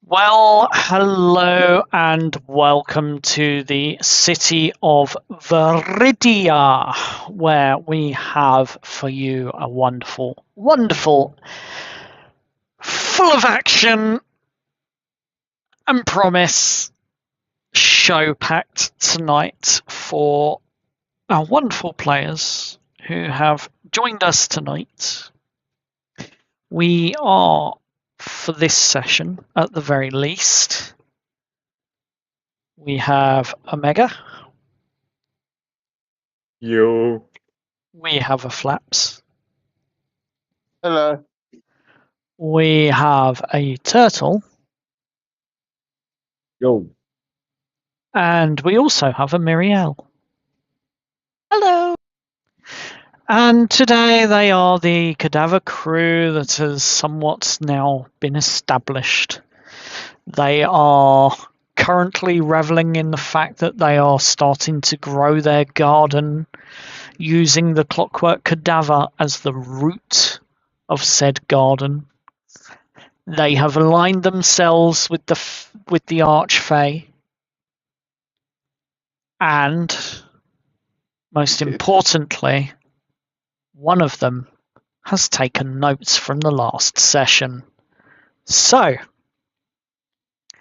Well, hello and welcome to the city of Veridia, where we have for you a wonderful, full of action and promise show packed tonight for our wonderful players who have joined us tonight. We are, for this session, at the very least, we have Omega. Yo. We have a Flaps. Hello. We have a Turtle. Yo. And we also have a Mirielle. Hello. And today they are the Cadaver crew that has somewhat now been established. They are currently reveling in the fact that they are starting to grow their garden using the Clockwork Cadaver as the root of said garden. They have aligned themselves with the Archfey, and most importantly, one of them has taken notes from the last session. So,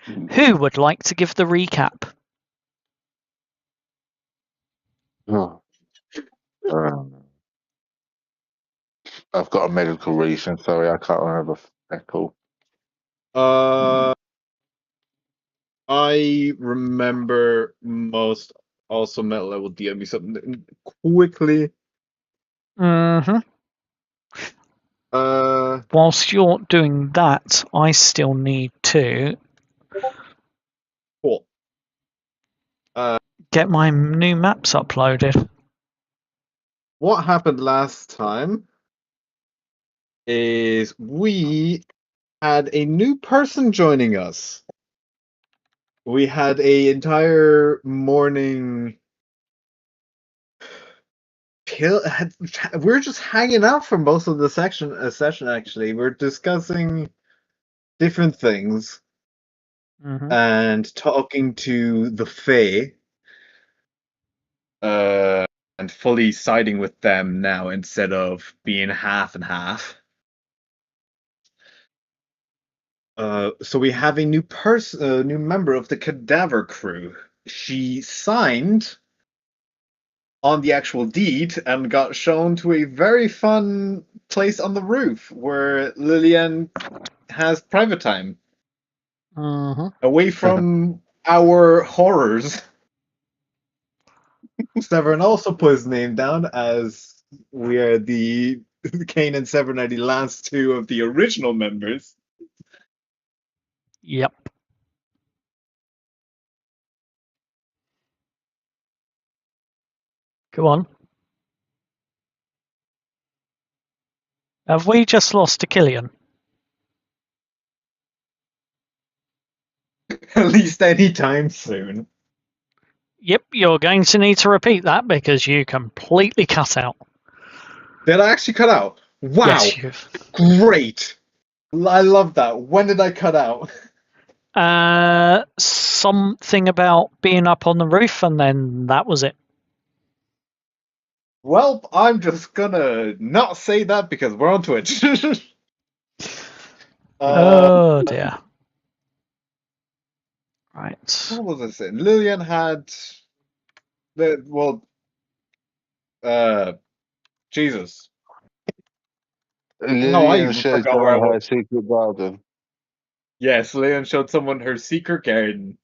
who would like to give the recap? Oh. I've got a medical reason. Sorry, I can't remember. Cool. I remember most also metal level DM me something quickly. Mm-hmm. Whilst you're doing that, I still need to Cool. get my new maps uploaded. What happened last time is we had a new person joining us. We had a entire morning we're just hanging out for most of the session actually. We're discussing different things and talking to the Fey. And fully siding with them now instead of being half and half. So we have a new new member of the Cadaver crew. She signed on the actual deed and got shown to a very fun place on the roof where Lillian has private time. Away from our horrors. Severn also put his name down as we are the Kane and Severn are the last two of the original members. Yep. Go on. Have we just lost to Killian? At least anytime soon. Yep, you're going to need to repeat that because you completely cut out. Did I actually cut out? Wow. Yes, you've... Great. I love that. When did I cut out? Something about being up on the roof, and then that was it. Well, I'm just gonna not say that because we're on Twitch. Oh dear. Right. What was I saying? Lillian had Jesus. No, I Lillian even showed forgot where I her was. secret garden. Yes, Lillian showed someone her secret garden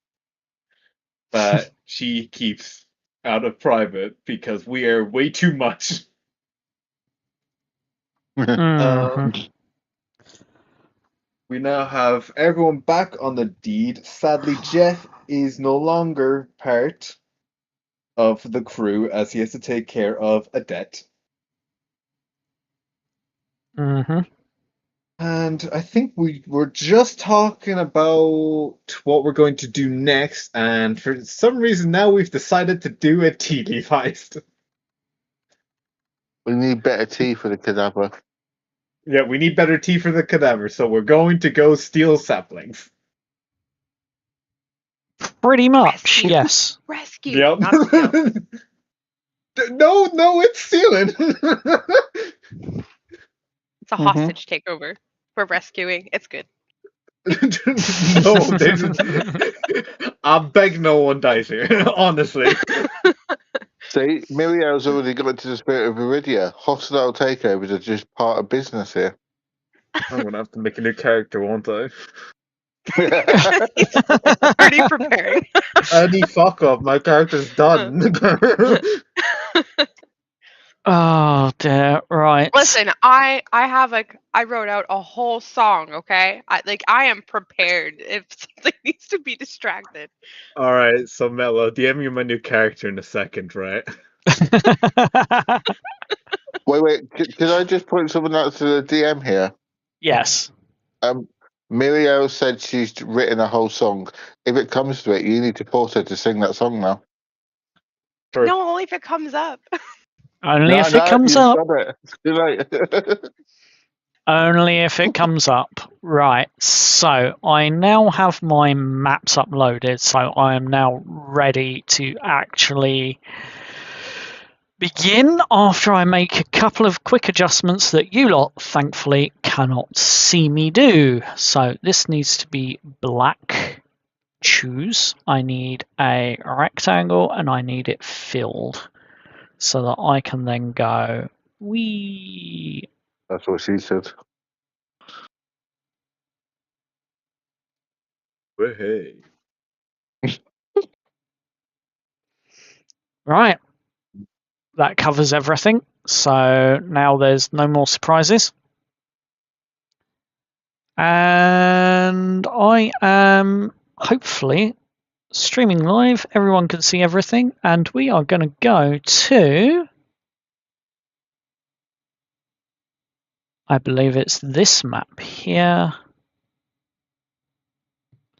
that she keeps out of private because we are way too much. We now have everyone back on the deed. Sadly, Jeff is no longer part of the crew as he has to take care of a debt. And I think we were just talking about what we're going to do next, and for some reason now we've decided to do a tea leaf heist. We need better tea for the cadaver. Yeah, we need better tea for the cadaver, so we're going to go steal saplings. Pretty much, Rescue. yes. Rescue. Yep. Not steal. No, it's stealing. It's a hostage takeover. We're rescuing. It's good. No, I beg no one dies here, honestly. See, Miriel's already got into the spirit of Veridia. Hostile takeovers are just part of business here. I'm gonna have to make a new character, won't I? He's already preparing. Any fuck up, my character's done. Oh dear, right. Listen, I wrote out a whole song. Okay, I am prepared if something needs to be distracted. Alright, so Mello, DM you my new character in a second, right? Wait. Can I just point something out to the DM here? Yes. Miriel said she's written a whole song. If it comes to it, you need to force her to sing that song now. Sure. No, only if it comes up. Only if it comes you've up. done it. It's too late. Only if it comes up. Right, so I now have my maps uploaded, so I am now ready to actually begin after I make a couple of quick adjustments that you lot, thankfully, cannot see me do. So this needs to be black. Choose. I need a rectangle and I need it filled so that I can then go wee. That's what she said. Hey. Right. That covers everything. So now there's no more surprises. And I am hopefully streaming live. Everyone can see everything. And we are going to go to, I believe it's this map here.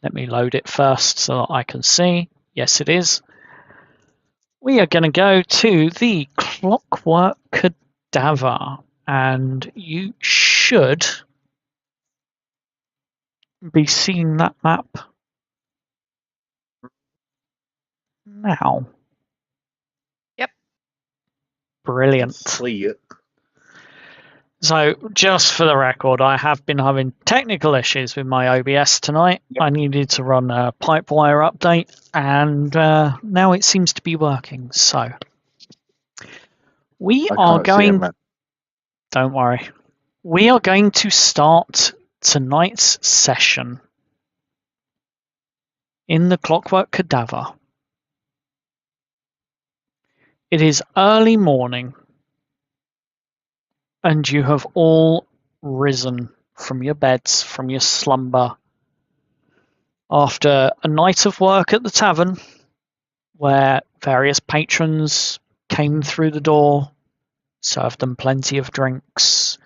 Let me load it first so that I can see. Yes, it is. We are going to go to the Clockwork Cadaver. And you should be seeing that map now. Yep. Brilliant. See it. So, just for the record, I have been having technical issues with my OBS tonight. Yep. I needed to run a pipewire update, and now it seems to be working. So, we I are can't see it, going. man. Don't worry. We are going to start tonight's session in the Clockwork Cadaver. It is early morning, and you have all risen from your beds, from your slumber, after a night of work at the tavern, where various patrons came through the door, served them plenty of drinks,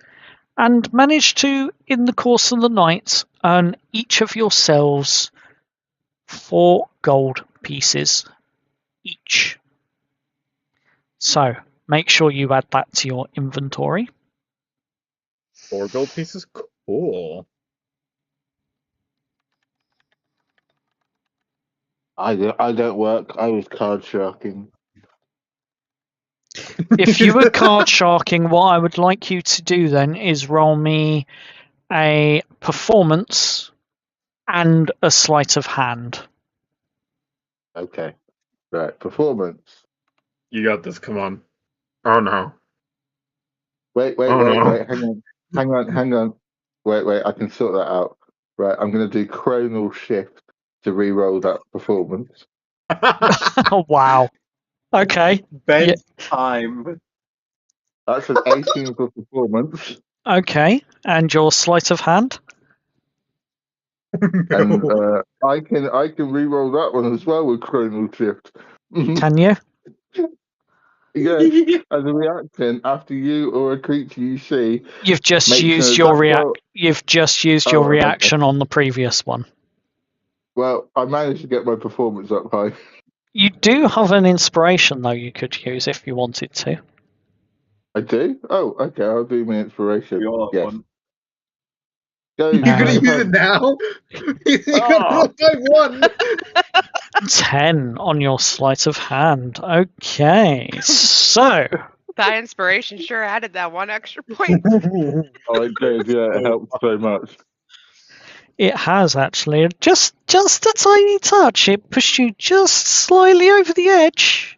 and managed to, in the course of the night, earn each of yourselves 4 gold pieces each. So, make sure you add that to your inventory. 4 gold pieces? Cool. I don't work. I was card sharking. If you were card sharking, what I would like you to do then is roll me a performance and a sleight of hand. Okay. Right. Performance. You got this, come on. Oh no. Wait. Oh, no. Hang on. Wait. I can sort that out. Right. I'm going to do chronal shift to re-roll that performance. Oh, wow. Okay. Ben Yeah. time. That's an 18 for performance. Okay. And your sleight of hand? And I can re-roll that one as well with chronal shift. Can you? Yes, as a reaction after you or a creature you see. You've just makes used an your attack roll. You've just used your reaction on the previous one. Well, I managed to get my performance up high. You do have an inspiration though you could use if you wanted to. I do? Oh, okay. I'll do my inspiration. We all have Yes. one. Go. You're gonna use go. it now? You're gonna Oh. roll 5-1. 10 on your sleight of hand. Okay, so That inspiration sure added that one extra point. Oh, it did. Yeah, it helped so much. it has actually just a tiny touch. It pushed you just slightly over the edge.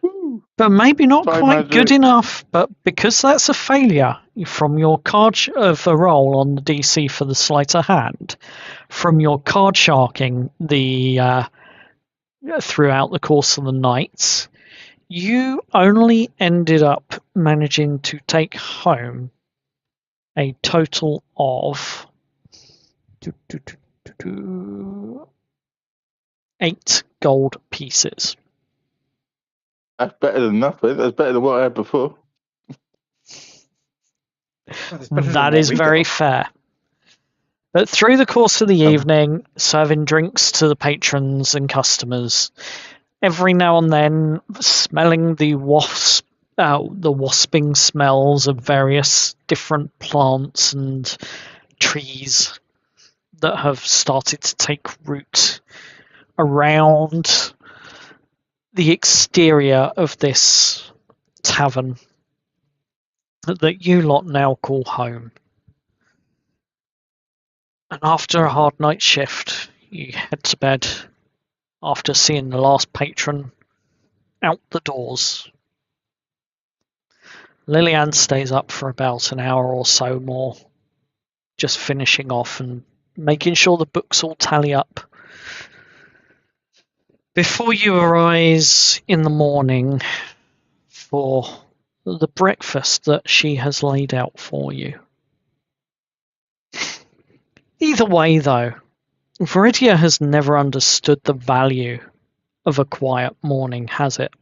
Woo. But maybe not Try quite good magic. enough. But because that's a failure from your card of a roll on the DC for the sleight of hand, from your card sharking throughout the course of the night, you only ended up managing to take home a total of 8 gold pieces. That's better than nothing. That's better than what I had before. That's better than That what is we very got. fair. But through the course of the Um, evening, serving drinks to the patrons and customers, every now and then smelling the wasping smells of various different plants and trees that have started to take root around the exterior of this tavern that you lot now call home. And after a hard night shift, you head to bed after seeing the last patron out the doors. Lillian stays up for about an hour or so more, just finishing off and making sure the books all tally up. Before you arise in the morning for the breakfast that she has laid out for you. Either way, though, Veridia has never understood the value of a quiet morning, has it?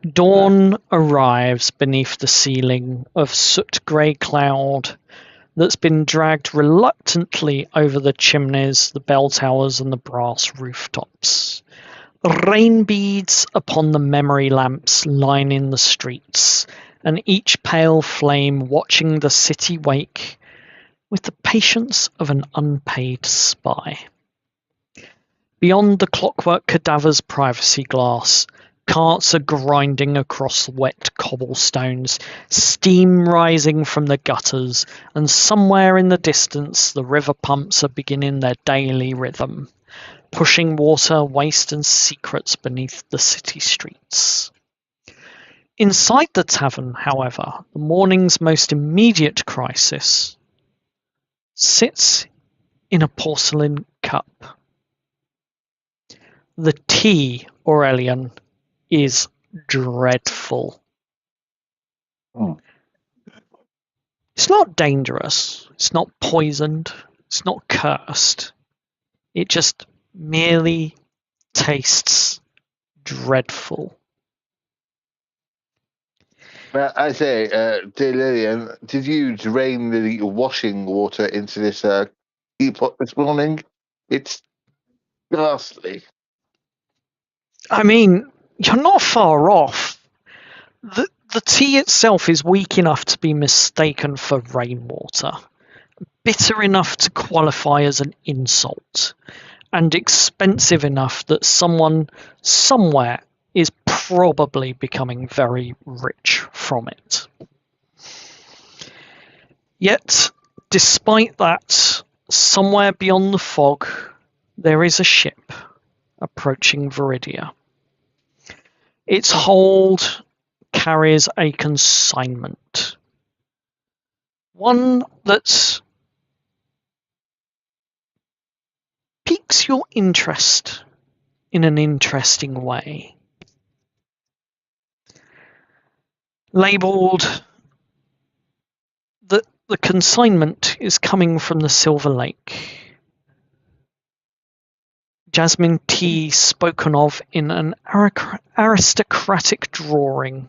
Dawn arrives beneath the ceiling of soot-grey cloud that's been dragged reluctantly over the chimneys, the bell towers, and the brass rooftops. Rain beads upon the memory lamps lining the streets, and each pale flame watching the city wake with the patience of an unpaid spy. Beyond the Clockwork Cadaver's privacy glass, carts are grinding across wet cobblestones, steam rising from the gutters, and somewhere in the distance the river pumps are beginning their daily rhythm, pushing water, waste, and secrets beneath the city streets. Inside the tavern, however, the morning's most immediate crisis sits in a porcelain cup. The tea, Aurelian, is dreadful. Oh. It's not dangerous, it's not poisoned, it's not cursed. It just merely tastes dreadful. Well, I say, dear Lillian, did you drain the washing water into this teapot this morning? It's ghastly. I mean, you're not far off. The tea itself is weak enough to be mistaken for rainwater, bitter enough to qualify as an insult, and expensive enough that someone somewhere is probably becoming very rich from it. Yet, despite that, somewhere beyond the fog, there is a ship approaching Veridia. Its hold carries a consignment, one that piques your interest in an interesting way. Labelled that the consignment is coming from the Silver Lake. Jasmine tea spoken of in an aristocratic drawing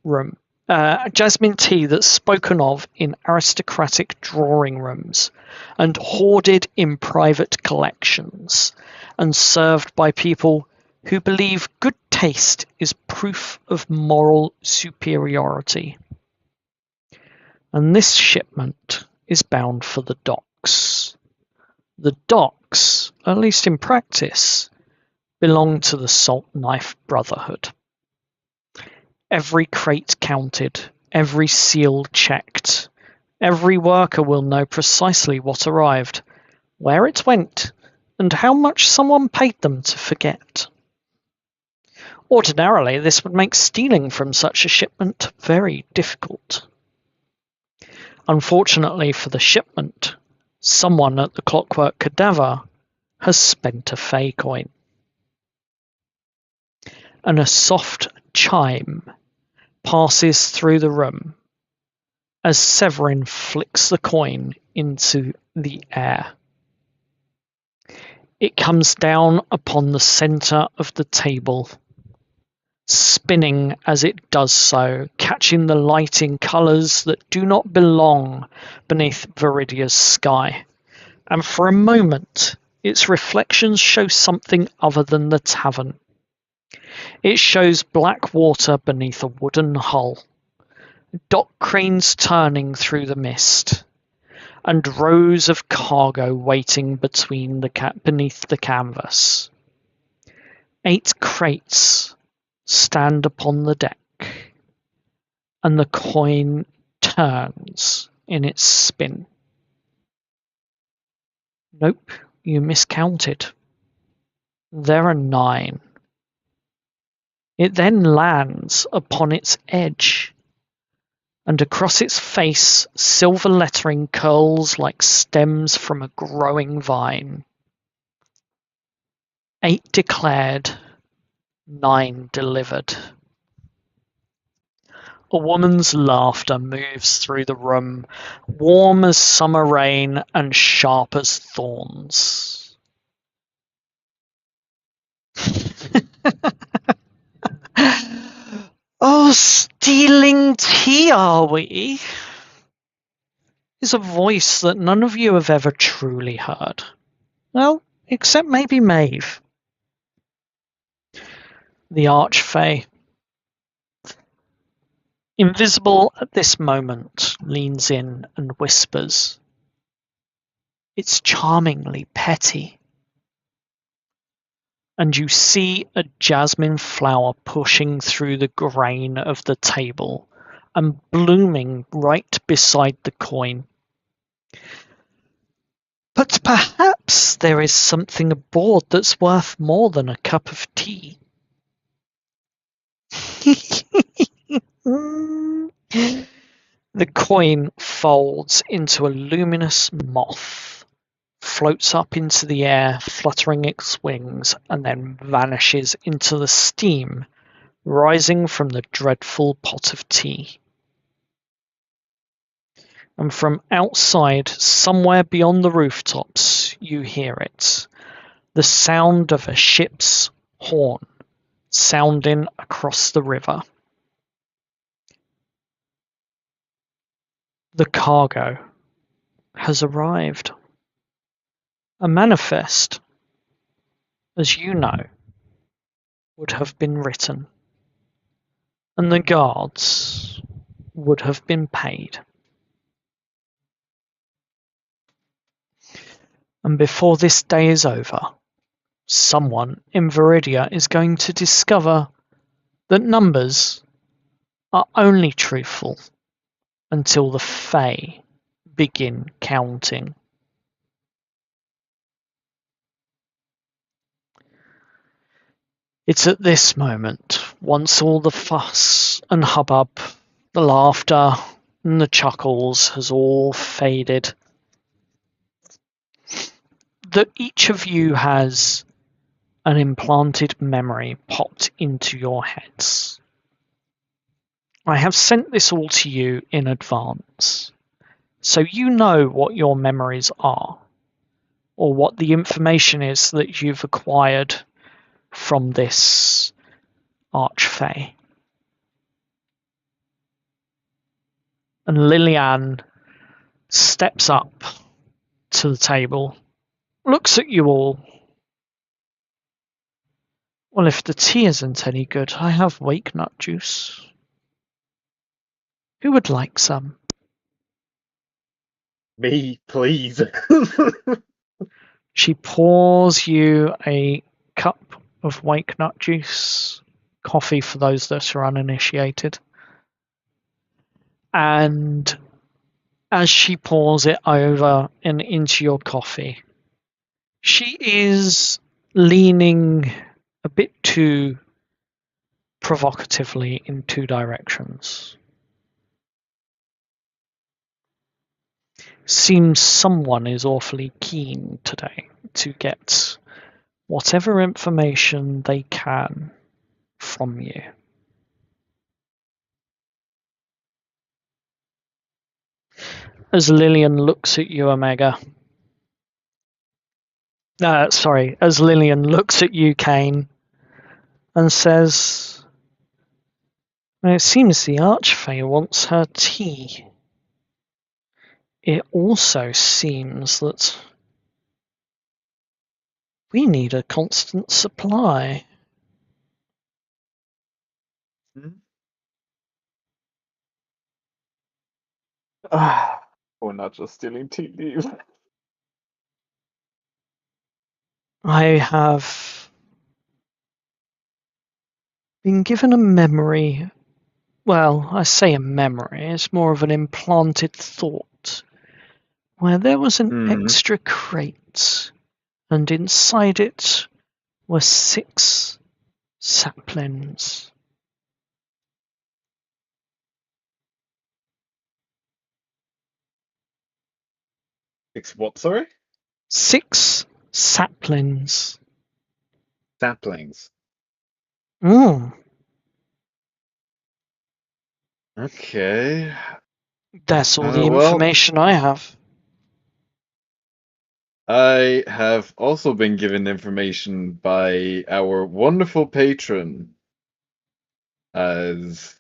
room. Jasmine tea that's spoken of in aristocratic drawing rooms and hoarded in private collections and served by people who believe good taste is proof of moral superiority. and this shipment is bound for the docks. The docks, at least in practice, belong to the Saltknife Brotherhood. Every crate counted, every seal checked. Every worker will know precisely what arrived, where it went, and how much someone paid them to forget. Ordinarily, this would make stealing from such a shipment very difficult. Unfortunately for the shipment, someone at the Clockwork Cadaver has spent a Fey Coin. And a soft chime passes through the room as Severin flicks the coin into the air. It comes down upon the centre of the table, spinning as it does so, catching the light in colours that do not belong beneath Veridia's sky. And for a moment, its reflections show something other than the tavern. It shows black water beneath a wooden hull, dock cranes turning through the mist, and rows of cargo waiting beneath the canvas. 8 crates stand upon the deck, and the coin turns in its spin. Nope, you miscounted. There are 9. It then lands upon its edge, and across its face silver lettering curls like stems from a growing vine. 8 declared, 9 delivered. A woman's laughter moves through the room, warm as summer rain and sharp as thorns. Oh, stealing tea, are we? Is a voice that none of you have ever truly heard. Well, except maybe Maeve. The Archfey, invisible at this moment, leans in and whispers. It's charmingly petty. And you see a jasmine flower pushing through the grain of the table and blooming right beside the coin. But perhaps there is something aboard that's worth more than a cup of tea. The coin folds into a luminous moth, floats up into the air, fluttering its wings, and then vanishes into the steam rising from the dreadful pot of tea. And from outside, somewhere beyond the rooftops, you hear it, the sound of a ship's horn sounding across the river. The cargo has arrived. A manifest, as you know, would have been written, and the guards would have been paid. And before this day is over, someone in Veridia is going to discover that numbers are only truthful until the Fey begin counting. It's at this moment, once all the fuss and hubbub, the laughter and the chuckles has all faded, that each of you has an implanted memory popped into your heads. I have sent this all to you in advance, so you know what your memories are, or what the information is that you've acquired from this Archfey. And Liliane steps up to the table, looks at you all. Well, if the tea isn't any good, I have wake nut juice. Who would like some? Me, please. She pours you a cup of wake nut juice, coffee for those that are uninitiated. And as she pours it over and into your coffee, she is leaning a bit too provocatively in two directions. Seems someone is awfully keen today to get whatever information they can from you. As Lillian looks at you, Omega. As Lillian looks at you, Kane, and says, "It seems the Archfey wants her tea. It also seems that we need a constant supply." We're not just stealing tea leaves. I have been given a memory. Well, I say a memory, it's more of an implanted thought, where there was an extra crate, and inside it were 6 saplings. 6 what, sorry? 6 saplings. Saplings. Okay. That's all the well, information I have. I have also been given information by our wonderful patron as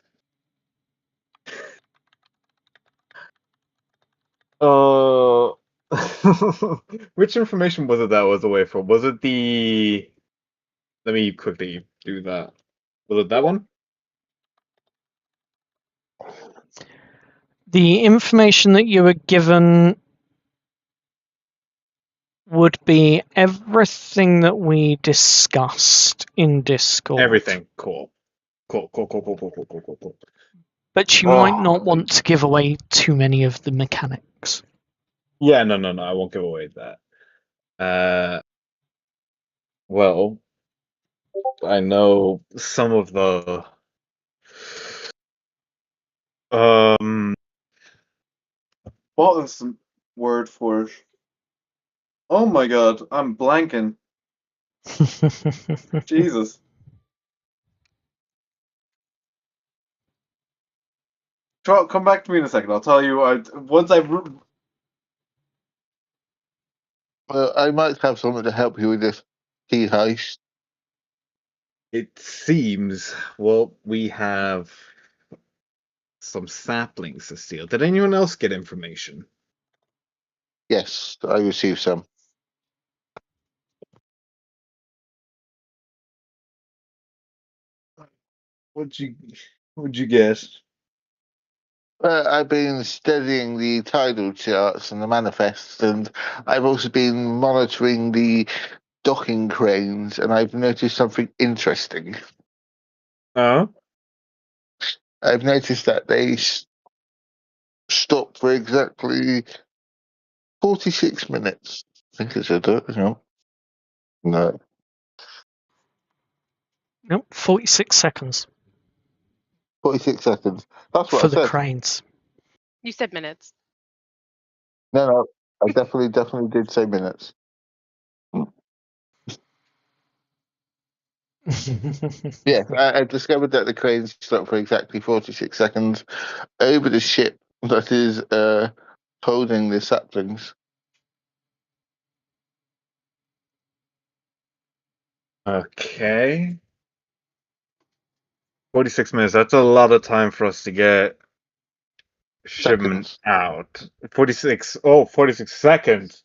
which information was it that was away from? Was it the let me quickly do that. Was it that one? The information that you were given would be everything that we discussed in Discord. Everything. Cool. Cool. But you might not want to give away too many of the mechanics. Yeah, no, I won't give away that. Well, I know some of the what is the word for it? Oh my god, I'm blanking. Jesus. Come back to me in a second. I'll tell you. I might have something to help you with this tea heist. It seems, well, we have some saplings to steal. Did anyone else get information? Yes, I received some. What'd you get? I've been studying the tidal charts and the manifests, and I've also been monitoring the docking cranes, and I've noticed something interesting. Oh? I've noticed that they stop for exactly 46 minutes. I think it's a no. Nope, 46 seconds 46 seconds. That's what for I the said. cranes. You said minutes. No, I definitely did say minutes. Yes, I discovered that the cranes stop for exactly 46 seconds over the ship that is holding the saplings. Okay. 46 minutes. That's a lot of time for us to get shipment Seconds. out. 46. Oh, 46 seconds.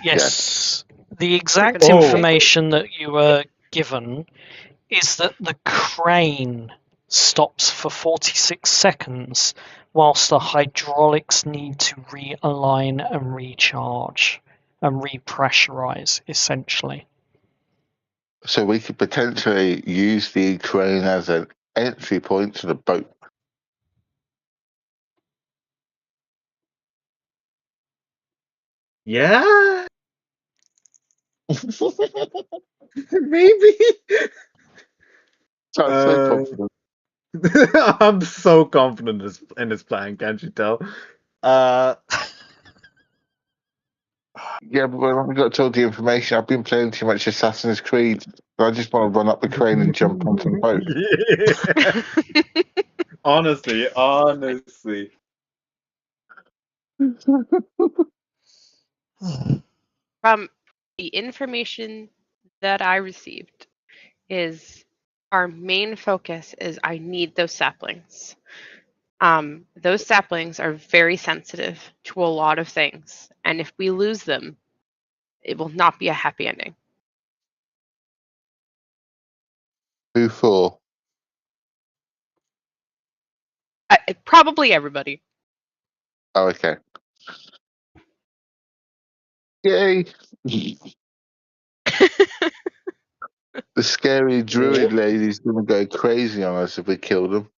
Yes. The exact Freaking information that you were given is that the crane stops for 46 seconds whilst the hydraulics need to realign and recharge and repressurize, essentially. So we could potentially use the crane as an entry point to the boat. Yeah? Maybe? Sounds so confident. I'm so confident in this plan, can't you tell? Yeah, but when I got told the information, I've been playing too much Assassin's Creed. So I just want to run up the crane and jump onto the boat. Yeah. Honestly. From the information that I received is our main focus is I need those saplings. Those saplings are very sensitive to a lot of things, and if we lose them, it will not be a happy ending. Who for? Probably everybody. Oh, okay. Yay! The scary druid lady's gonna go crazy on us if we kill them.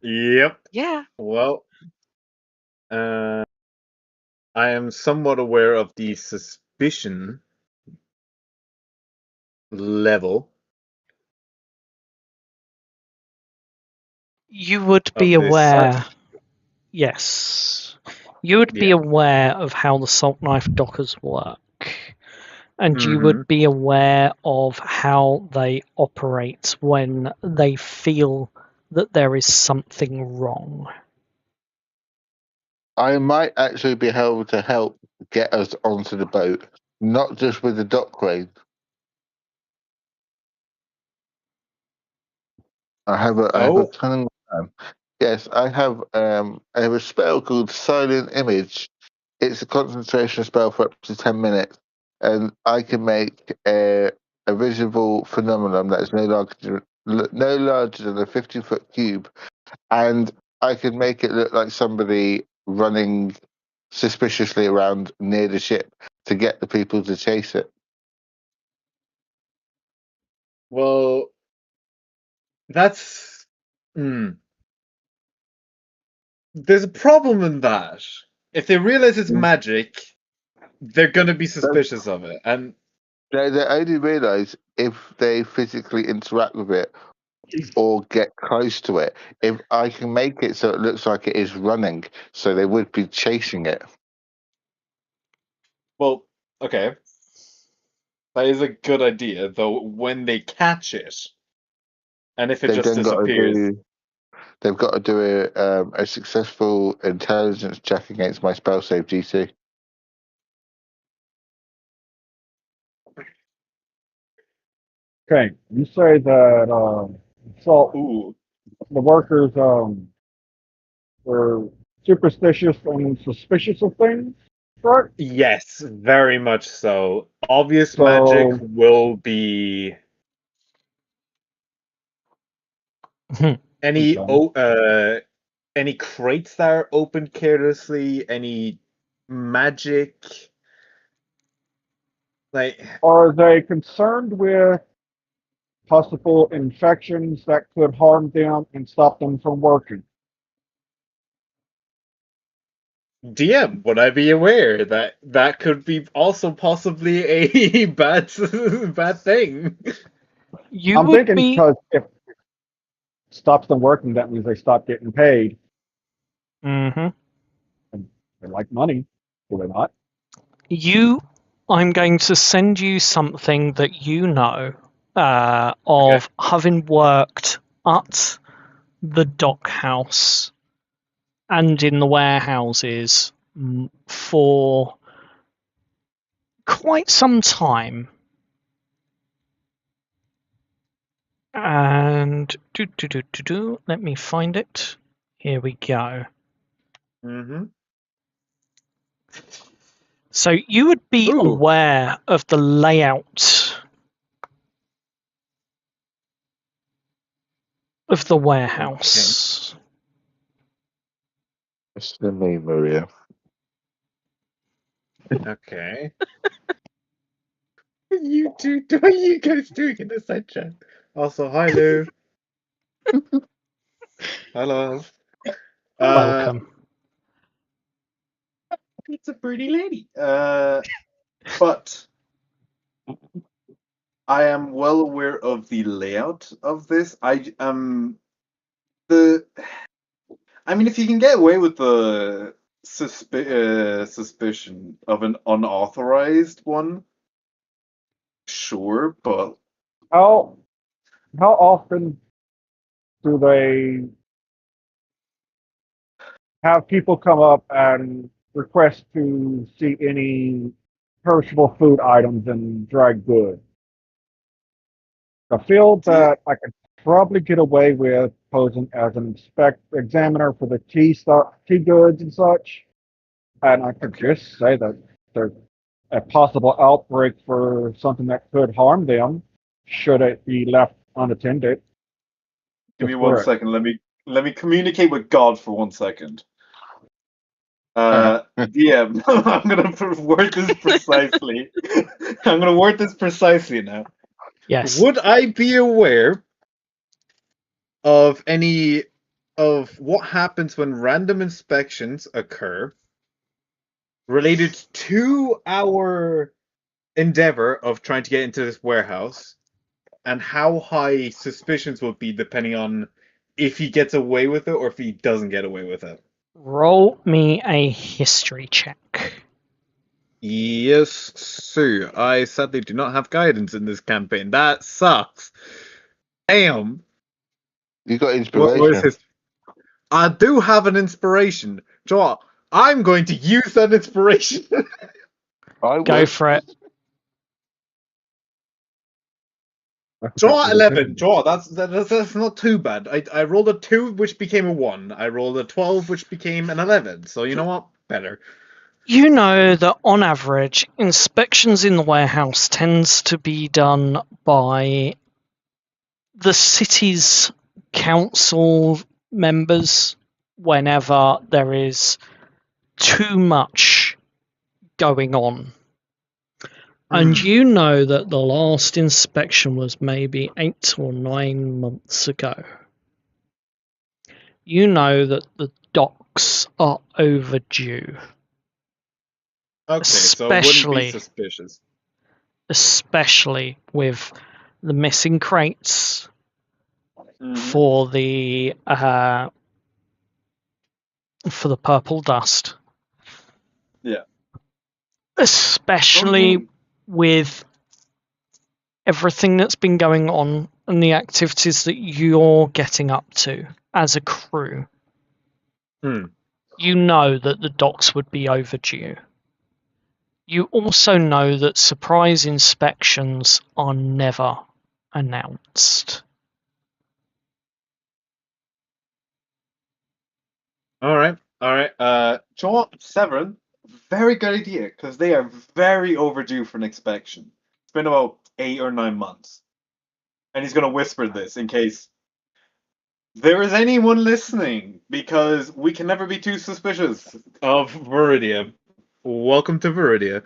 Yep. Yeah. Well, I am somewhat aware of the suspicion level You would of be this. aware. Yes. You would be Yeah. aware of how the Saltknife dockers work. And you Mhm. would be aware of how they operate when they feel that there is something wrong. I might actually be able to help get us onto the boat, not just with the dock crane. I have a Oh, cunning plan. Yes, I have a spell called Silent Image. It's a concentration spell for up to 10 minutes, and I can make a visible phenomenon that is no larger than a 50-foot cube, and I can make it look like somebody running suspiciously around near the ship to get the people to chase it. well, that's. There's a problem in that. If they realize it's magic, they're gonna be suspicious of it. And They only realise if they physically interact with it or get close to it. If I can make it so it looks like it is running, so they would be chasing it. well, okay, that is a good idea. Though when they catch it, and if it They've just then got to disappears, do. They've got to do a successful intelligence check against my spell save GC. Okay, you say that so ooh, the workers were superstitious and suspicious of things, correct? yes, very much so. Obvious magic So will be any okay. any crates that are opened carelessly, any magic, like Are they concerned with possible infections that could harm them and stop them from working? DM, would I be aware that that could be also possibly a bad thing? You I'm would thinking be. because if it stops them working, that means they stop getting paid. Mhm. And they like money, do they not? I'm going to send you something that you know Okay. of having worked at the dock house and in the warehouses for quite some time. And let me find it. Here we go. Mm-hmm. So you would be Ooh. aware of the layout of the warehouse. Listen to me, Maria. Okay. What are you guys doing in the side chat? Also, hi Lou. Hello. Welcome. It's a pretty lady. But I am well aware of the layout of this. The. I mean, if you can get away with the suspicion of an unauthorized one, sure. But How how often do they have people come up and request to see any perishable food items and dry goods? I feel that I could probably get away with posing as an examiner for the tea goods and such, and I could just say that there's a possible outbreak for something that could harm them should it be left unattended. give me Just 1 second. Let me communicate with God for 1 second. DM, I'm gonna word this precisely. I'm gonna word this precisely now. Yes. Would I be aware of any of what happens when random inspections occur related to our endeavor of trying to get into this warehouse, and how high suspicions will be depending on if he gets away with it or if he doesn't get away with it? Roll me a history check. Yes, sir. I sadly do not have guidance in this campaign. That sucks. Damn. You got What is inspiration. his? I do have an inspiration. Joel, I'm going to use that inspiration. I Go would. for it. Draw 11. Draw. That's not too bad. I rolled a 2, which became a 1. I rolled a 12, which became an 11. So you know what? Better. You know that on average, inspections in the warehouse tends to be done by the city's council members whenever there is too much going on. And you know that the last inspection was maybe 8 or 9 months ago. You know that the docks are overdue. Okay, so it wouldn't be suspicious. Especially with the missing crates for the purple dust. Yeah. Especially with everything that's been going on and the activities that you're getting up to as a crew. You know that the docks would be overdue. You also know that surprise inspections are never announced. All right. John Severin, very good idea, because they are very overdue for an inspection. It's been about 8 or 9 months. And he's going to whisper this in case there is anyone listening, because we can never be too suspicious of Veridia. Welcome to Veridia.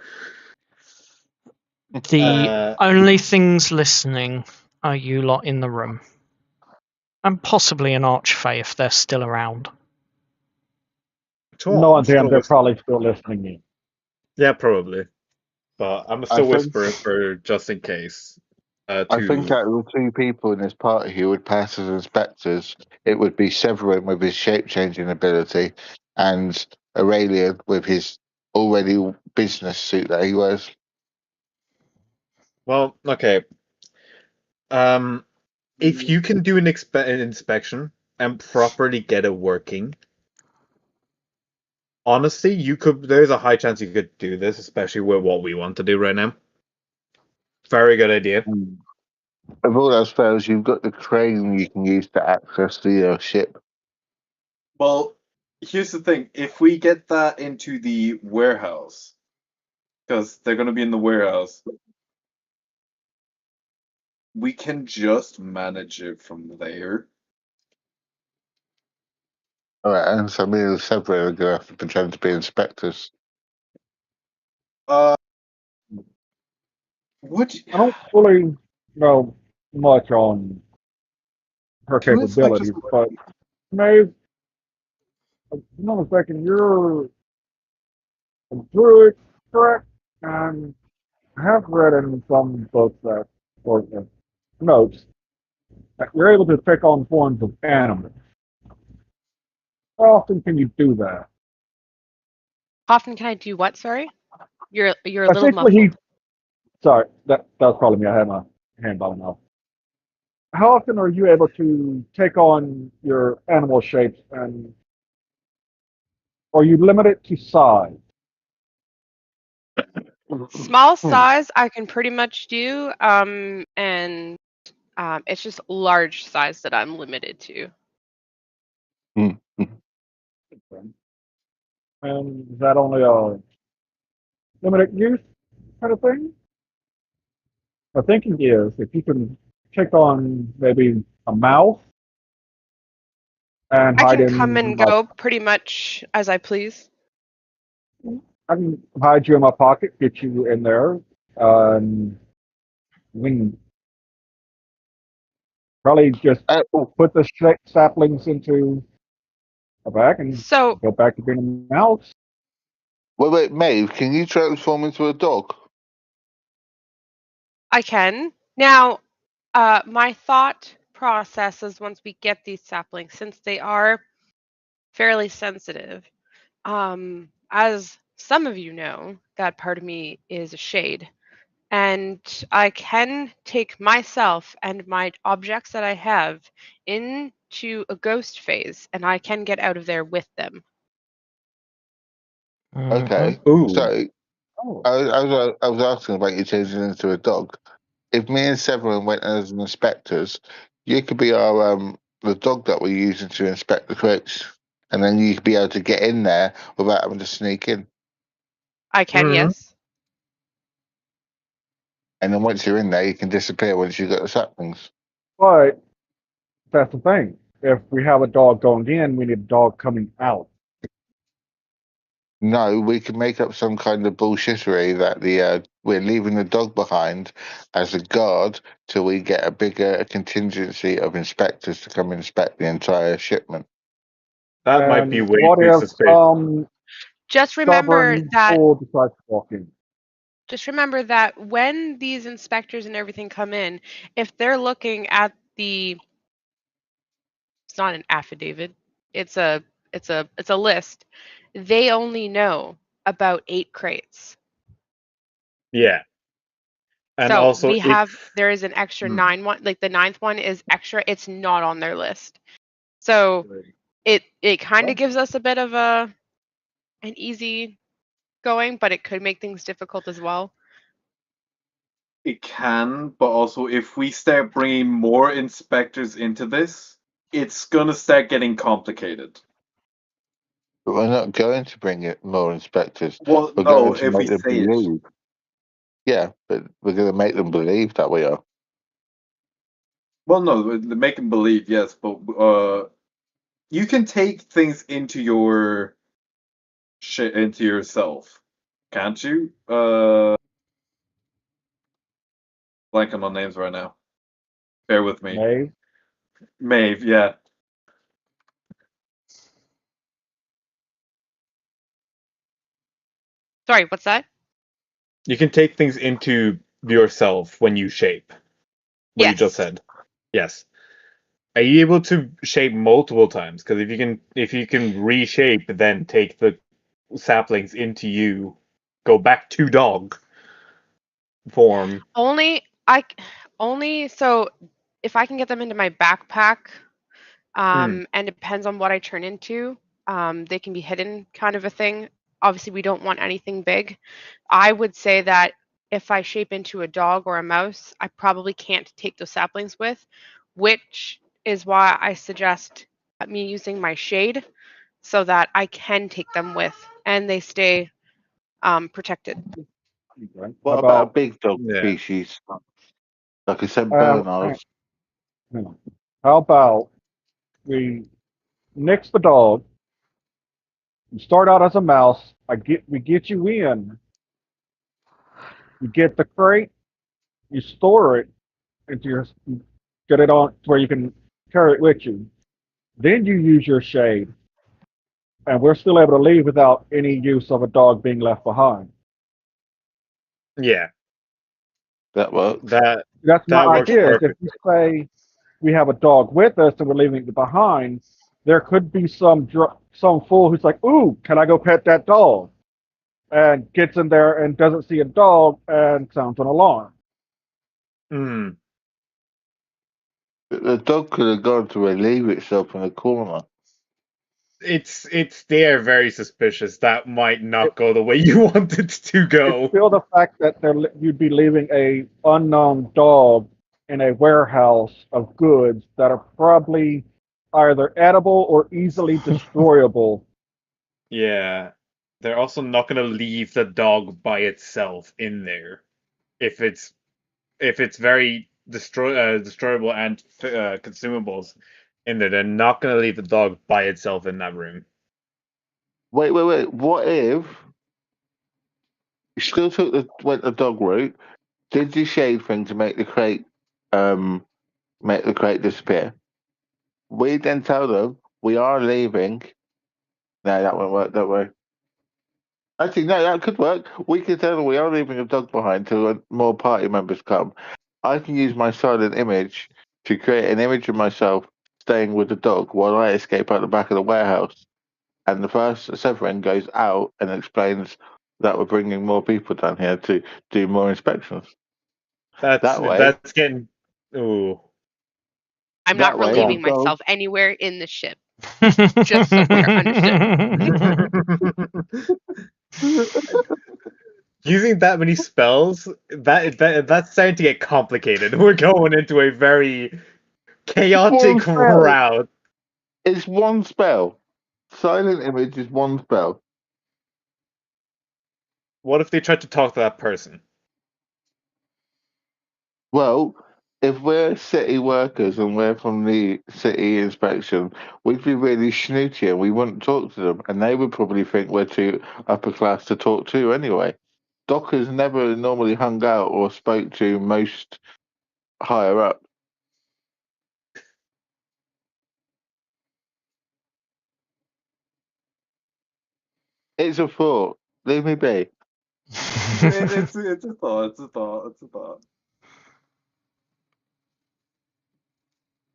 The only things listening are you lot in the room. And possibly an archfey if they're still around. Knowing them, they're probably still listening in. Yeah, probably. But I'm still whispering for just in case. I think out of the 2 people in this party who would pass as inspectors, it would be Severin with his shape-changing ability and Aurelian with his already business suit that he wears. Well, okay. If you can do an inspection and properly get it working, honestly, there's a high chance you could do this, especially with what we want to do right now. Very good idea. If all else fails, you've got the crane you can use to access the ship. Well, here's the thing. If we get that into the warehouse, because they're going to be in the warehouse, we can just manage it from there. All right, and so me and Severin are going to have to pretend to be inspectors. What? I don't fully know much on her Two inspectors. capabilities, but Maeve, if I'm not mistaken, you're a druid, correct? And I have read in some books that, or notes, that you're able to take on forms of animals. How often can you do that? How often can I do what? Sorry, you're a little Essentially, muffled. sorry, that was probably me. I had my hand by my mouth. How often are you able to take on your animal shapes, and are you limited to size? Small size I can pretty much do, and it's just large size that I'm limited to. Mm. And is that only a limited use kind of thing? My thinking is if you can take on maybe a mouse and I hide can come in and my, go pretty much as I please. I can hide you in my pocket, get you in there, and we can probably just put the saplings into a bag and So go back to being a mouse. wait, Maeve, can you transform into a dog? I can. Now, my thought process is once we get these saplings, since they are fairly sensitive, as some of you know, that part of me is a shade. And I can take myself and my objects that I have into a ghost phase, and I can get out of there with them. Okay, Ooh. so Oh, I was asking about you changing into a dog. If me and Severin went as inspectors, you could be our the dog that we're using to inspect the crates, and then you could be able to get in there without having to sneak in. I can, yes. And then once you're in there, you can disappear once you got the saplings. but that's the thing. If we have a dog going in, we need a dog coming out. No, we can make up some kind of bullshittery that we're leaving the dog behind as a guard till we get a bigger contingency of inspectors to come inspect the entire shipment. That might be And way what too if suspicious. Just remember stubborn that fool decides to walk in? when these inspectors and everything come in, if they're looking at it's not an affidavit, it's a list. They only know about 8 crates. Yeah. And So also, there is an extra 9 one, like the 9th one is extra. It's not on their list. So it kind of gives us a bit of an easy going, but it could make things difficult as well. it can, but also if we start bringing more inspectors into this, it's gonna start getting complicated. But we're not going to bring it more inspectors. Well, We're no, going to if we make them say it. believe. Yeah, but we're going to make them believe that we are. Well, no, make them believe, yes, but you can take things into your shit into yourself, can't you? Blanking on names right now. Bear with me. Maeve? Maeve, yeah. Sorry, what's that? You can take things into yourself when you shape. What you just Yes. said. Yes. Are you able to shape multiple times? Because if you can reshape, then take the saplings into you, go back to dog form. Only so if I can get them into my backpack, and it depends on what I turn into. They can be hidden, kind of a thing. Obviously, we don't want anything big. I would say that if I shape into a dog or a mouse, I probably can't take those saplings with, which is why I suggest me using my shade so that I can take them with and they stay protected. Okay. What How about a about, big dog Yeah. species? Like a St. hang Bernard? on. How about we nix the dog You start out as a mouse. We get you in. You get the crate. You store it into your. Get it on where you can carry it with you. Then you use your shade, and we're still able to leave without any use of a dog being left behind. Yeah, That works. That's my that works idea. Is if perfectly. you say we have a dog with us and we're leaving it behind, there could be some fool who's like, "Ooh, can I go pet that dog?" and gets in there and doesn't see a dog and sounds an alarm. Mm. The dog could have gone to relieve itself in a corner. It's there very suspicious. That might It, not go the way you want it to it's go. still the fact that you'd be leaving a unknown dog in a warehouse of goods that are probably either edible or easily destroyable. Yeah. They're also not gonna leave the dog by itself in there. If it's very destroyable and consumables in there, they're not gonna leave the dog by itself in that room. Wait. What if you still went the dog route, did the shade thing to make the crate disappear? We then tell them we are leaving. No, that won't work. Don't worry. Actually, no, that could work. We could tell them we are leaving a dog behind till more party members come. I can use my silent image to create an image of myself staying with the dog while I escape out the back of the warehouse. And the first Severin goes out and explains that we're bringing more people down here to do more inspections. That way, That's getting. Ooh. I'm not that way, Go the relieving on. dog. myself anywhere in the ship. Just so we're understood. Using that many spells, that's starting to get complicated. We're going into a very It's one chaotic spell. route. It's one spell. Silent image is one spell. What if they tried to talk to that person? Well, if we're city workers and we're from the city inspection, we'd be really snooty and we wouldn't talk to them, and they would probably think we're too upper class to talk to anyway. Dockers never normally hung out or spoke to most higher up. It's a thought. Leave me be. It's a thought. It's a thought. It's a thought.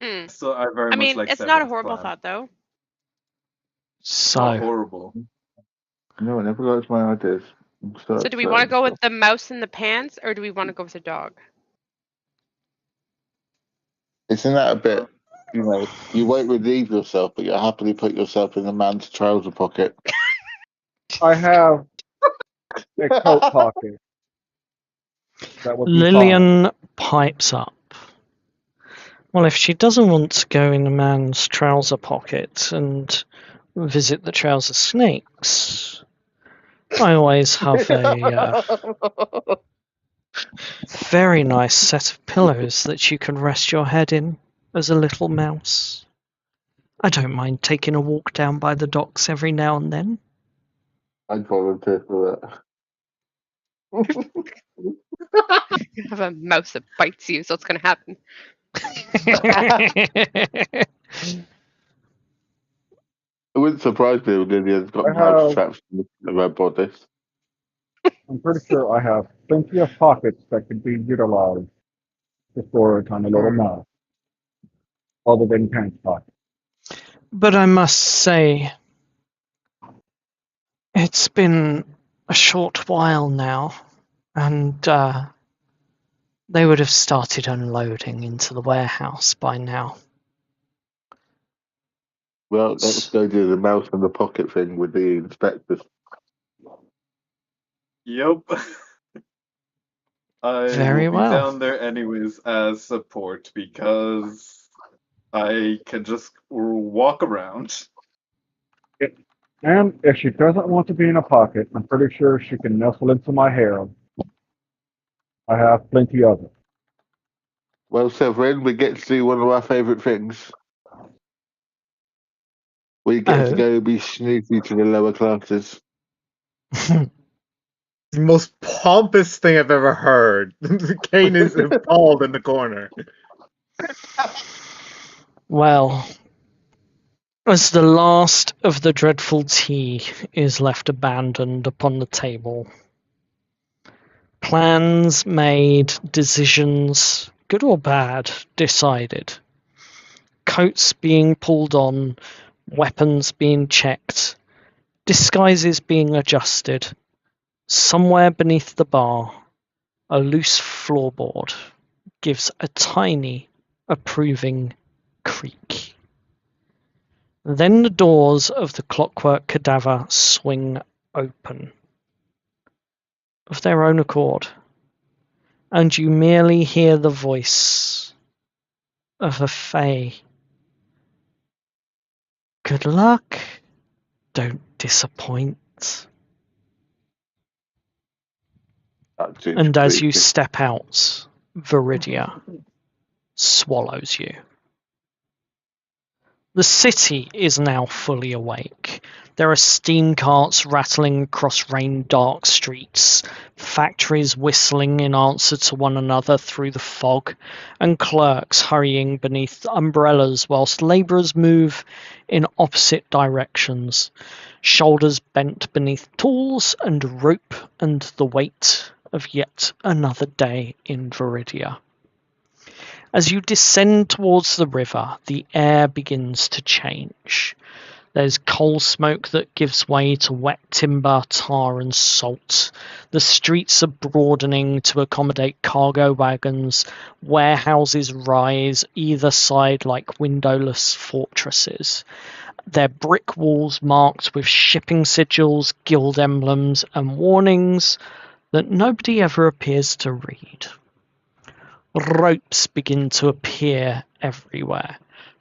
Hmm. So I very I much mean, like it's not a Severin's horrible plan. thought, though. Not So, horrible. No, I never likes my ideas. So do we want to go with the mouse in the pants, or do we want to go with the dog? Isn't that a bit, you won't relieve yourself, but you'll happily put yourself in the man's trouser pocket. I have a coat pocket. That would be fine. Lillian pipes up. Well, if she doesn't want to go in a man's trouser pocket and visit the trouser snakes, I always have a very nice set of pillows that you can rest your head in as a little mouse. I don't mind taking a walk down by the docks every now and then. I'd volunteer for that. You have a mouse that bites you, so what's going to happen? It wouldn't surprise me if Lydia's got I mouse have. traps in her bodice. I'm pretty sure I have plenty of pockets that could be utilized to store a tiny little mouse, other than pants pockets. But I must say, it's been a short while now, and they would have started unloading into the warehouse by now. Well, let's go do the mouse in the pocket thing with the inspectors. Yep. I Very will be well. down there anyways as support because I can just walk around. And if she doesn't want to be in a pocket, I'm pretty sure she can nestle into my hair. I have plenty of it. Well, Severin, we get to do one of our favourite things. We get to go be snooty to the lower classes. The most pompous thing I've ever heard. Kane is appalled in the corner. Well, as the last of the dreadful tea is left abandoned upon the table, plans made, decisions, good or bad, decided, coats being pulled on, weapons being checked, disguises being adjusted, somewhere beneath the bar, a loose floorboard gives a tiny, approving creak. Then the doors of the Clockwork Cadaver swing open of their own accord, and you merely hear the voice of a Fey. Good luck, don't disappoint. And as you step out, Veridia swallows you. The city is now fully awake. There are steam carts rattling across rain-dark streets, factories whistling in answer to one another through the fog, and clerks hurrying beneath umbrellas whilst labourers move in opposite directions, shoulders bent beneath tools and rope and the weight of yet another day in Veridia. As you descend towards the river, the air begins to change. There's coal smoke that gives way to wet timber, tar and salt. The streets are broadening to accommodate cargo wagons. Warehouses rise either side like windowless fortresses. Their brick walls marked with shipping sigils, guild emblems and warnings that nobody ever appears to read. Ropes begin to appear everywhere,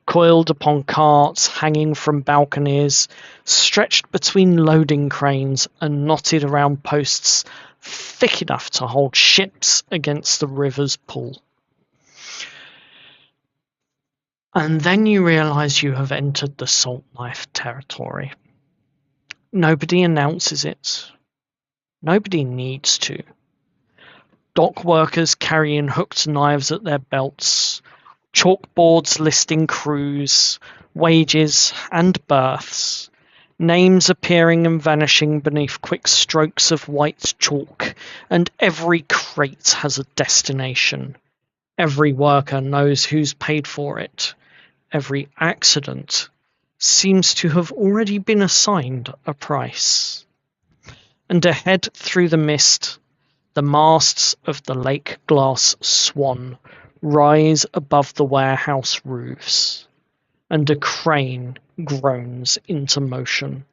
coiled upon carts, hanging from balconies, stretched between loading cranes and knotted around posts thick enough to hold ships against the river's pull. And then you realise you have entered the Saltknife territory. Nobody announces it. Nobody needs to. Dock workers carrying hooked knives at their belts, chalkboards listing crews, wages and berths, names appearing and vanishing beneath quick strokes of white chalk, and every crate has a destination. Every worker knows who's paid for it. Every accident seems to have already been assigned a price. And ahead through the mist, the masts of the Lake Glass Swan rise above the warehouse roofs, and a crane groans into motion.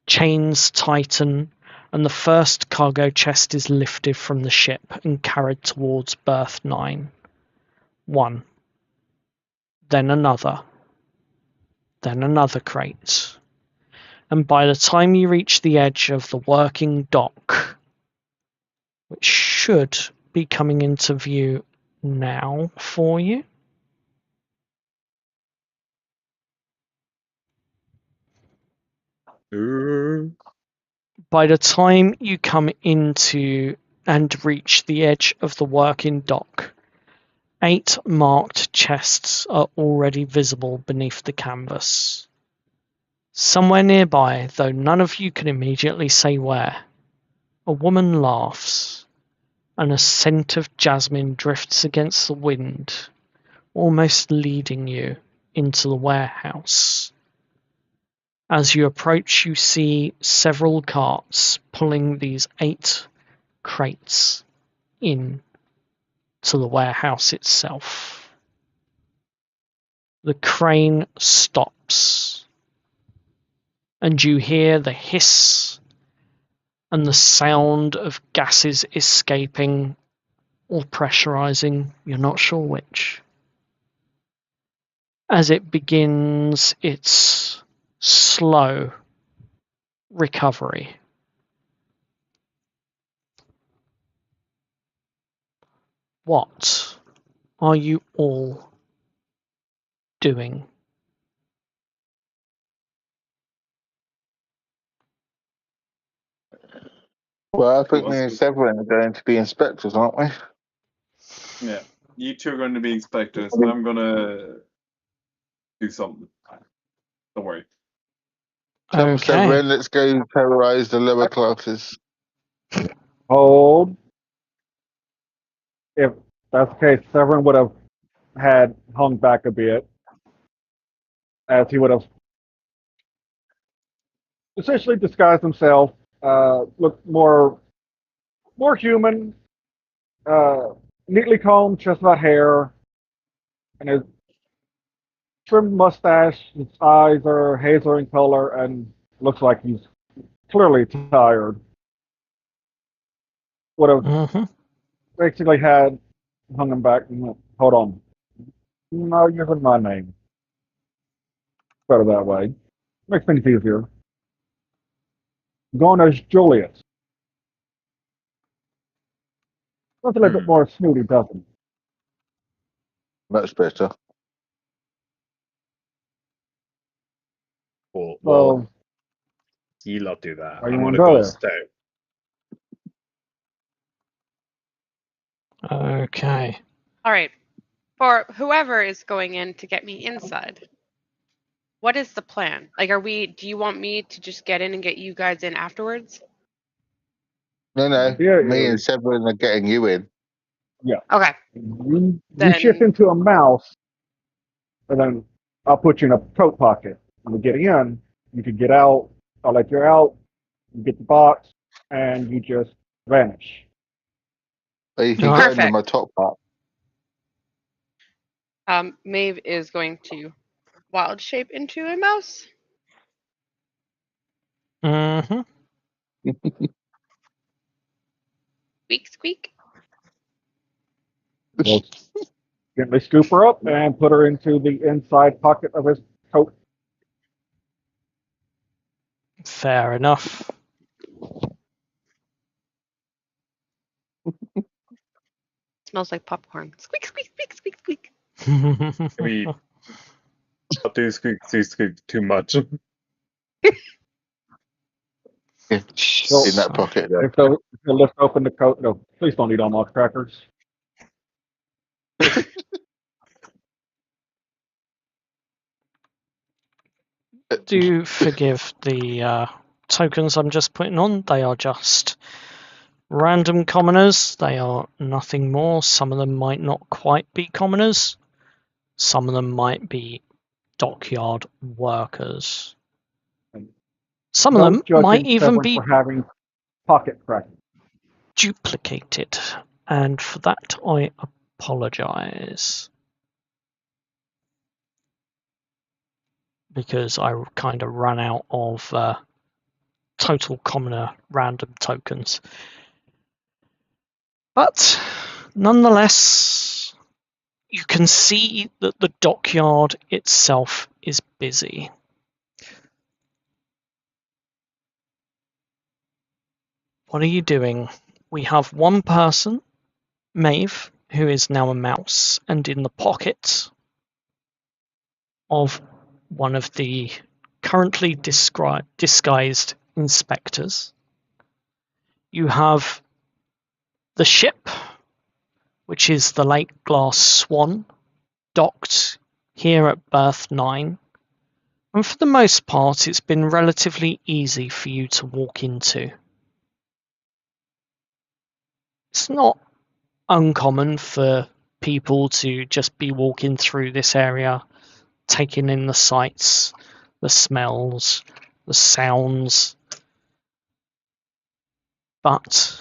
Chains tighten, and the first cargo chest is lifted from the ship and carried towards berth 9. One. Then another crate. And by the time you reach the edge of the working dock, which should be coming into view now for you. By the time you come into and reach the edge of the working dock, 8 marked chests are already visible beneath the canvas. Somewhere nearby, though none of you can immediately say where, a woman laughs, and a scent of jasmine drifts against the wind, almost leading you into the warehouse. As you approach, you see several carts pulling these 8 crates in to the warehouse itself. The crane stops, and you hear the hiss and the sound of gases escaping or pressurizing, you're not sure which, as it begins its slow recovery. What are you all doing? Well, I think me and Severin are going to be inspectors, aren't we? Yeah, you two are going to be inspectors. I'm gonna do something. Don't worry. Come, Okay. Severin, let's go terrorize the lower classes. Hold. If that's the case, Severin would have had hung back a bit, as he would have essentially disguised himself, looked more human, neatly combed chestnut hair, and his trimmed mustache. His eyes are hazel in color, and looks like he's clearly tired. Would have Mm-hmm. basically had hung him back and went, hold on. No, using my name. Better that way. Makes things easier. Going as Julius. Sounds a little bit more snooty, doesn't it? Much better. Well, So, you lot do that. Are you I'm wanna gonna go go there? stay. Okay. All right. For whoever is going in to get me inside, what is the plan? Like, do you want me to just get in and get you guys in afterwards? No, Yeah, me and Severin are getting you in. Okay. you Then- shift into a mouse, and then I'll put you in a coat pocket. When we get in, you can get out. I'll let you out. You get the box, and you just vanish. Or you can Right. go into Perfect. my top part. Maeve is going to wild shape into a mouse. Mm-hmm. Squeak, squeak. We'll gently scoop her up and put her into the inside pocket of his coat. Fair enough. Smells like popcorn. Squeak, squeak, squeak, squeak, squeak. Maybe not do squeak too much. Yeah, in that pocket. If they'll lift open the coat, no, please don't eat almond crackers. Do forgive the tokens I'm just putting on. They are just random commoners. They are nothing more. Some of them might not quite be commoners. Some of them might be dockyard workers. Some of them Don't might judge even Severin be for having pocket crackers. duplicated, and for that I apologise. Because I kind of ran out of total commoner random tokens. But nonetheless, you can see that the dockyard itself is busy. What are you doing? We have one person, Maeve, who is now a mouse and in the pocket of one of the currently disguised inspectors. You have the ship, which is the Lake Glass Swan, docked here at Berth 9. And for the most part, it's been relatively easy for you to walk into. It's not uncommon for people to just be walking through this area, taking in the sights, the smells, the sounds. But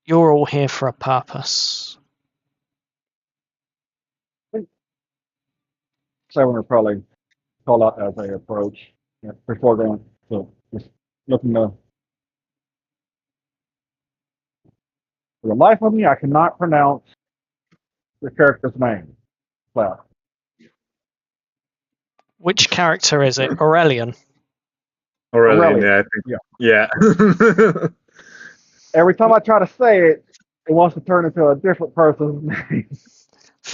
you're all here for a purpose. Severin will probably call out as they approach before going. So just looking to. For the life of me, I cannot pronounce the character's name. Well, Which character is it? Aurelian? Aurelian, Aurelian. yeah, I think. Yeah. Every time I try to say it, it wants to turn into a different person's name.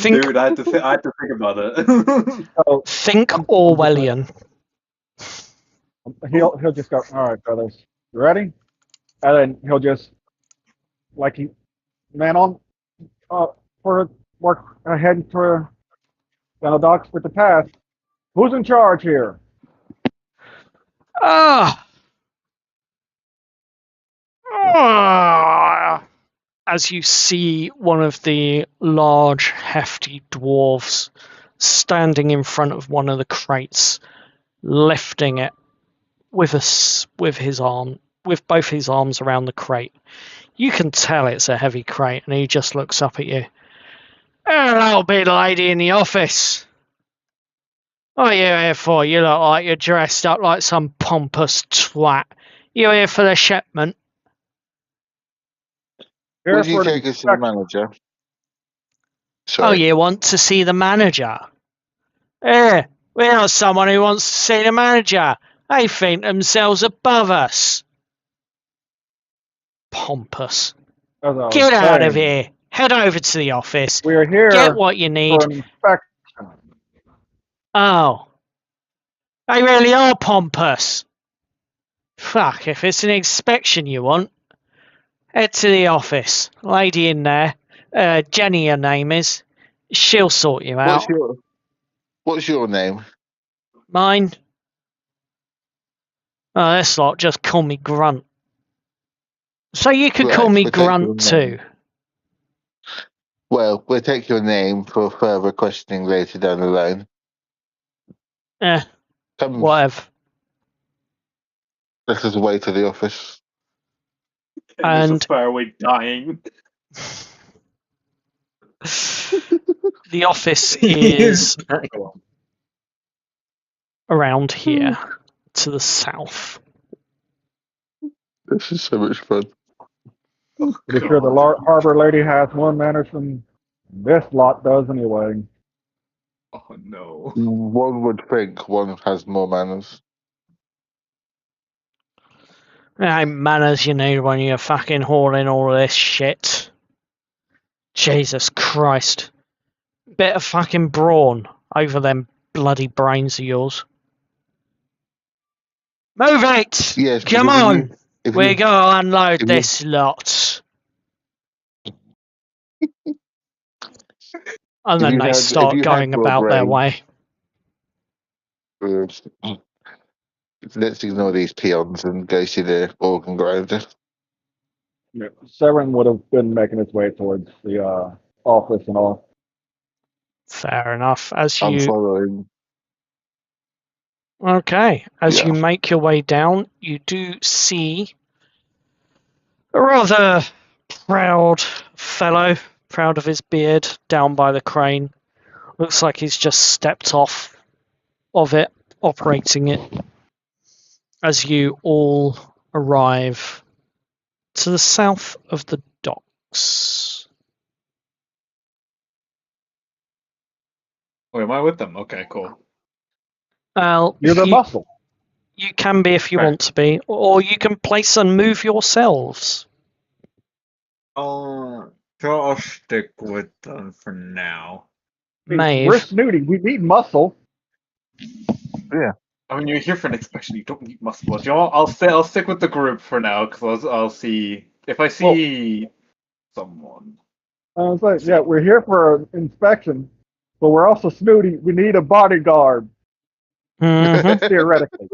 Dude, I had to think about it. So Think I'm just Orwellian. he'll just go, all right, brothers, you ready? And then he'll just, man on, for work ahead for docks with the task. Who's in charge here? Ah! Ah! As you see one of the large, hefty dwarves standing in front of one of the crates, lifting it with with both his arms around the crate. You can tell it's a heavy crate, and he just looks up at you. Hello, big lady in the office. What are you here for? You look like you're dressed up like some pompous twat. You here for the shipment? Here Would you for an take us to the inspection. manager? Oh, Sorry. you want to see the manager? We're not someone who wants to see the manager. They think themselves above us. Pompous. As I was Get out of saying, here. Head over to the office. we are Get here what you for need. an inspection. Oh. They really are pompous. Fuck, if it's an inspection you want, head to the office. Lady in there, Jenny her name is. She'll sort you out. What's your name? Mine? Oh, this lot just call me Grunt. So you could call Right, me we'll take your Grunt too. name. Well, we'll take your name for further questioning later down the line. Come, Whatever. let us away to the office. And And- this far away dying. The office is Go on. around here, to the south. This is so much fun. Pretty sure the harbor lady has more manners than this lot does anyway. Oh no. One would think one has more manners. There ain't manners you need when you're fucking hauling all of this shit. Jesus Christ. Bit of fucking brawn over them bloody brains of yours. Move it! Yes, Come because on! We're you- going to unload if you- this lot. And then they start going about their way. Let's ignore these peons and go see the organ grinder. Yeah, Severin would have been making his way towards the office and all. Fair enough. As I'm you following. Okay, as Yeah. you make your way down, you do see a rather proud fellow, proud of his beard, down by the crane. Looks like he's just stepped off of it, operating it, as you all arrive to the south of the docks. Wait, am I with them? Okay, cool. Well, You're the muscle. you can be if you Right. want to be, or you can place and move yourselves. So I'll stick with them for now. Maeve. We're snooty. We need muscle. I mean, you're here for an inspection. You don't need muscle. But you know what? I'll stick with the group for now because I'll see if I see someone. I was like, yeah, we're here for an inspection, but we're also snooty. We need a bodyguard, Mhm. theoretically.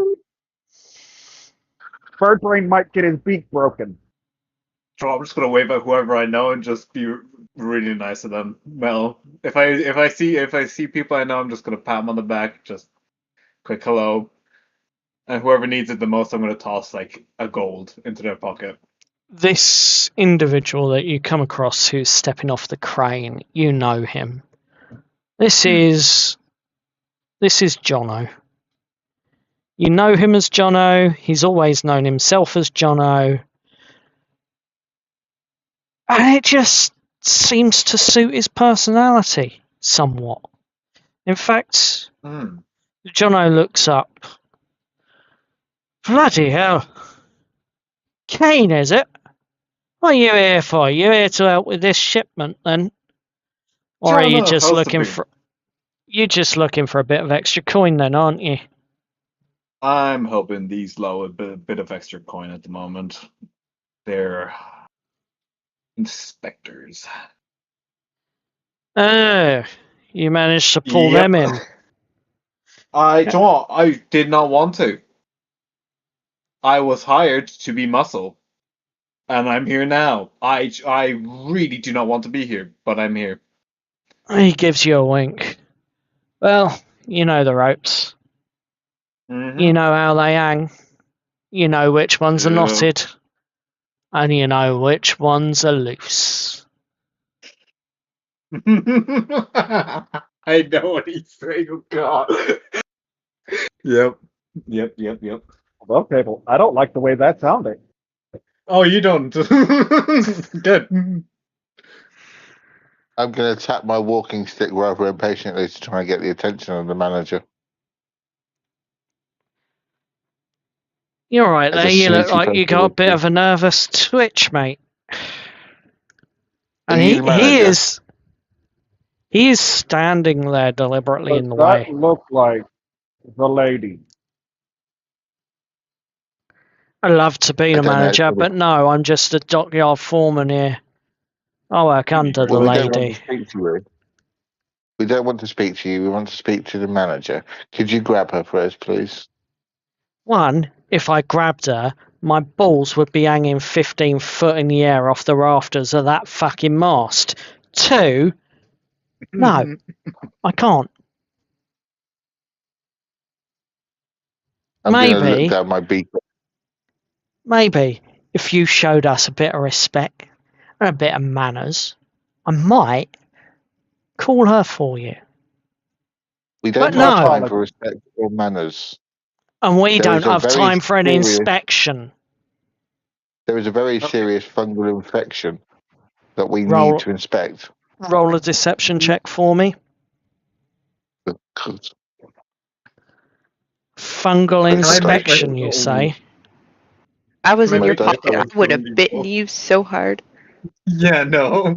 Birdbrain might get his beak broken. So I'm just gonna wave at whoever I know and just be really nice to them. Well, if I see people I know, I'm just gonna pat them on the back, just quick hello, and whoever needs it the most, I'm gonna toss like a gold into their pocket. This individual that you come across who's stepping off the crane, you know him. This is Jono. You know him as Jono. He's always known himself as Jono. And it just seems to suit his personality somewhat. In fact, Jono looks up. Bloody hell. Kane, is it? What are you here for? You here to help with this shipment then? Or are you Jono, just how's the looking beer? for You're just looking for a bit of extra coin then, aren't you? I'm helping these low a bit of extra coin at the moment. They're inspectors. Oh, you managed to pull Yep. them in. I did not want to. I was hired to be muscle, and I'm here now. I really do not want to be here, but I'm here. He gives you a wink. Well, you know the ropes. You know how they hang. You know which ones are Yeah. knotted. And you know which ones are loose. I know what he's saying. Oh God. Yep. Well, table. I don't like the way that sounded. Oh, you don't. Good. I'm going to tap my walking stick rather impatiently to try and get the attention of the manager. You're right As there. a You look snooty like you person got a would bit do. of a nervous twitch, mate. Are And you the manager? he is standing there deliberately Does in the that way. look like the lady? I'd love to be I the don't know. manager, but no, I'm just a dockyard foreman here. I work under the Well, we don't want lady. to speak to you. We don't want to speak to you. We want to speak to the manager. Could you grab her for us, please? One, if I grabbed her, my balls would be hanging 15 foot in the air off the rafters of that fucking mast. Two, no, I can't. I'm going to look Maybe, down my beak. maybe, if you showed us a bit of respect and a bit of manners, I might call her for you. We But don't have no, time for respect or manners. and we There don't is a have very time for an serious, inspection. there is a very Okay. serious fungal infection that we need Roll, to inspect. roll a deception check for me. Fungal Can I dice inspection, roll? you say? I was in My your dice pocket. I roll. would have bitten you so hard. Yeah, no.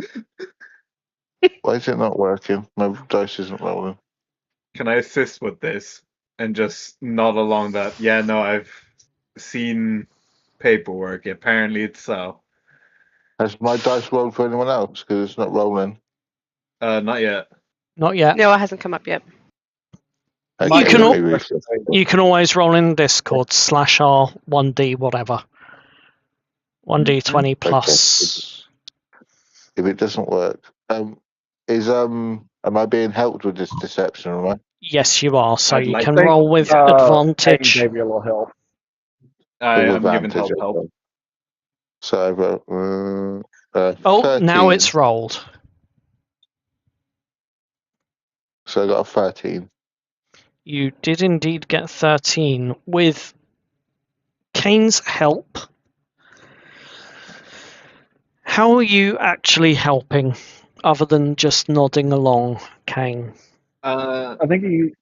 Why is it not working? My dice isn't rolling. Can I assist with this and just nod along that? Yeah, no, I've seen paperwork. Apparently, it's so. Has my dice rolled for anyone else? Because it's not rolling. Not yet. Not yet. No, it hasn't come up yet. Okay, You can let al- me refresh. You can always roll in Discord /R1D whatever. 1D20 plus. If it doesn't work, am I being helped with this deception? Am I? Yes, you are. So I'd you like can to. roll with Hayden advantage. gave you a little help. I'm giving Advantage, help. okay. So I've got Oh, 13. now it's rolled. So I got a 13. You did indeed get 13 with Kane's help. How are you actually helping, other than just nodding along, Kane? I think he.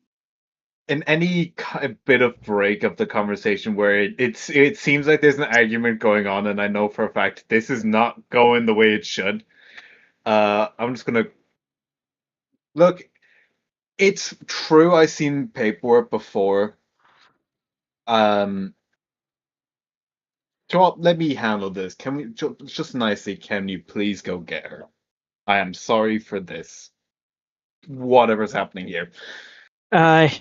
In any bit of break of the conversation where it seems like there's an argument going on, and I know for a fact this is not going the way it should. I'm just gonna look. It's true. I've seen paperwork before. Um, Joel, let me handle this. Can we just nicely? Can you please go get her? I am sorry for this. Whatever's happening here. Aye.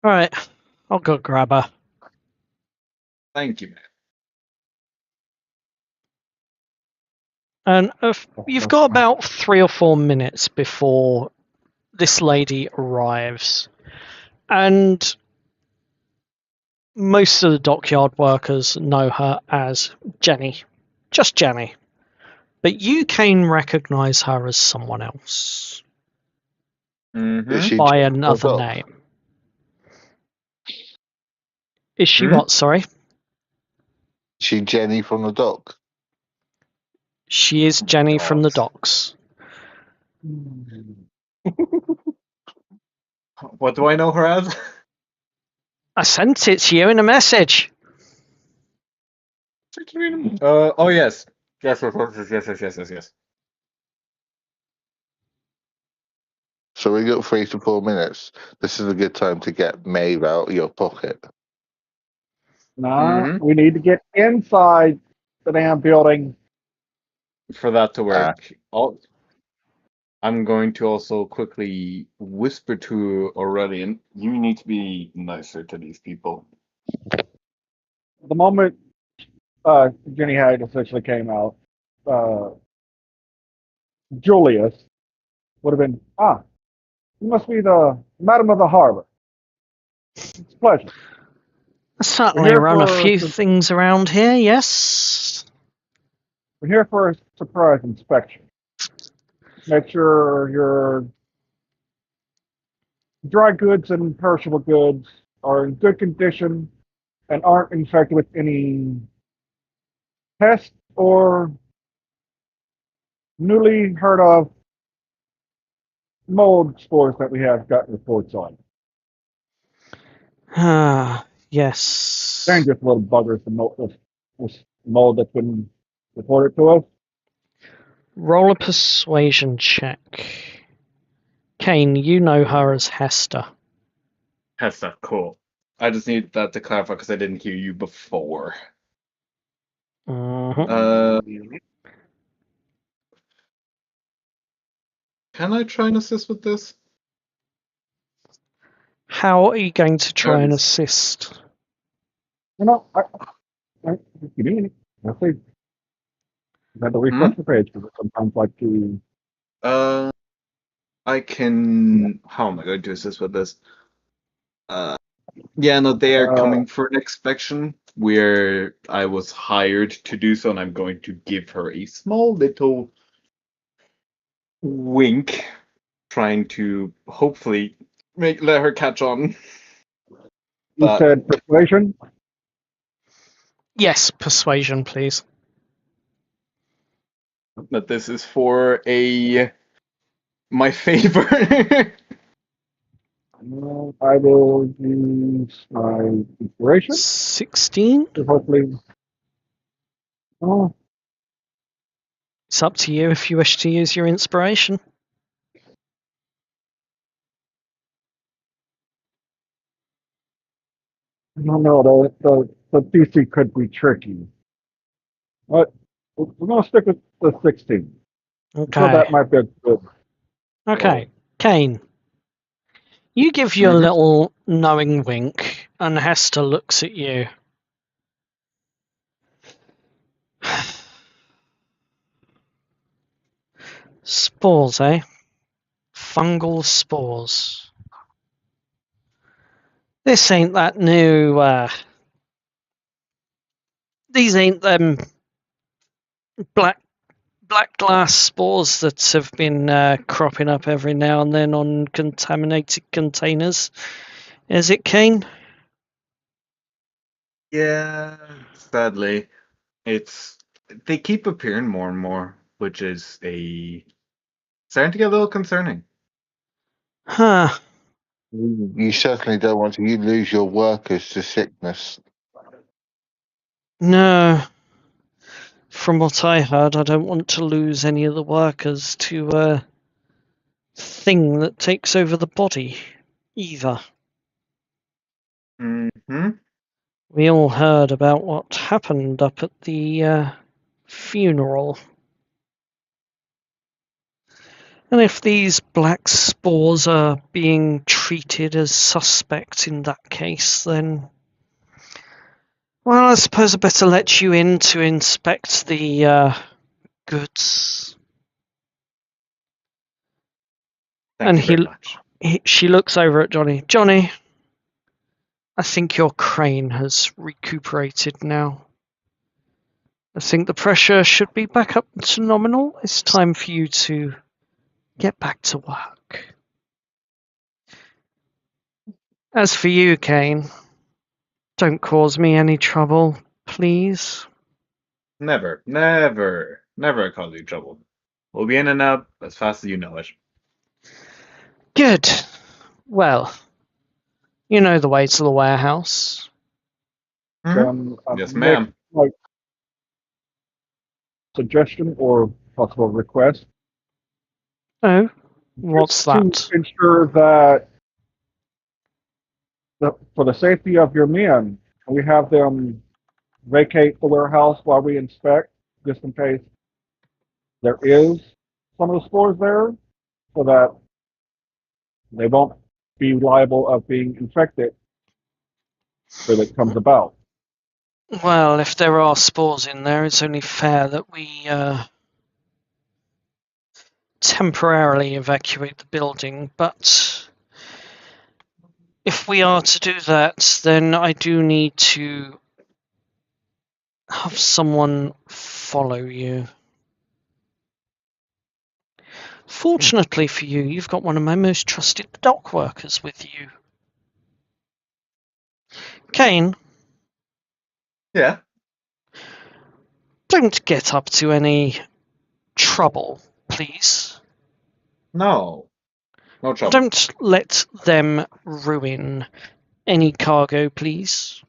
Alright, I'll go grab her. Thank you, man. And you've got about 3 or 4 minutes before this lady arrives. And most of the dockyard workers know her as Jenny. Just Jenny. But you can recognise her as someone else. Is she By Jenny another from the dock? name. Is she Hmm? what, sorry? Is she Jenny from the dock? She is Jenny from the God. docks. What do I know her as? I sent it to you in a message. Oh yes. Yes. So we got 3 to 4 minutes. This is a good time to get Maeve out of your pocket. No, we need to get inside the damn building. For that to work, I'm going to also quickly whisper to Aurelian, you need to be nicer to these people. The moment Jenny Hag essentially came out, Julius would have been, you must be the Madam of the Harbor. It's a pleasure. I certainly here run a for few some- things around here, yes. We're here for a surprise inspection. Make sure your dry goods and perishable goods are in good condition and aren't infected with any pests or newly heard of mold spores that we have gotten reports on. Ah, yes. Dangerous little buggers, this mold that's been reported to us. Roll a persuasion check. Kane, you know her as Hester. Hester, cool. I just need that to clarify because I didn't hear you before. Mhm. Can I try and assist with this? How are you going to try and Yes. assist? You know, if you need it, I think you have to refresh the page because sometimes like to. I can. How am I going to assist with this? Yeah, no, they are coming for an inspection where I was hired to do so, and I'm going to give her a small little wink, trying to hopefully let her catch on. You But said persuasion. Yes, persuasion, please. that this is for my favor. I will use my inspiration 16? to hopefully. Oh, It's up to you if you wish to use your inspiration. I don't know. The DC could be tricky, but we're going to stick with the 16. So Okay. that might be a good. Okay. Kane, you give your little knowing wink, and Hester looks at you. Spores, eh? Fungal spores. This ain't that new, these ain't them black glass spores that have been cropping up every now and then on contaminated containers. Is it, Kane? Yeah, sadly, they keep appearing more and more, which is starting to get a little concerning. Huh. You certainly don't want to lose your workers to sickness. No. From what I heard, I don't want to lose any of the workers to a thing that takes over the body, either. Mm-hmm. We all heard about what happened up at the funeral. And if these black spores are being treated as suspect in that case, then, well, I suppose I better let you in to inspect the goods. Thank you very much. She looks over at Johnny. Johnny, I think your crane has recuperated now. I think the pressure should be back up to nominal. It's time for you to get back to work. As for you, Kane, don't cause me any trouble, please. Never, never, never cause you trouble. We'll be in and out as fast as you know it. Good. Well, you know the way to the warehouse. Yes, ma'am. Like suggestion or possible request. Oh, what's that? To ensure that for the safety of your men, We have them vacate the warehouse while we inspect, just in case there is some of the spores there, so that they won't be liable of being infected if it comes about. Well, if there are spores in there, it's only fair that we temporarily evacuate the building. But if we are to do that, then I do need to have someone follow you. Fortunately for you, you've got one of my most trusted dock workers with you. Kane, Yeah. don't get up to any trouble, please. No. No trouble. Don't let them ruin any cargo, please.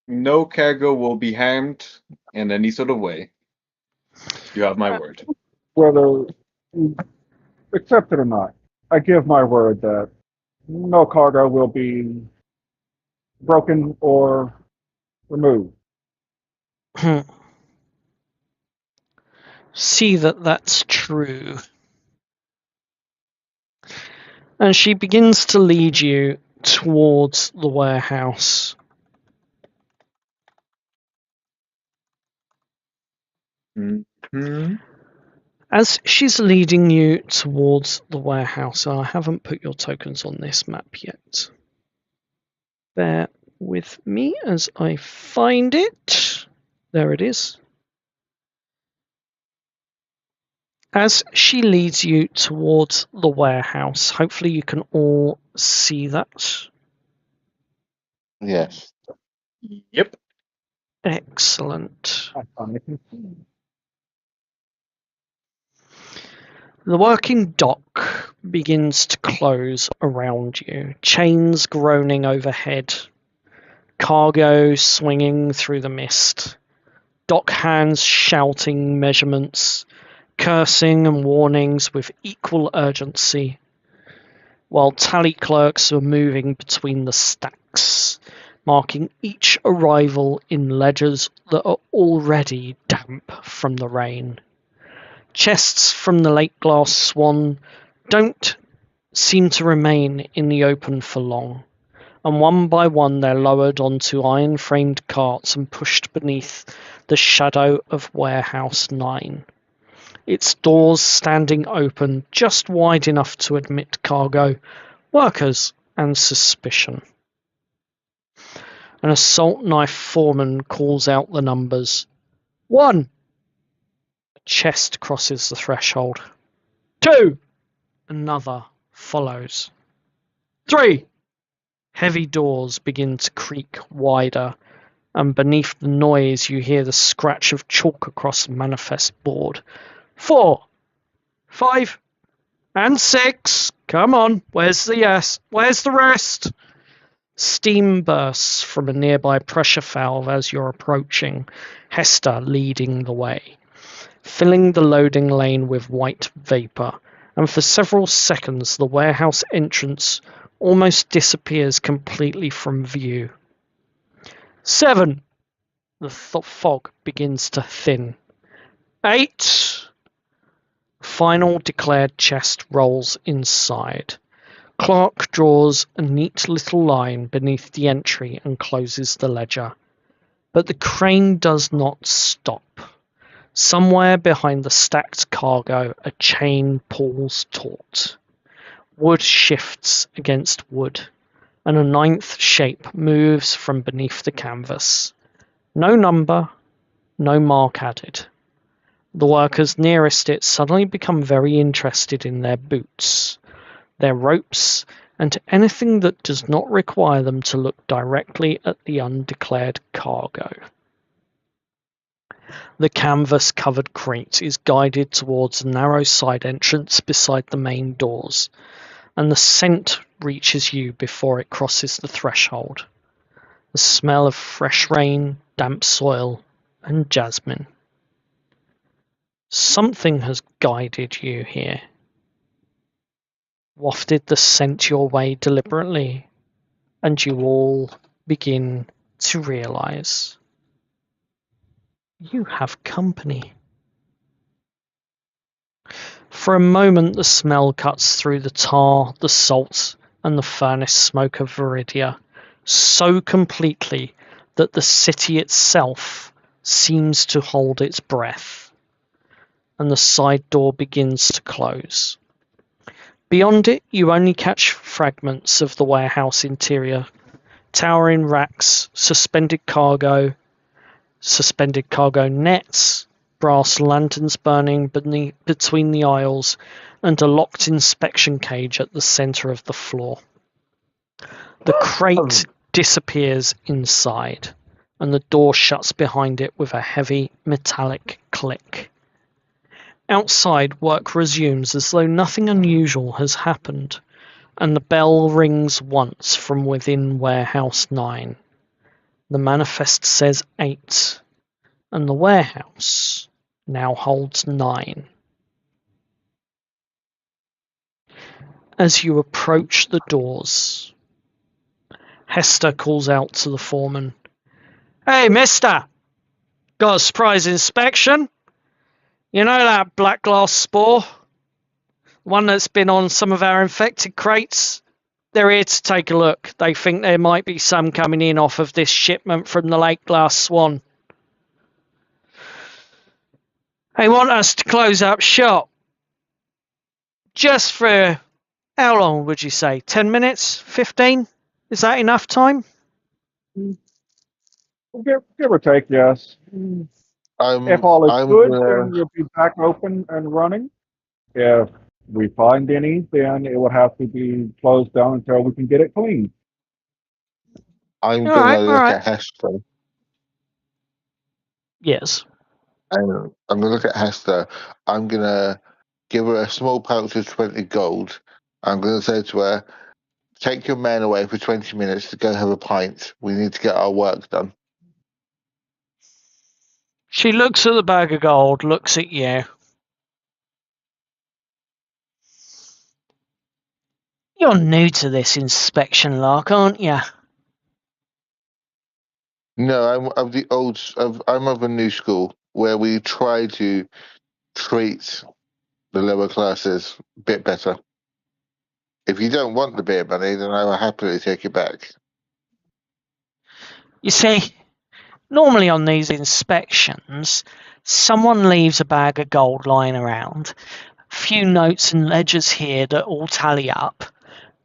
No cargo will be harmed in any sort of way. You have my word. Whether you accept it or not, I give my word that no cargo will be broken or removed. See that that's true. And she begins to lead you towards the warehouse. Mm-hmm. As she's leading you towards the warehouse, I haven't put your tokens on this map yet. Bear with me as I find it. There it is. As she leads you towards the warehouse, hopefully you can all see that. Yes. Yep. Excellent. I finally can see. The working dock begins to close around you, chains groaning overhead, cargo swinging through the mist, dock hands shouting measurements, cursing and warnings with equal urgency, while tally clerks are moving between the stacks, marking each arrival in ledgers that are already damp from the rain. Chests from the Lake Glass Swan don't seem to remain in the open for long, and one by one they're lowered onto iron-framed carts and pushed beneath the shadow of Warehouse 9. Its doors standing open just wide enough to admit cargo, workers, and suspicion. An assault knife foreman calls out the numbers. 1. A chest crosses the threshold. 2. Another follows. 3. Heavy doors begin to creak wider, and beneath the noise you hear the scratch of chalk across the manifest board. 4. 5. And 6. Come on, where's the yes? Where's the rest? Steam bursts from a nearby pressure valve as you're approaching, Hester leading the way, filling the loading lane with white vapour, and for several seconds the warehouse entrance almost disappears completely from view. 7. The fog begins to thin. 8. Final declared chest rolls inside. Clark draws a neat little line beneath the entry and closes the ledger. But the crane does not stop. Somewhere behind the stacked cargo, a chain pulls taut. Wood shifts against wood, and a ninth shape moves from beneath the canvas. No number, no mark added. The workers nearest it suddenly become very interested in their boots, their ropes, and anything that does not require them to look directly at the undeclared cargo. The canvas-covered crate is guided towards a narrow side entrance beside the main doors, and the scent reaches you before it crosses the threshold. The smell of fresh rain, damp soil, and jasmine. Something has guided you here. Wafted the scent your way deliberately, and you all begin to realize you have company. For a moment, the smell cuts through the tar, the salt, and the furnace smoke of Veridia so completely that the city itself seems to hold its breath, and the side door begins to close. Beyond it, you only catch fragments of the warehouse interior, towering racks, suspended cargo nets, brass lanterns burning between the aisles, and a locked inspection cage at the center of the floor. The crate disappears inside, and the door shuts behind it with a heavy metallic click. Outside, work resumes as though nothing unusual has happened, and the bell rings once from within Warehouse 9. The manifest says 8, and the warehouse now holds 9. As you approach the doors, Hester calls out to the foreman, "Hey, mister! Got a surprise inspection? You know that black glass spore? One that's been on some of our infected crates? They're here to take a look. They think there might be some coming in off of this shipment from the Lake Glass Swan. They want us to close up shop. Just for, how long would you say? 10 minutes? 15? Is that enough time?" Give or take, yes. If all is I'm good, gonna, then you'll be back open and running. If we find any, then it will have to be closed down until we can get it clean. I'm All gonna right, all look right. at Hester. Yes. And I'm gonna look at Hester. I'm gonna give her a small pouch of 20 gold. I'm gonna say to her, "Take your man away for 20 minutes to go have a pint. We need to get our work done." She looks at the bag of gold, looks at you. You're new to this inspection lark, aren't you? No, I'm of the I'm of a new school where we try to treat the lower classes a bit better. If you don't want the beer money, then I will happily take it back. You see, normally on these inspections, someone leaves a bag of gold lying around, a few notes and ledgers here that all tally up,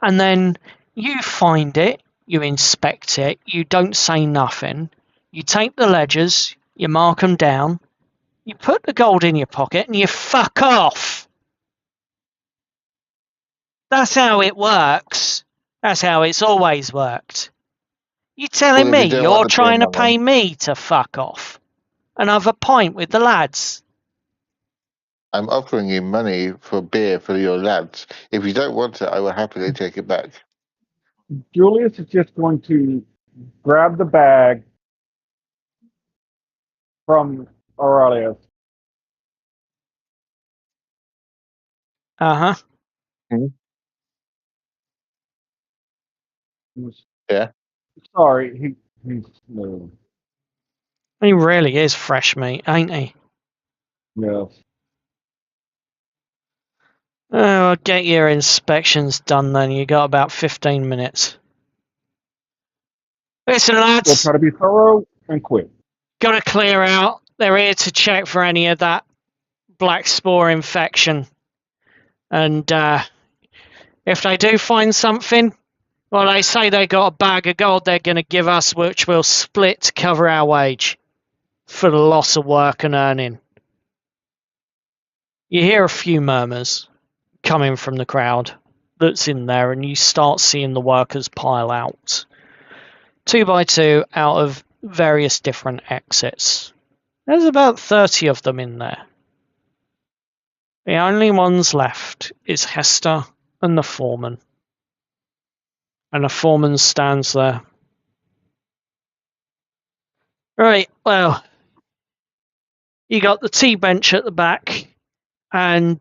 and then you find it, you inspect it, you don't say nothing, you take the ledgers, you mark them down, you put the gold in your pocket, and you fuck off. That's how it works. That's how it's always worked. You telling Well, if me you don't want you're the beer trying to money, pay me to fuck off and have a pint with the lads? I'm offering you money for beer for your lads. If you don't want it, I will happily take it back. Julius is just going to grab the bag from Aurelius. Uh-huh. Yeah. Sorry, he's new. He really is fresh meat, ain't he? Yes. Oh, I'll get your inspections done then. You got about 15 minutes. Listen, We'll lads, try to be thorough and quick. got to clear out. They're here to check for any of that black spore infection. And if they do find something, well, they say they got a bag of gold they're going to give us, which we'll split to cover our wage for the loss of work and earning. You hear a few murmurs coming from the crowd that's in there, and you start seeing the workers pile out 2 by 2 out of various different exits. There's about 30 of them in there. The only ones left is Hester and the foreman. And the foreman stands there. Right, well, you got the tea bench at the back, and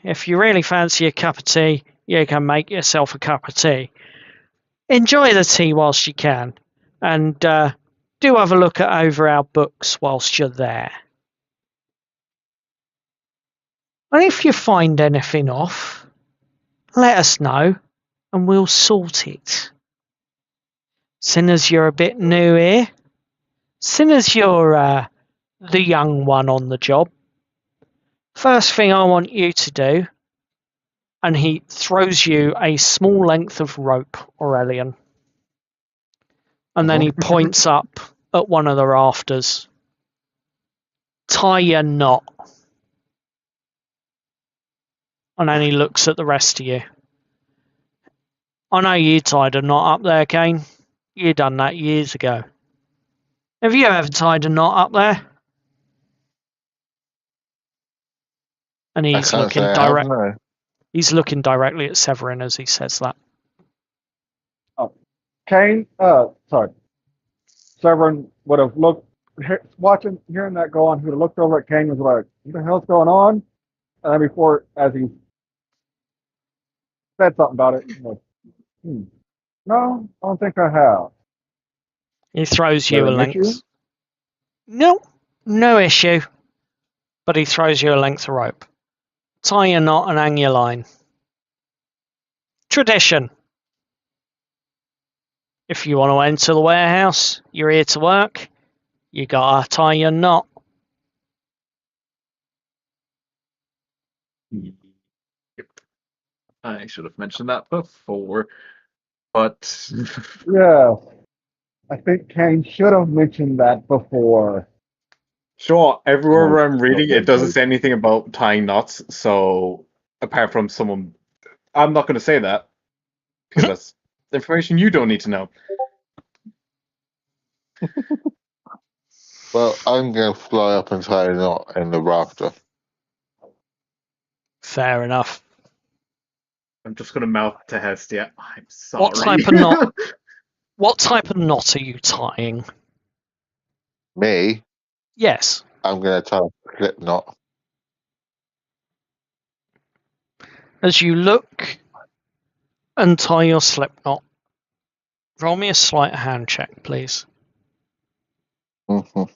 if you really fancy a cup of tea, you can make yourself a cup of tea. Enjoy the tea whilst you can. And do have a look over our books whilst you're there. And if you find anything off, let us know and we'll sort it. Seeing as you're a bit new here, seeing as you're the young one on the job, first thing I want you to do, and he throws you a small length of rope, Aurelian. And then he points up at one of the rafters. Tie your knot. And then he looks at the rest of you. I know you tied a knot up there, Kane. You done that years ago. Have you ever tied a knot up there? And I he's can't say looking I direct. have, no. He's looking directly at Severin as he says that. Kane, sorry. Severin would have looked, hearing that go on, he would have looked over at Kane and was like, what the hell's going on? And then before, as he said something about it, he was like, no, I don't think I have. He throws Is there you a an length. issue? No issue. But he throws you a length of rope. Tie your knot and hang your line. Tradition. If you want to enter the warehouse, you're here to work, you gotta tie your knot. Yep. I should have mentioned that before, but Yeah. I think Kane should have mentioned that before. sure, everywhere Oh, where I'm reading, it doesn't okay. say anything about tying knots. So apart from someone, I'm not going to say that because that's information you don't need to know. Well, I'm going to fly up and tie a knot in the rafter. Fair enough. I'm just going to mouth to Hestia. I'm sorry. What type of knot? What type of knot are you tying? Me, Yes. I'm going to tie a slip knot. As you look and tie your slip knot, roll me a sleight of hand check, please. Mhm.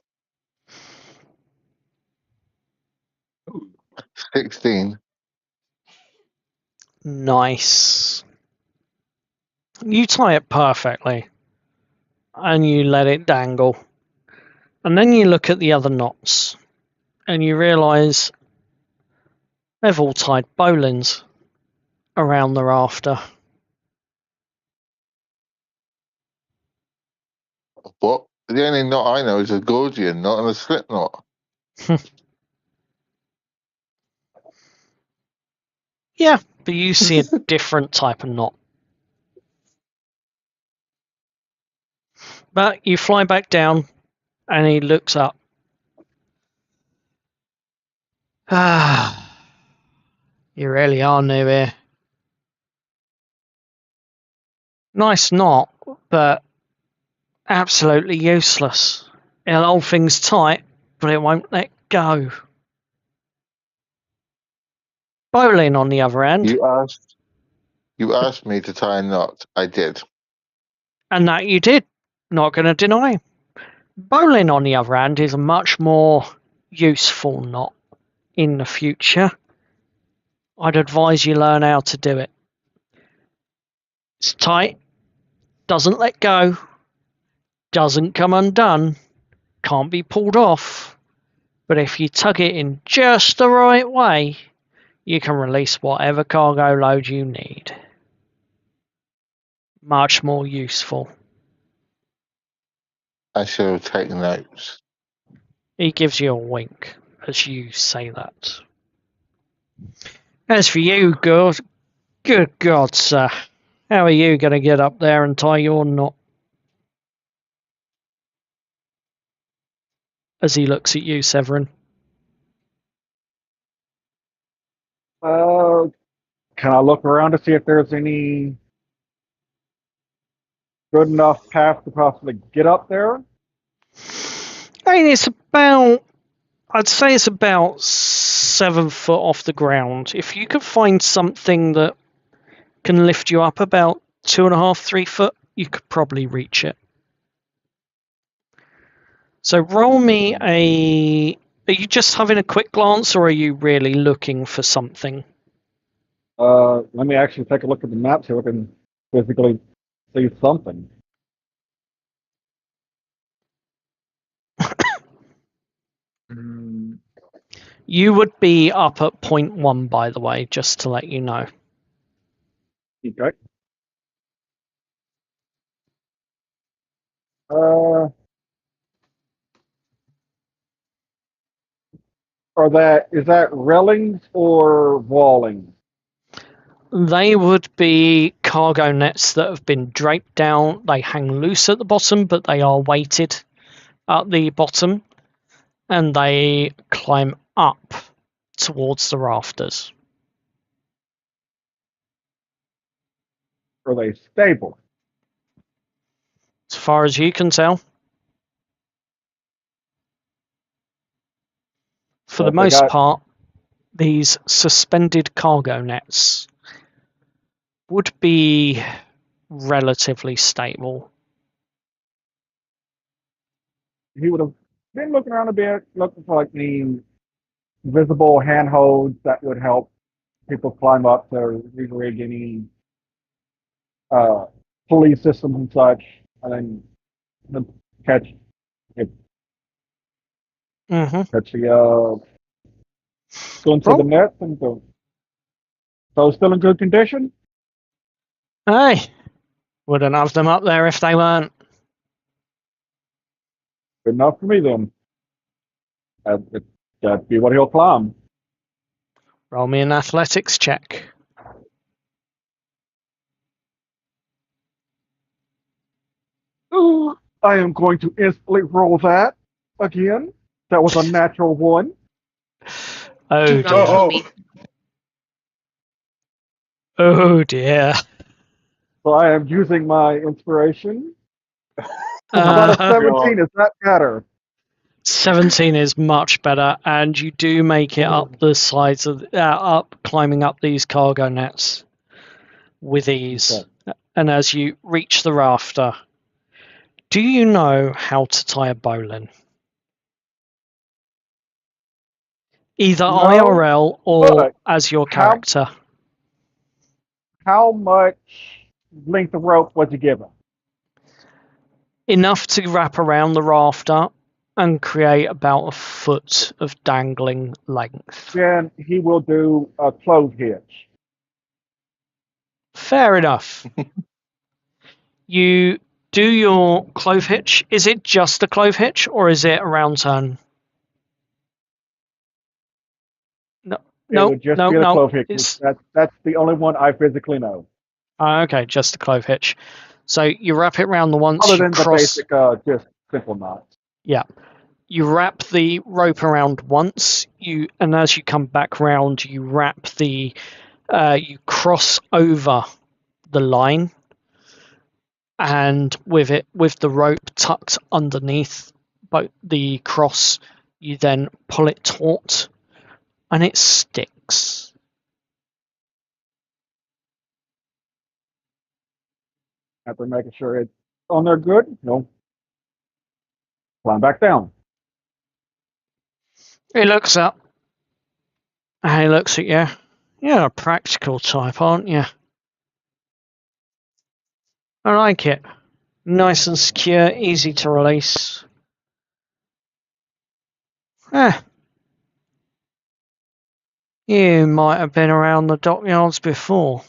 16. Nice. You tie it perfectly, and you let it dangle. And then you look at the other knots, and you realise they've all tied bowlines around the rafter. What? The only knot I know is a Gordian knot and a slip knot. Yeah, but you see a different type of knot. But you fly back down, and he looks up. Ah, you really are new here. Nice knot, but absolutely useless. It'll hold things tight, but it won't let go. Bowling, on the other hand, You asked me to tie a knot. I did. and that you did, not going to deny. Bowling, on the other hand, is a much more useful knot in the future. I'd advise you learn how to do it. It's tight, doesn't let go, doesn't come undone, can't be pulled off, but if you tug it in just the right way, you can release whatever cargo load you need. Much more useful. I shall take notes. He gives you a wink as you say that. As for you, girls, good God, sir, how are you going to get up there and tie your knot? As he looks at you, Severin. Can I look around to see if there's any good enough path to possibly get up there? I mean, I'd say it's about 7 foot off the ground. If you could find something that can lift you up about 2.5, 3 foot, you could probably reach it. So roll me a... Are you just having a quick glance, or are you really looking for something? Let me actually take a look at the map so I can physically see something. You would be up at 0.1, by the way, just to let you know. Okay. Is that railings or walling? They would be cargo nets that have been draped down. They hang loose at the bottom, but they are weighted at the bottom, and they climb up towards the rafters. Are they stable? As far as you can tell. For the most part, these suspended cargo nets would be relatively stable. He would have been looking around a bit, looking for like the visible handholds that would help people climb up to re-rig any police systems and such, and then catch catch the go into the net and go. So still in good condition? Hey, wouldn't have them up there if they weren't. Good enough for me then. That'd be what he'll climb. Roll me an athletics check. Ooh, I am going to instantly roll that again. That was a natural one. Oh Do dear. not kill me. Oh dear. So I am using my inspiration. How about a 17? Is that better? 17 is much better, and you do make it up the sides of climbing up these cargo nets with ease. Okay. And as you reach the rafter, do you know how to tie a bowline? Either No, IRL or as your character. How much length of rope was he given? Enough to wrap around the rafter and create about a foot of dangling length. Then he will do a clove hitch. Fair enough. You do your clove hitch. Is it just a clove hitch, or is it a round turn? No, it would just be a clove hitch. That's the only one I physically know. Okay, just a clove hitch. So you wrap it around the once. Other than the basic, just simple knots. Yeah. You wrap the rope around once, and as you come back round, you wrap you cross over the line, and with the rope tucked underneath the cross, you then pull it taut, and it sticks. After making sure it's on there good, climb back down. He looks up. And he looks at you. You're a practical type, aren't you? I like it. Nice and secure, easy to release. You might have been around the dockyards before.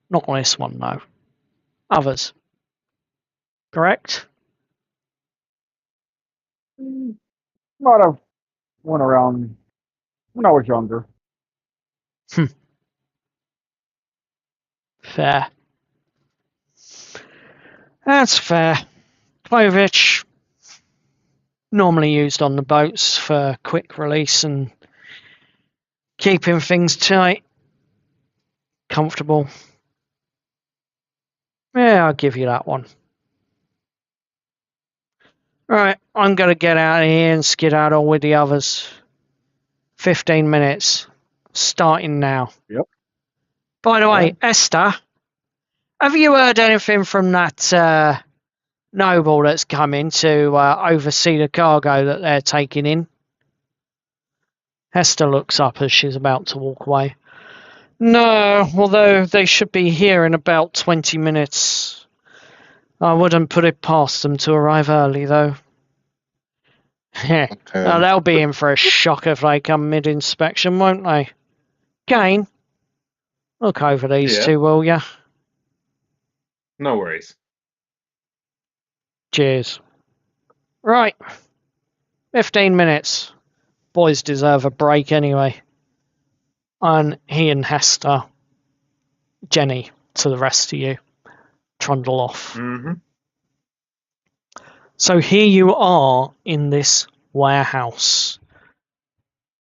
Not this one, though. Others. Correct? Might have went around when I was younger. Fair. That's fair. Clove hitch. Normally used on the boats for quick release and keeping things tight. Comfortable. Yeah, I'll give you that one. Right, I'm going to get out of here and skedaddle with the others. 15 minutes. Starting now. Yep. By the way, Esther, have you heard anything from that noble that's coming to oversee the cargo that they're taking in. Hester looks up as she's about to walk away. No, although they should be here in about 20 minutes. I wouldn't put it past them to arrive early, though. Now, they'll be in for a shock if they come mid-inspection, won't they? Kane, look over these Yeah. two, will ya? No worries. Cheers. Right. 15 minutes. Boys deserve a break anyway. And he and Hester, Jenny, to the rest of you, trundle off. Mm-hmm. So here you are in this warehouse.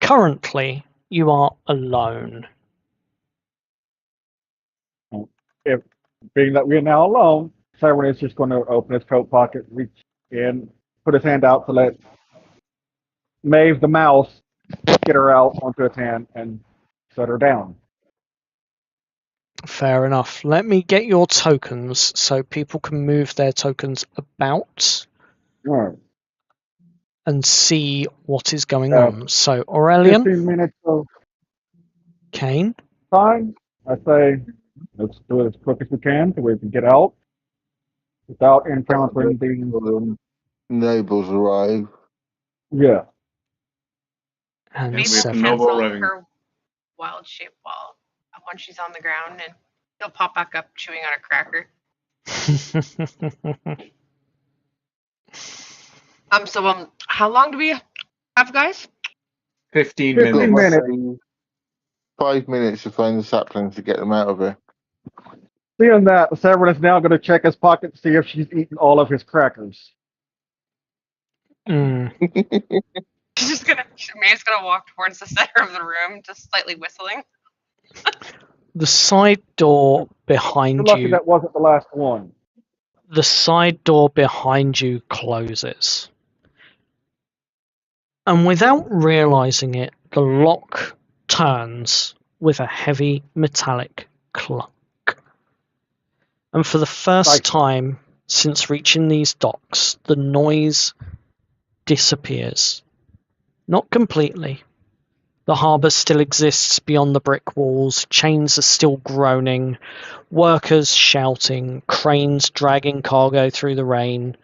Currently, you are alone. If being that we're now alone, Cyril is just going to open his coat pocket, reach in, put his hand out to let Maeve the mouse get her out onto his hand and set her down. Fair enough. Let me get your tokens so people can move their tokens about All right. and see what is going on. So, Aurelian, 15 minutes of Kane, time. I say, let's do it as quick as we can so we can get out without encountering the. Nobles arrive. Yeah. and We have Seven. Noble Cancel arriving. her wild shape while when she's on the ground, and he'll pop back up chewing on a cracker. How long do we have, guys? 15 15 minutes. minutes. 5 minutes to find the saplings to get them out of her. Seeing that, Severin is now going to check his pocket to see if she's eaten all of his crackers. Mm. She's May's gonna walk towards the center of the room, just slightly whistling. The side door You're behind lucky you. that wasn't the last one. The side door behind you closes. And without realizing it, the lock turns with a heavy metallic clunk. And for the first time since reaching these docks, the noise disappears. Not completely. The harbour still exists beyond the brick walls, chains are still groaning, workers shouting, cranes dragging cargo through the rain.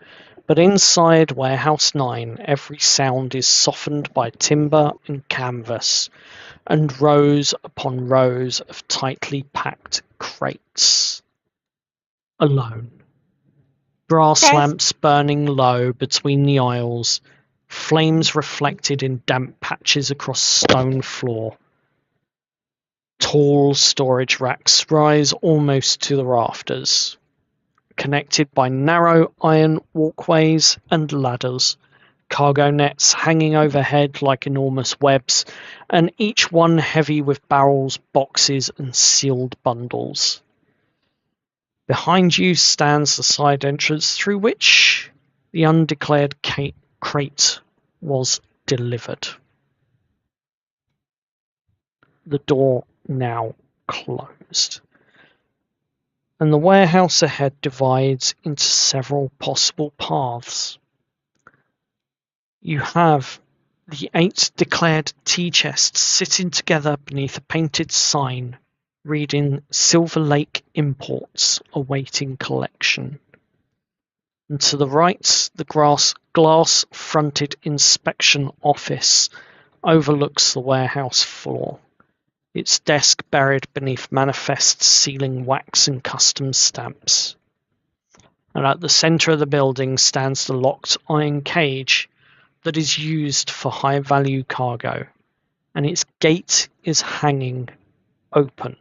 But inside Warehouse 9, every sound is softened by timber and canvas, and rows upon rows of tightly packed crates. Alone. Brass Guys. lamps burning low between the aisles, flames reflected in damp patches across stone floor. Tall storage racks rise almost to the rafters, connected by narrow iron walkways and ladders, cargo nets hanging overhead like enormous webs, and each one heavy with barrels, boxes, and sealed bundles. Behind you stands the side entrance through which the undeclared crate was delivered. The door now closed, and the warehouse ahead divides into several possible paths. You have the 8 declared tea chests sitting together beneath a painted sign reading Silver Lake Imports awaiting collection. And to the right, the glass-fronted inspection office overlooks the warehouse floor, its desk buried beneath manifests sealing wax and custom stamps. And at the centre of the building stands the locked iron cage that is used for high-value cargo, and its gate is hanging open.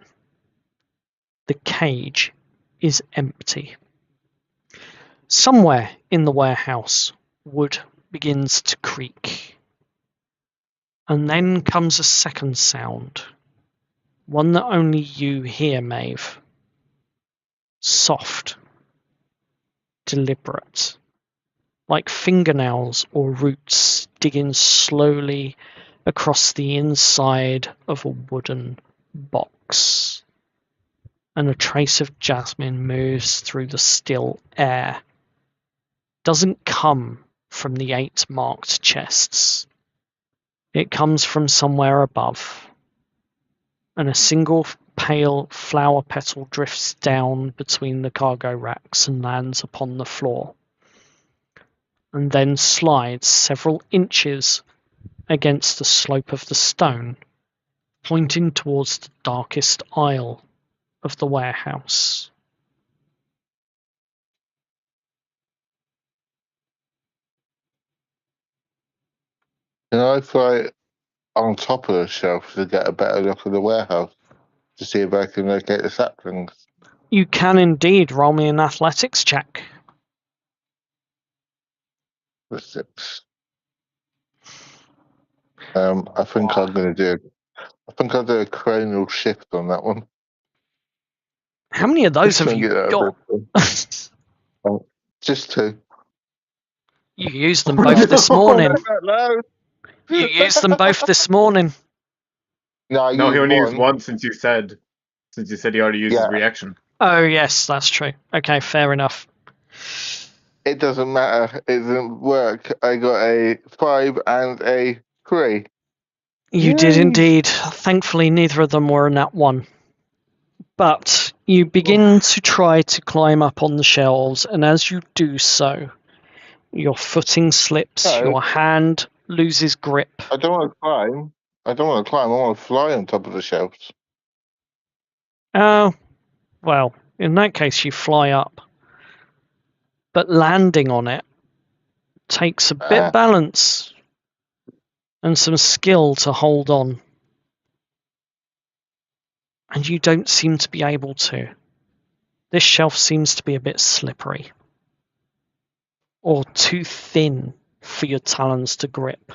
The cage is empty. Somewhere in the warehouse, wood begins to creak. And then comes a second sound, one that only you hear, Maeve. Soft, deliberate, like fingernails or roots digging slowly across the inside of a wooden box. And a trace of jasmine moves through the still air doesn't come from the 8 marked chests. It comes from somewhere above, and a single pale flower petal drifts down between the cargo racks and lands upon the floor, and then slides several inches against the slope of the stone, pointing towards the darkest aisle of the warehouse. Can I fly on top of the shelf to get a better look at the warehouse to see if I can locate the saplings? You can indeed. Roll me an athletics check. The 6. I think I'm going to do. I think I'll do a cranial shift on that one. How many of those Just try have and you get that a got? bit. Just 2. You used them both this morning. No, You used them both this morning. no, I No, he used only used one. one since you said he already used his Yeah. reaction. Oh, yes, that's true. Okay, fair enough. It doesn't matter. It didn't work. I got a 5 and a 3. You did Yay. indeed. Thankfully, neither of them were in that one. But you begin to try to climb up on the shelves, and as you do so, your footing slips, No. your hand loses grip. I don't want to climb. I want to fly on top of the shelves. Oh, well, in that case, you fly up. But landing on it takes a bit balance and some skill to hold on. And you don't seem to be able to. This shelf seems to be a bit slippery. Or too thin for your talons to grip.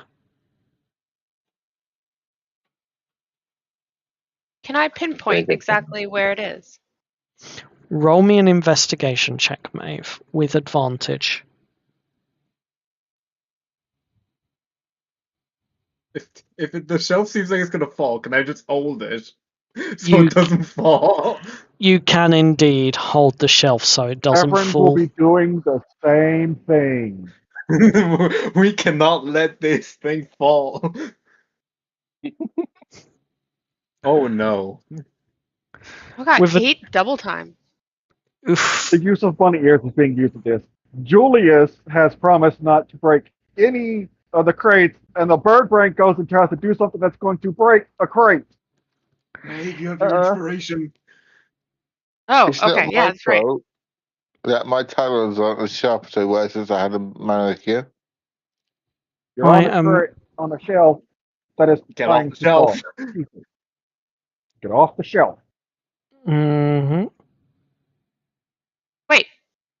Can I pinpoint exactly where it is? Roll me an investigation check, Maeve, with advantage. If the shelf seems like it's gonna fall, can I just hold it so You- it doesn't fall? You can indeed hold the shelf so it doesn't Reverend will fall. be doing the same thing. We cannot let this thing fall. Oh no. Oh god, With a- 8 double time. Oof. The use of bunny ears is being used with this. Julius has promised not to break any of the crates, and the bird brain goes and tries to do something that's going to break a crate. Maeve, you have your inspiration. Oh, It's not okay, my yeah, that's right. fault that my talons aren't as sharp as they were since I had a manicure. You're I on the am- crate on a shelf that is Get trying off the to shelf. fall. Get off the shelf. Mm-hmm.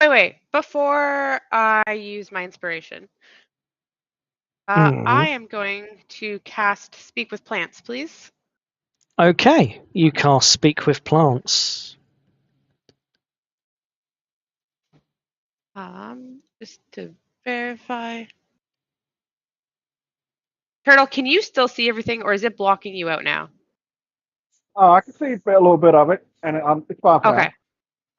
Wait. Before I use my inspiration, Mhm. I am going to cast Speak with Plants, please. Okay, you cast Speak with Plants. Just to verify. Turtle, can you still see everything, or is it blocking you out now? I can see a little bit of it, and it's fine for Okay.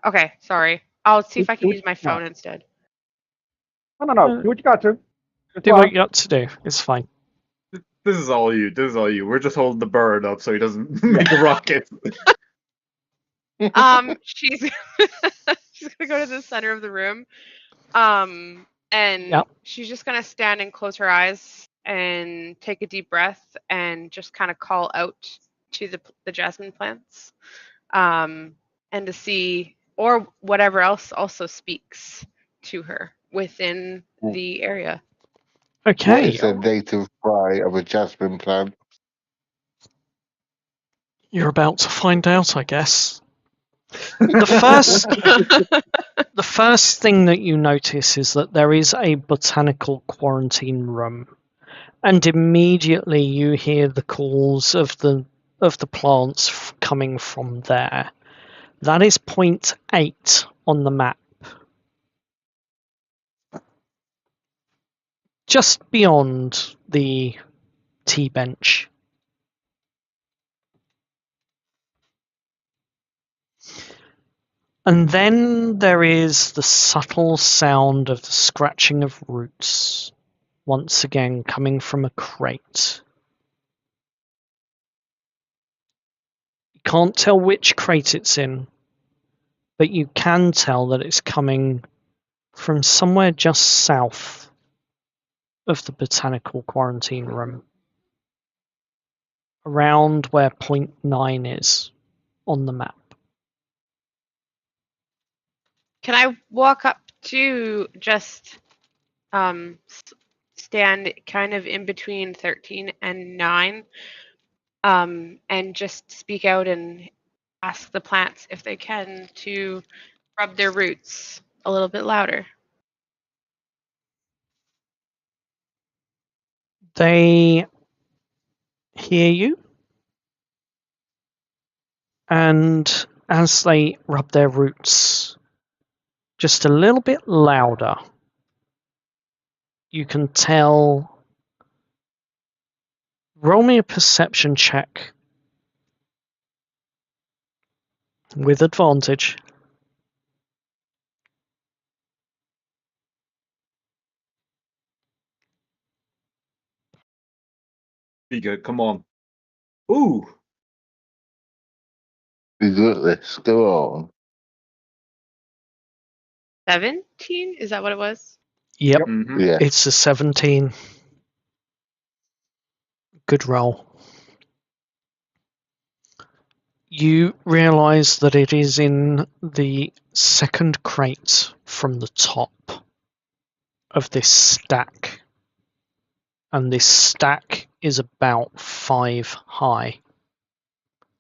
now. Okay, sorry. I'll see if I can Do- use my phone instead. No. Do what you got to. It's Do fine. what you got to do. It's fine. This is all you. This is all you. We're just holding the bird up so he doesn't make a rocket. She's she's gonna go to the center of the room. And Yep. she's just gonna stand and close her eyes and take a deep breath and just kind of call out to the jasmine plants. And to see, or whatever else also speaks to her within the area. What Okay. is the native cry of a jasmine plant? You're about to find out, I guess. The first thing that you notice is that there is a botanical quarantine room, and immediately you hear the calls of the plants coming from there. That is point 8 on the map. Just beyond the tea bench. And then there is the subtle sound of the scratching of roots, once again coming from a crate. You can't tell which crate it's in, but you can tell that it's coming from somewhere just south of the botanical quarantine room, around where point 9 is on the map. Can I walk up to just stand kind of in between 13 and 9 and just speak out and ask the plants if they can to rub their roots a little bit louder? They hear you, and as they rub their roots just a little bit louder, you can tell. Roll me a perception check with advantage. Be good. Come on. Ooh. You got this. Go on. 17? Is that what it was? Yep, Mm-hmm. Yeah. it's a 17. Good roll. You realise that it is in the second crate from the top of this stack. And this stack is about 5 high.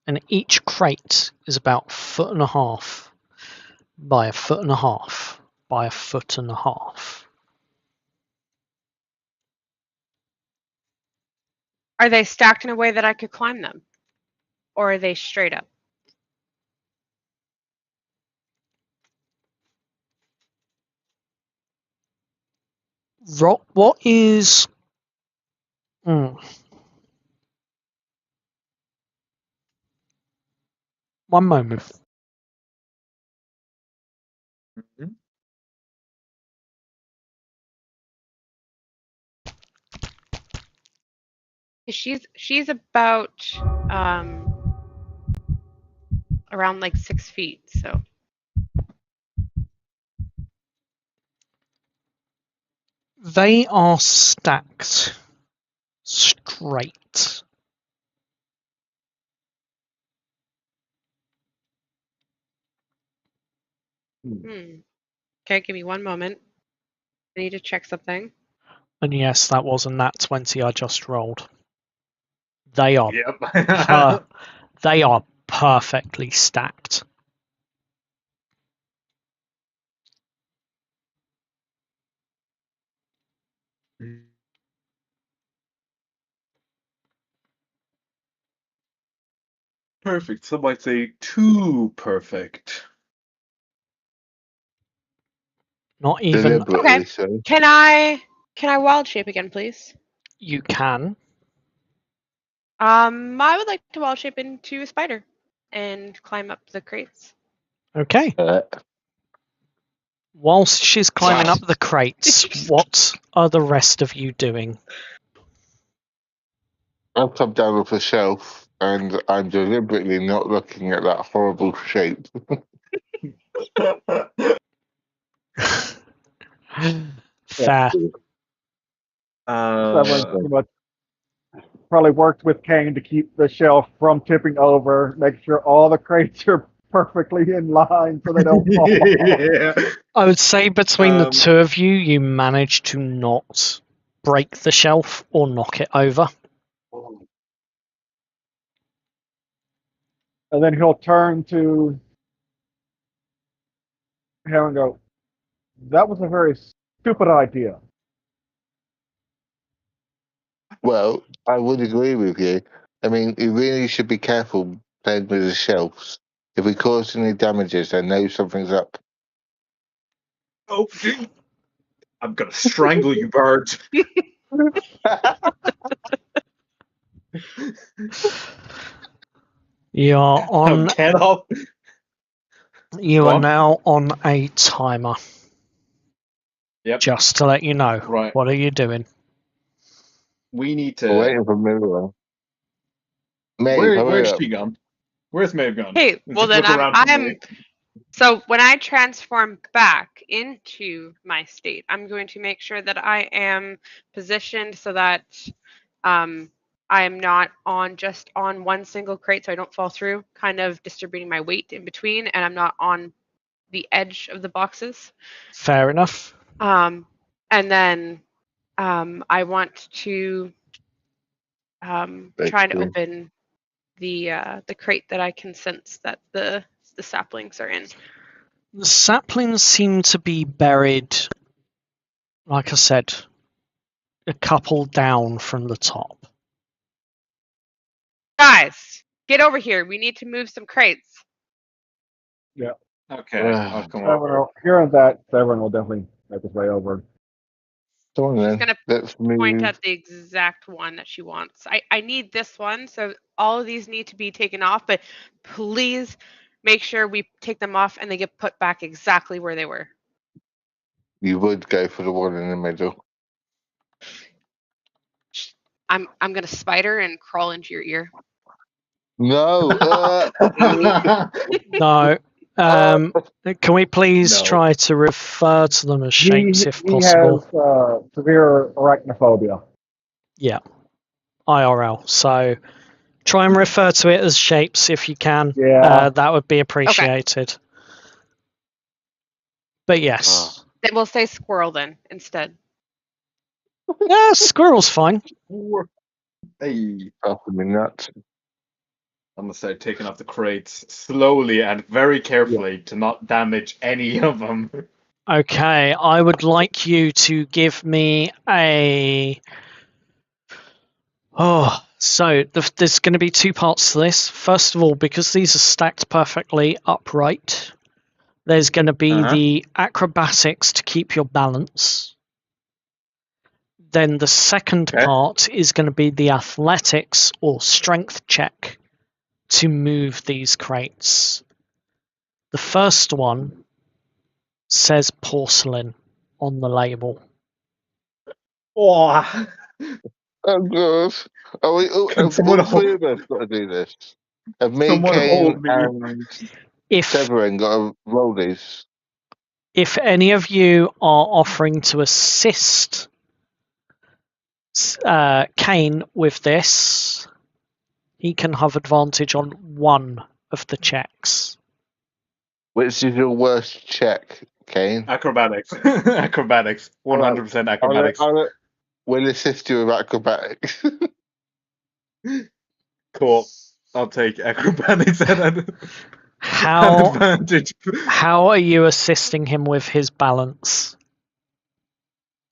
And each crate is about 1.5 feet by 1.5 feet by 1.5 feet. Are they stacked in a way that I could climb them? Or are they straight up? What is... One moment. Mm-hmm. She's about around like 6 feet, so They are stacked straight. Okay, give me one moment. I need to check something. And yes, that was a nat 20 I just rolled. They are Yep. they are perfectly stacked. Perfect. Some might say too perfect. Not even Deliberately Okay. so. Can I wild shape again, please? you can. I would like to wild shape into a spider and climb up the crates. Okay. Whilst she's climbing up the crates, what are the rest of you doing? I've come down off a shelf and I'm deliberately not looking at that horrible shape. Fair. Someone pretty much probably worked with Kane to keep the shelf from tipping over, make sure all the crates are perfectly in line so they don't fall. Yeah. I would say between the Um, two of you, you managed to not break the shelf or knock it over. And then he'll turn to him and go, "That was a very stupid idea." Well, I would agree with you. I mean, you really should be careful playing with the shelves. If we cause any damages, I know something's up. oh, I'm gonna strangle you, birds. You're on Get off. You Go are on. now on a timer. Yep. Just to let you know. Right. What are you doing? We need I'm to. waiting for Miriam. Maeve, hurry Where's up. she gone? Where's Maeve gone? Hey, well Just then look around for I'm me. so when I transform back into my state, I'm going to make sure that I am positioned so that I am not just on one single crate so I don't fall through, kind of distributing my weight in between, and I'm not on the edge of the boxes. Fair enough. And then I want to try to Basically. open the crate that I can sense that the saplings are in. The saplings seem to be buried, like I said, a couple down from the top. Guys, get over here. We need to move some crates. Okay, I'll come Severin, over. hearing that, Severin will definitely make his way over. Come on then. Gonna Let's point move. at the exact one that she wants. I need this one, so all of these need to be taken off, but please make sure we take them off and they get put back exactly where they were. You would go for the one in the middle. I'm gonna spider and crawl into your ear. No. No. Can we please No. try to refer to them as shapes if He possible? has severe arachnophobia. Yeah. IRL. So try and refer to it as shapes if you can. Yeah. That would be appreciated. But yes. Then we'll say squirrel then instead. Yeah, squirrel's fine. Hey, After me nuts. I'm gonna start taking off the crates slowly and very carefully to not damage any of them. Okay, I would like you to give me a. So there's going to be two parts to this. First of all, because these are stacked perfectly upright, there's going to be the acrobatics to keep your balance. Then the second Okay. part is going to be the athletics or strength check to move these crates. The first one says porcelain on the label. Oh, Oh, God. Are we all, Can have someone all three hold- of us got to do this? Have me, someone Kane, hold me. and If Severin got to roll these? if any of you are offering to assist Kane with this, he can have advantage on one of the checks. Which is your worst check, Kane? Acrobatics. Acrobatics. 100% acrobatics. We'll assist you with acrobatics. Cool. I'll take acrobatics at How advantage. how are you assisting him with his balance?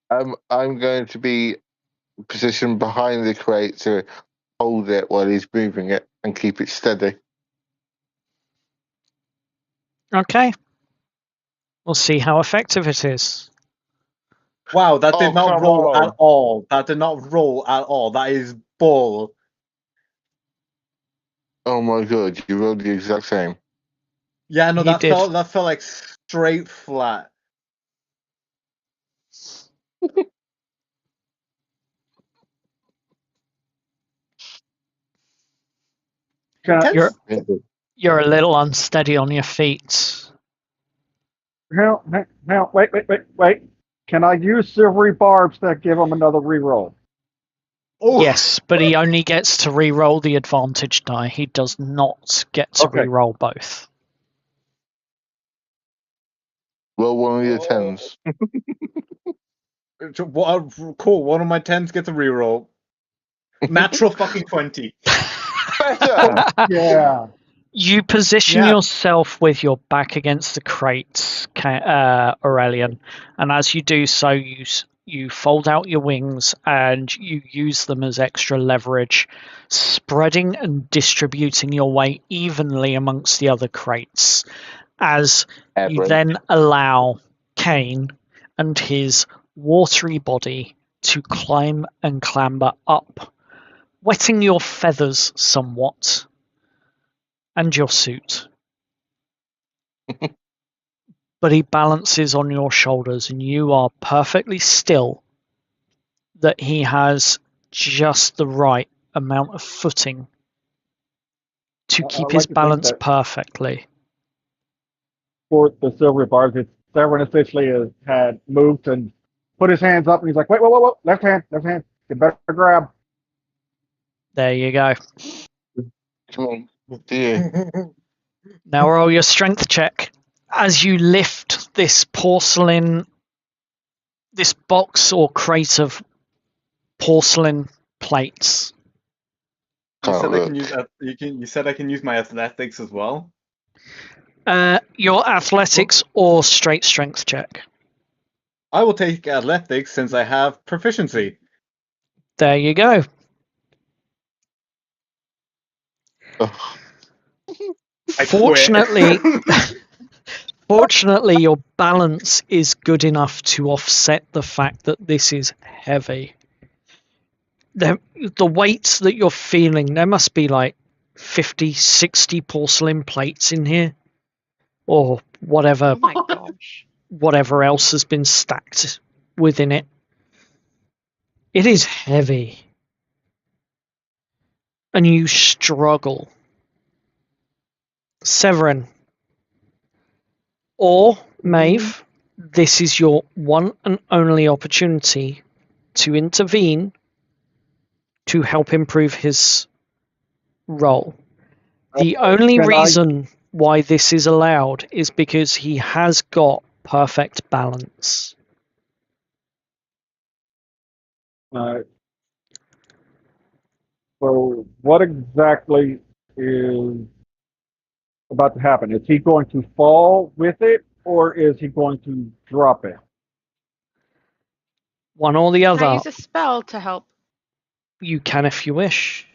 I'm going to be positioned behind the crate to hold it while he's moving it and keep it steady. Okay. We'll see how effective it is. Wow, that did Oh, not come roll on. at all. That did not roll at all. That is bull. Oh my God, you rolled the exact same. Yeah, no, He that did. felt like straight flat. Can I, You're Tense. you're a little unsteady on your feet. now, wait. Can I use silvery barbs that give him another reroll? Oh, Yes, but he only gets to re-roll the advantage die. He does not get to Okay. re-roll both. Roll one of your tens. cool. One of my 10s gets a reroll. Natural fucking 20. Better! Yeah. You position Yeah. yourself with your back against the crates, Aurelian, and as you do so, you fold out your wings and you use them as extra leverage, spreading and distributing your weight evenly amongst the other crates, as you Average. then allow Kane and his watery body to climb and clamber up, wetting your feathers somewhat and your suit. but he balances on your shoulders, and you are perfectly still that he has just the right amount of footing to I keep would his like to think balance that perfectly. for the silver bars, it's Severin officially had moved and put his hands up, and he's like, wait, whoa, whoa, whoa, left hand, you better grab. There you go. Come on, dear. Now roll your strength check as you lift this porcelain, this box or crate of porcelain plates. You Can't said I can look. use you said I can use my athletics as well. Your athletics or straight strength check. I will take athletics since I have proficiency. There you go. Oh, I quit. Fortunately, your balance is good enough to offset the fact that this is heavy. The weights that you're feeling, there must be like 50, 60 porcelain plates in here, or whatever, Oh my gosh. whatever else has been stacked within it. It is heavy, and you struggle. Severin or Maeve, this is your one and only opportunity to intervene to help improve his role. The only Can I- reason why this is allowed is because he has got perfect balance. So what exactly is about to happen? Is he going to fall with it, or is he going to drop it? One or the Can I other. use a spell to help? You can if you wish.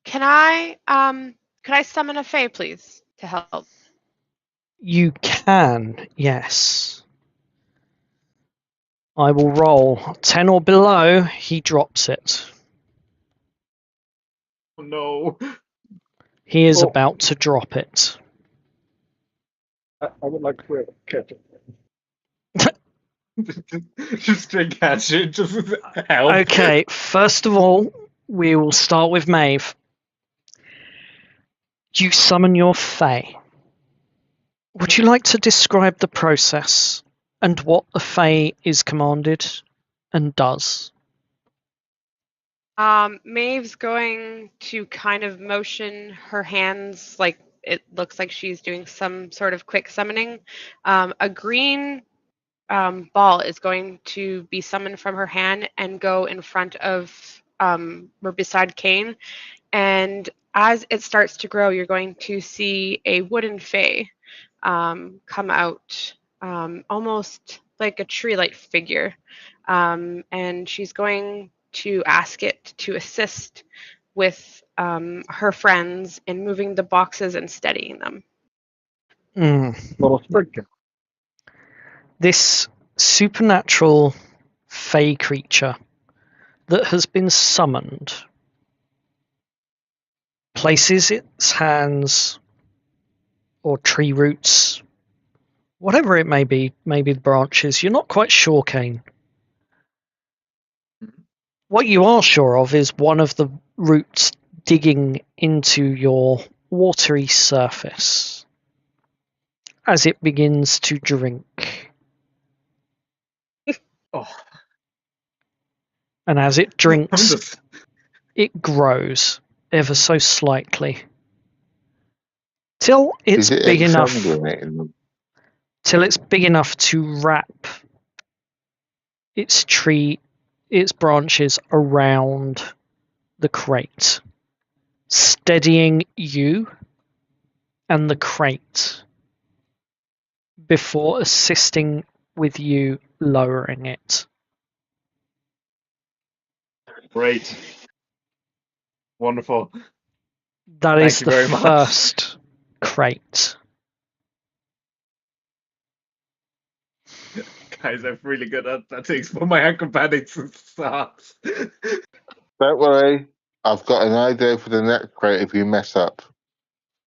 Can I summon a Fey, please, to help? You can, yes. I will roll 10 or below. He drops it. Oh, no. He is Oh. about to drop it. I would like to catch it. Just straight catch it. Just help. Okay, first of all, we will start with Maeve. You summon your Fey. Would you like to describe the process and what the Fey is commanded and does? Maeve's going to kind of motion her hands like it looks like she's doing some sort of quick summoning. A green ball is going to be summoned from her hand and go in front of or beside Kane. And as it starts to grow, you're going to see a wooden Fey come out, almost like a tree-like figure. And she's going to ask it to assist with her friends in moving the boxes and steadying them. Little sprig. This supernatural Fey creature that has been summoned places its hands or tree roots, whatever it may be, maybe the branches. You're not quite sure, Kane. What you are sure of is one of the roots digging into your watery surface as it begins to drink. Oh, And as it I'm drinks, just it grows ever so slightly till it's is it big enough exsanguinating? to wrap its branches around the crate, steadying you and the crate before assisting with you lowering it. great. Wonderful. That Thank is you the very much. first crate. Guys, I'm really good at athletics, but my acrobatics sucks. Don't worry, I've got an idea for the next crate if you mess up.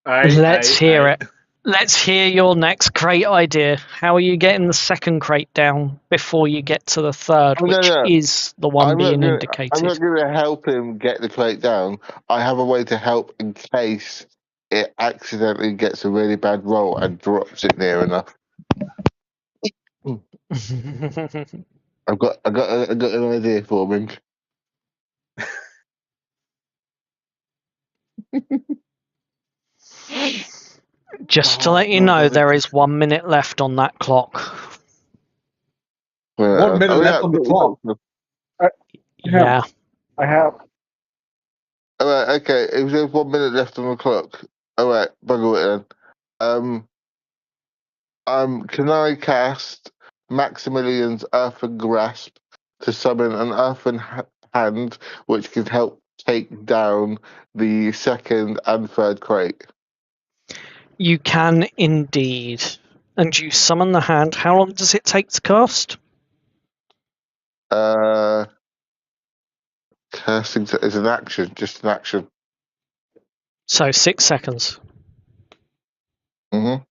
Let's hear it. Let's hear your next crate idea. How are you getting the second crate down before you get to the third, Oh, which no. is the one being I'm indicated? not going to help him get the crate down. I have a way to help in case it accidentally gets a really bad roll and drops it near enough. I got an idea for him. Just to let you know, there is 1 minute left on that clock. 1 minute left on the clock. Yeah. I have. All right, okay. If there's 1 minute left on the clock, all right, bugger it then. Can I cast Maximilian's Earthen Grasp to summon an earthen hand, which can help take down the second and third crate? You can indeed. And you summon the hand. How long does it take to cast? Casting is an action, just an action. So 6 seconds. Mm-hmm.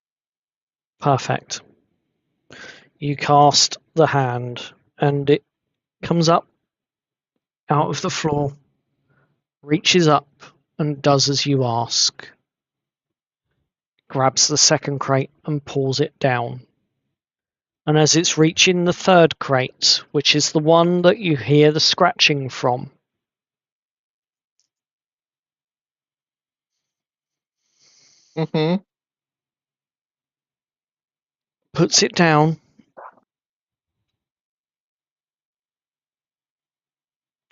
Perfect. You cast the hand, and it comes up out of the floor, reaches up, and does as you ask. Grabs the second crate and pulls it down. And as it's reaching the third crate, which is the one that you hear the scratching from, Mm-hmm. puts it down,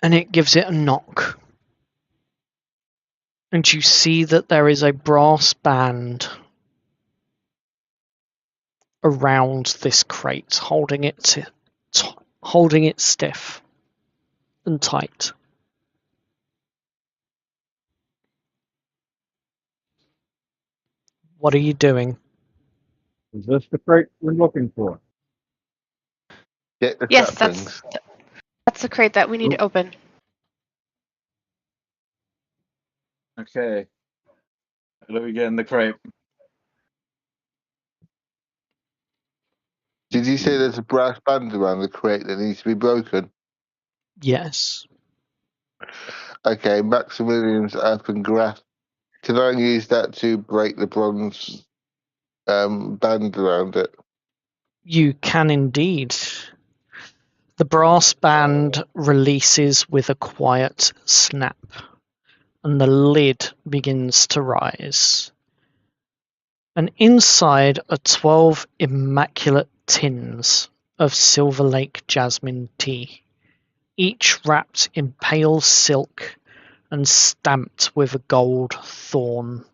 and it gives it a knock. And you see that there is a brass band around this crate, holding it stiff and tight. What are you doing? Is this the crate we're looking for? Get the Yes, saplings. that's the crate that we need to open. Okay. How do we get in the crate? Did you say there's a brass band around the crate that needs to be broken? Yes. Okay, Maximilian's Earthen Grasp. Can I use that to break the bronze band around it? You can indeed. The brass band releases with a quiet snap, and the lid begins to rise. And inside are 12 immaculate tins of Silver Lake jasmine tea, each wrapped in pale silk and stamped with a gold thorn.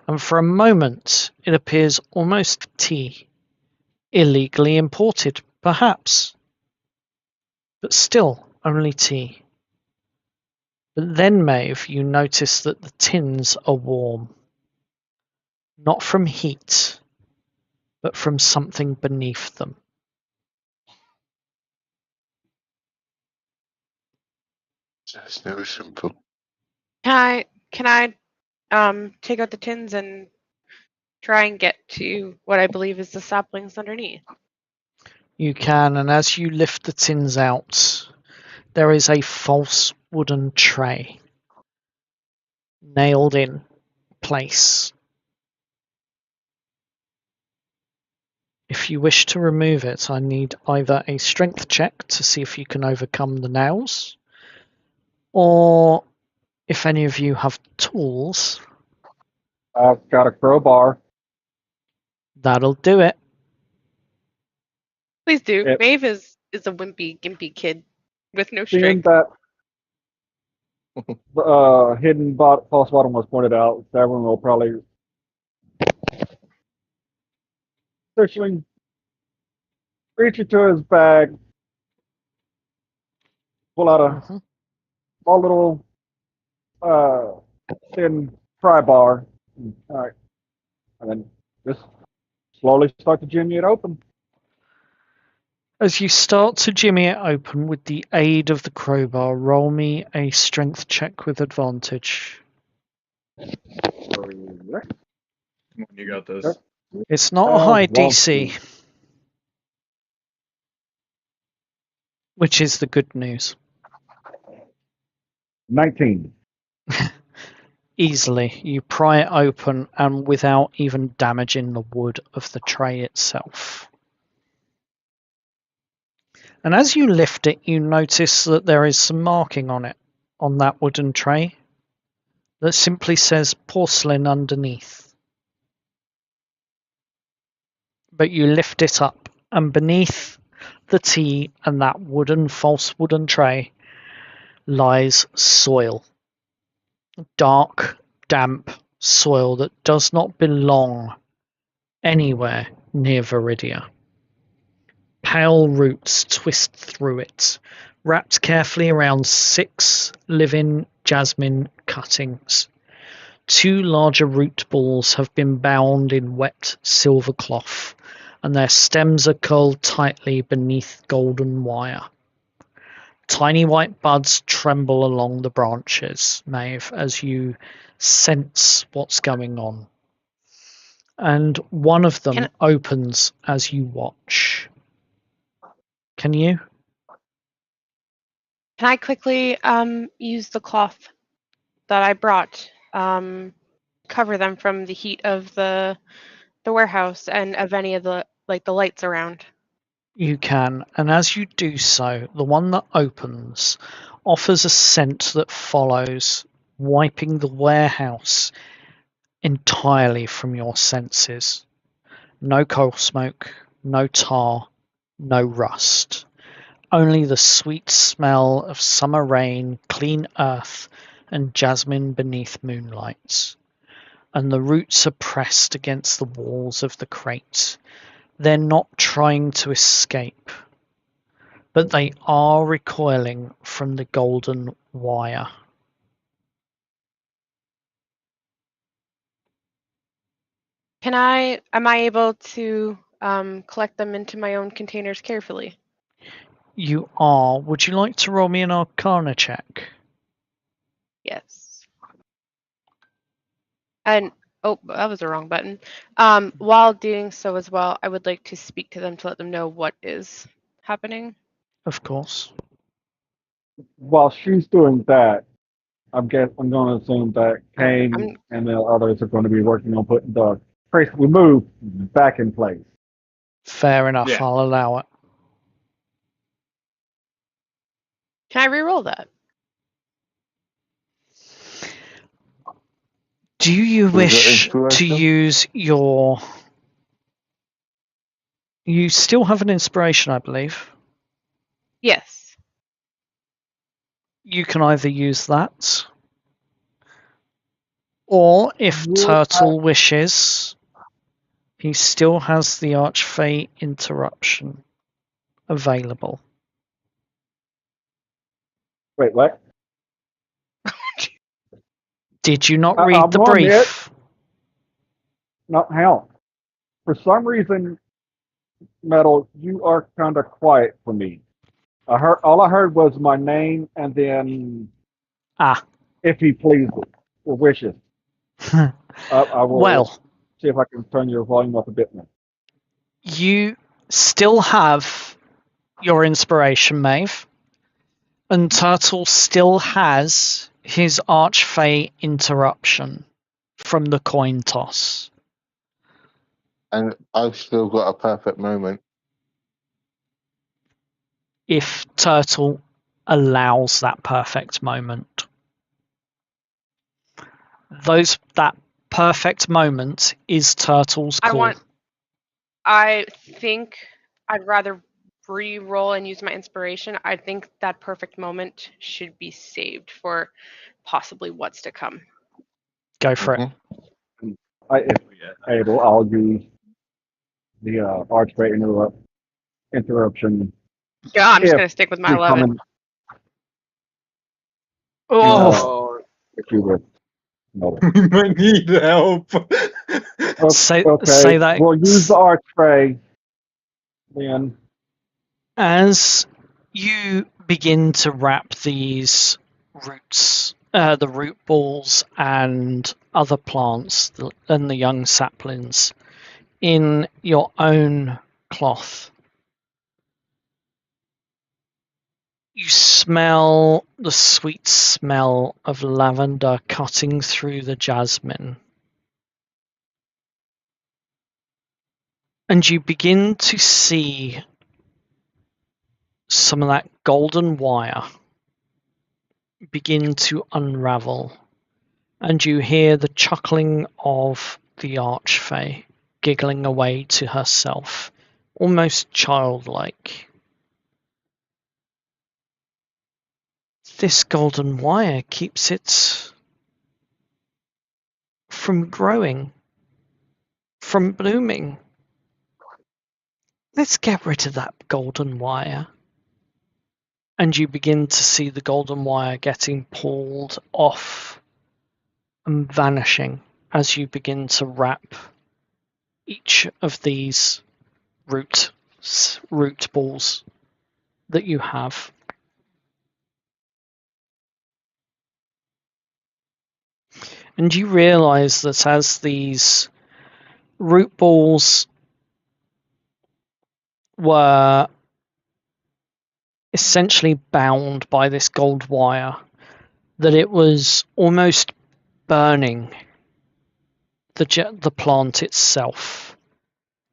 And for a moment it appears almost tea, illegally imported, perhaps, but still only tea. But then, Maeve, you notice that the tins are warm, not from heat, but from something beneath them. It's never simple. Can I take out the tins and try and get to what I believe is the saplings underneath? You can, and as you lift the tins out, there is a false wooden tray nailed in place. If you wish to remove it, I need either a strength check to see if you can overcome the nails, or if any of you have tools, I've got a crowbar. that'll do it. Please do. Yep. Maeve is a wimpy, gimpy kid with no Seeing strength. that hidden false bottom was pointed out, Severn will probably officially reach into his bag, pull out a small little thin pry bar. All right. And then just slowly start to jimmy it open. As you start to jimmy it open with the aid of the crowbar, roll me a strength check with advantage. Come on, you got this. Yep. It's not a high Well, DC, which is the good news. 19. Easily, you pry it open and without even damaging the wood of the tray itself. And as you lift it, you notice that there is some marking on it, on that wooden tray, that simply says porcelain underneath. But you lift it up, and beneath the tea and that false wooden tray lies soil. Dark, damp soil that does not belong anywhere near Veridia. Pale roots twist through it, wrapped carefully around 6 living jasmine cuttings. 2 larger root balls have been bound in wet silver cloth, and their stems are curled tightly beneath golden wire. Tiny white buds tremble along the branches, Maeve, as you sense what's going on. And one of them opens as you watch. Can you? Can I quickly use the cloth that I brought, cover them from the heat of the warehouse and of any of the lights around? You can, and as you do so, the one that opens offers a scent that follows, wiping the warehouse entirely from your senses. No coal smoke, no tar, no rust. Only the sweet smell of summer rain, clean earth, and jasmine beneath moonlight. And the roots are pressed against the walls of the crate. They're not trying to escape, but they are recoiling from the golden wire. Am I able to collect them into my own containers carefully? You are. Would you like to roll me an Arcana check? Yes. And oh, that was the wrong button. While doing so as well, I would like to speak to them to let them know what is happening. Of course. While she's doing that, I'm going to assume that Kane and the others are going to be working on putting the trace we move back in place. Fair enough. Yeah. I'll allow it. Can I re-roll that? Do you wish to use your... You still have an inspiration, I believe. Yes. You can either use that, or if Turtle wishes, he still has the Archfey interruption available. Wait, what? Did you not read the brief? Not how. For some reason, Metal, you are kind of quiet for me. All I heard was my name and then if he pleases or wishes. I will see if I can turn your volume up a bit more. You still have your inspiration, Maeve, and Turtle still has his Archfey interruption from the coin toss. And I've still got a perfect moment. If Turtle allows that perfect moment. That perfect moment is Turtle's call. I think I'd rather re-roll and use my inspiration. I think that perfect moment should be saved for possibly what's to come. Go for it. If able, I'll use the Archfey interruption. Yeah, I'm just going to stick with my 11. If you would. No. I need help. Say that. We'll use the Archfey then. As you begin to wrap these roots, the root balls and other plants and the young saplings in your own cloth. You smell the sweet smell of lavender cutting through the jasmine. And you begin to see some of that golden wire begin to unravel. And you hear the chuckling of the Archfey giggling away to herself, almost childlike. This golden wire keeps it from growing, from blooming. Let's get rid of that golden wire. And you begin to see the golden wire getting pulled off and vanishing as you begin to wrap each of these root balls that you have. And you realize that as these root balls were essentially bound by this gold wire, that it was almost burning the plant itself.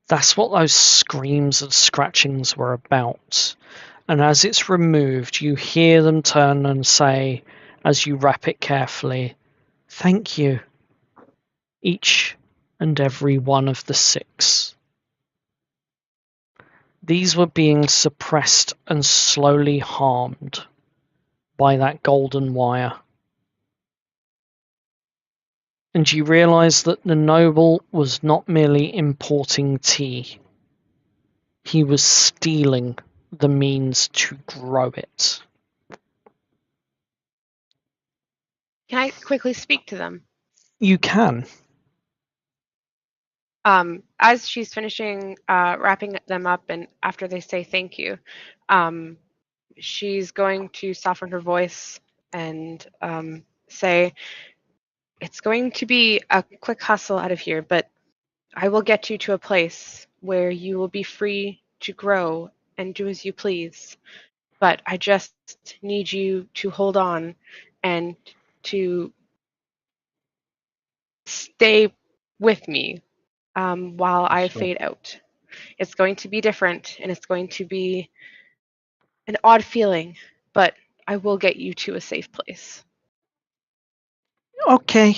That's what those screams and scratchings were about. And as it's removed, you hear them turn and say, as you wrap it carefully, "Thank you, each and every one of the 6. These were being suppressed and slowly harmed by that golden wire." And you realize that the noble was not merely importing tea. He was stealing the means to grow it. Can I quickly speak to them? You can. As she's finishing wrapping them up, and after they say thank you, she's going to soften her voice and say, "It's going to be a quick hustle out of here, but I will get you to a place where you will be free to grow and do as you please. But I just need you to hold on and to stay with me while I fade out. It's going to be different and it's going to be an odd feeling, but I will get you to a safe place." Okay.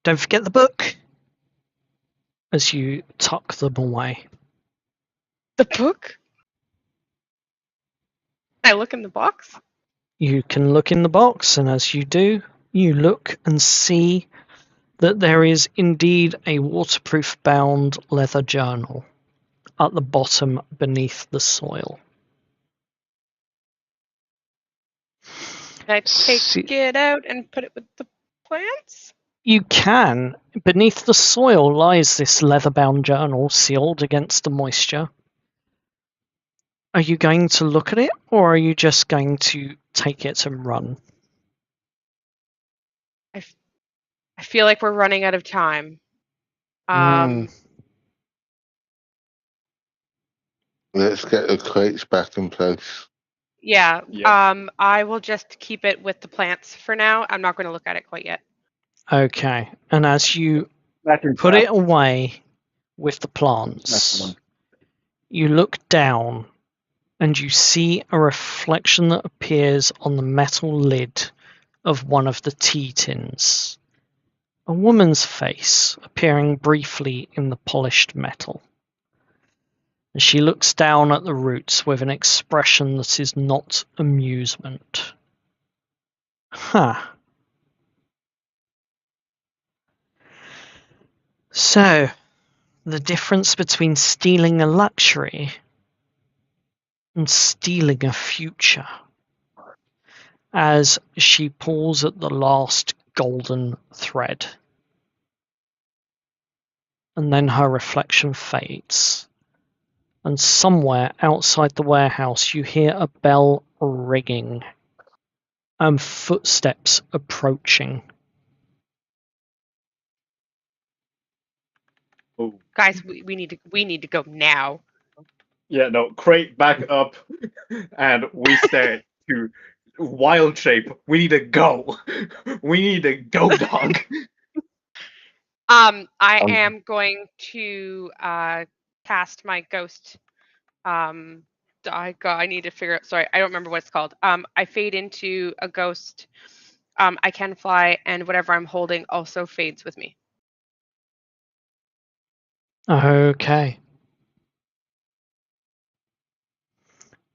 Don't forget the book. As you tuck them away. The book? I look in the box. You can look in the box, and as you do, you look and see that there is indeed a waterproof bound leather journal at the bottom beneath the soil. Can I take it out and put it with the plants? You can. Beneath the soil lies this leather-bound journal sealed against the moisture. Are you going to look at it, or are you just going to take it and run? I feel like we're running out of time. Let's get the crates back in place. Yeah. Yep. I will just keep it with the plants for now. I'm not going to look at it quite yet. Okay. And as you put it away with the plants, you look down and you see a reflection that appears on the metal lid of one of the tea tins. A woman's face appearing briefly in the polished metal. And she looks down at the roots with an expression that is not amusement. Huh. So, the difference between stealing a luxury and stealing a future. As she pulls at the last golden thread. And then her reflection fades. And somewhere outside the warehouse you hear a bell ringing and footsteps approaching. Oh. Guys, we need to go now. Yeah, no, crate back up, and we start to wild shape. We need to go. We need to go, dog. I am going to cast my ghost. I need to figure out. Sorry, I don't remember what it's called. I fade into a ghost. I can fly, and whatever I'm holding also fades with me. Okay.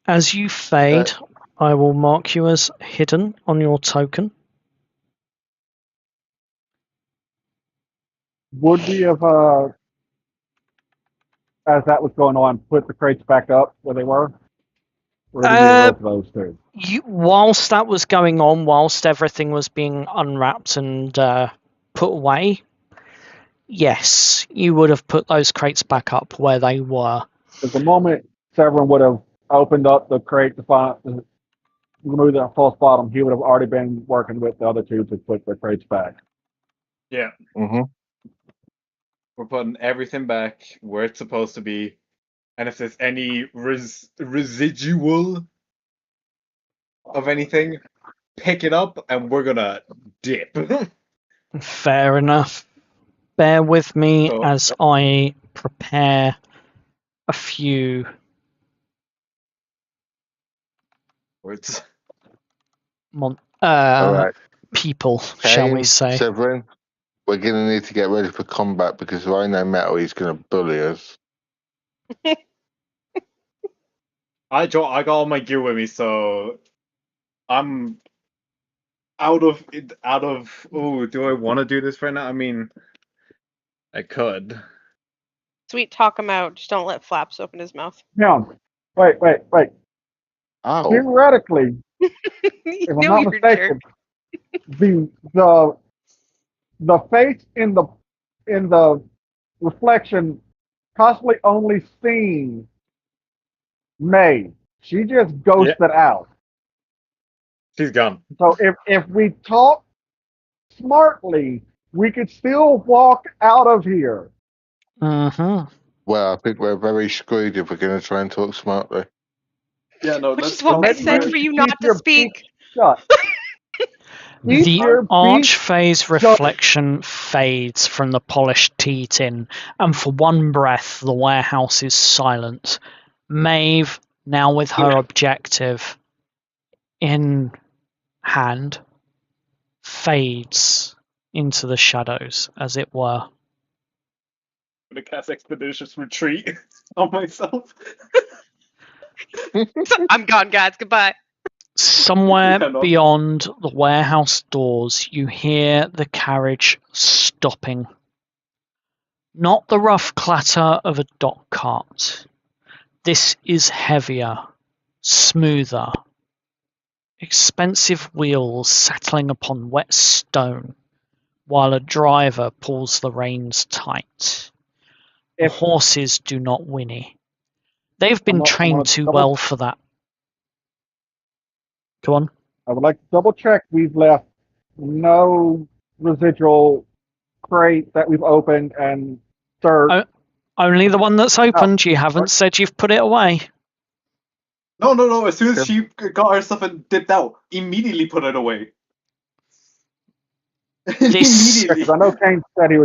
As you fade, I will mark you as hidden on your token. Would we have, as that was going on, put the crates back up where they were? Or did we do both of those two? Whilst that was going on, whilst everything was being unwrapped and put away, yes, you would have put those crates back up where they were. Because the moment Severin would have opened up the crate to remove the false bottom, he would have already been working with the other two to put the crates back. Yeah. Mm-hmm. We're putting everything back where it's supposed to be. And if there's any residual of anything, pick it up and we're gonna dip. Fair enough. Bear with me So- as I prepare a few Words. All right. people, shall we Kane, say. Severin, we're going to need to get ready for combat because if I know Metal, he's going to bully us. I got all my gear with me, so I'm out of. Oh, do I want to do this right now? I mean, I could. Sweet, talk him out. Just don't let Flaps open his mouth. Now, wait. Oh, Theoretically, You if I'm know not you're a mistaken, the face in the reflection possibly only seen May. She just ghosted out. She's gone. So if we talk smartly, we could still walk out of here. Mm-hmm. well, I think we're very screwed if we're going to try and talk smartly. Yeah, no. Which Let's is what go. I Maybe said you for you should not keep to your speak. beak shut. Keep The your beak archfae's reflection fades from the polished tea tin, and for one breath the warehouse is silent. Maeve, now with her objective in hand, fades into the shadows, as it were. I'm gonna cast Expeditious Retreat on myself. I'm gone, guys. Goodbye. Somewhere Yeah, no. beyond the warehouse doors, you hear the carriage stopping. Not the rough clatter of a dock cart. This is heavier, smoother, expensive wheels settling upon wet stone, while a driver pulls the reins tight. The If horses do not whinny. They've been I'm trained gonna too double- well for that. Go on. I would like to double check we've left no residual crate that we've opened and served. Only the one that's opened. You haven't said you've put it away. No. As soon as she got her stuff and dipped out, immediately put it away. This- Immediately. Because I know Kane said he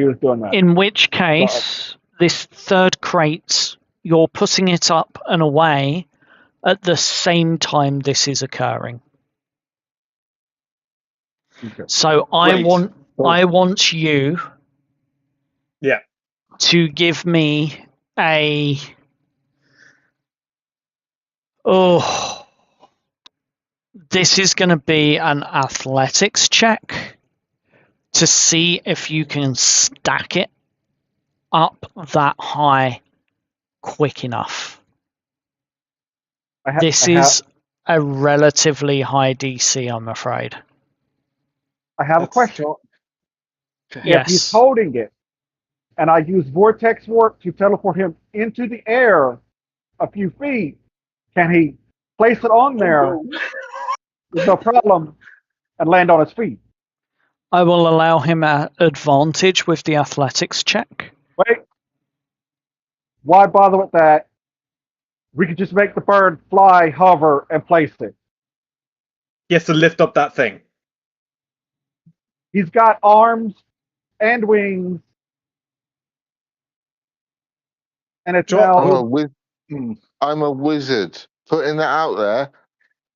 was doing that. In which case, this third crate, you're putting it up and away at the same time this is occurring. Okay. So I Great. want you Yeah. to give me a this is going to be an athletics check to see if you can stack it up that high quick enough. This is a relatively high DC, I'm afraid. I have a question. If he's Yes. holding it, and I use vortex warp to teleport him into the air a few feet, can he place it on there with no problem and land on his feet? I will allow him an advantage with the athletics check. Wait. Why bother with that? We could just make the bird fly, hover, and place it. He has to lift up that thing. He's got arms and wings, and it's Drop- I'm a, now. wiz- Hmm. I'm a wizard. Putting that out there,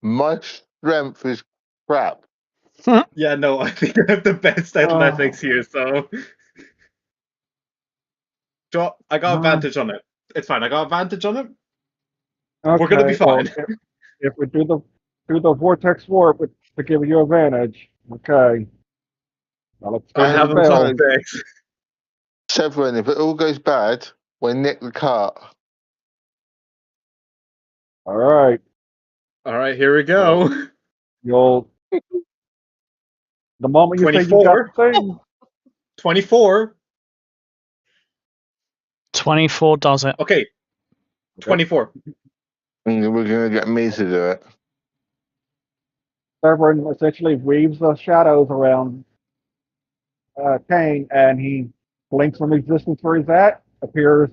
my strength is crap. Yeah, no, I think I have the best athletics here, so. I got advantage on it. It's fine. I got advantage on it. Okay, We're gonna be fine. Well, if we do the vortex warp to give you advantage, okay. Now let's go I to the have him bell. on 6. Severin, if it all goes bad, we nick the cart. All right, All right, here we go. you'll. The moment you say you got 24. the thing, 24. 24 does it. Okay. 24. And we're going to get me to do it. Severin essentially weaves the shadows around Kane, and he blinks from existence where he's at, appears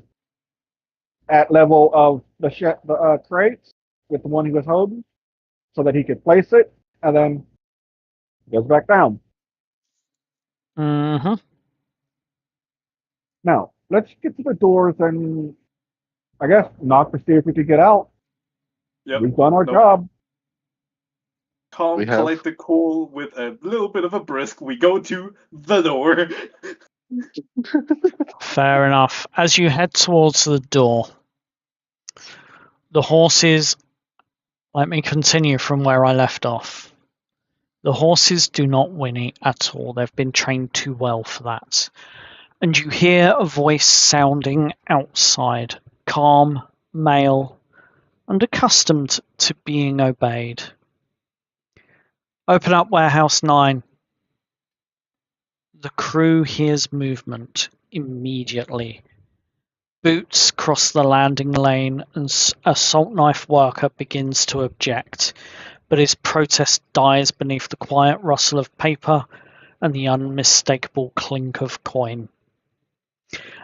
at level of the crates with the one he was holding, so that he could place it, and then goes back down. Mm-hmm. Now, let's get to the doors and, I guess, knock to see if we can get out. Yep. We've done our Nope. job. Calm, We have- collect the cool with a little bit of a brisk. We go to the door. Fair enough. As you head towards the door, the horses. Let me continue from where I left off. The horses do not whinny at all. They've been trained too well for that. And you hear a voice sounding outside, calm, male, and accustomed to being obeyed. Open up warehouse 9. The crew hears movement immediately. Boots cross the landing lane and a Saltknife worker begins to object, but his protest dies beneath the quiet rustle of paper and the unmistakable clink of coin.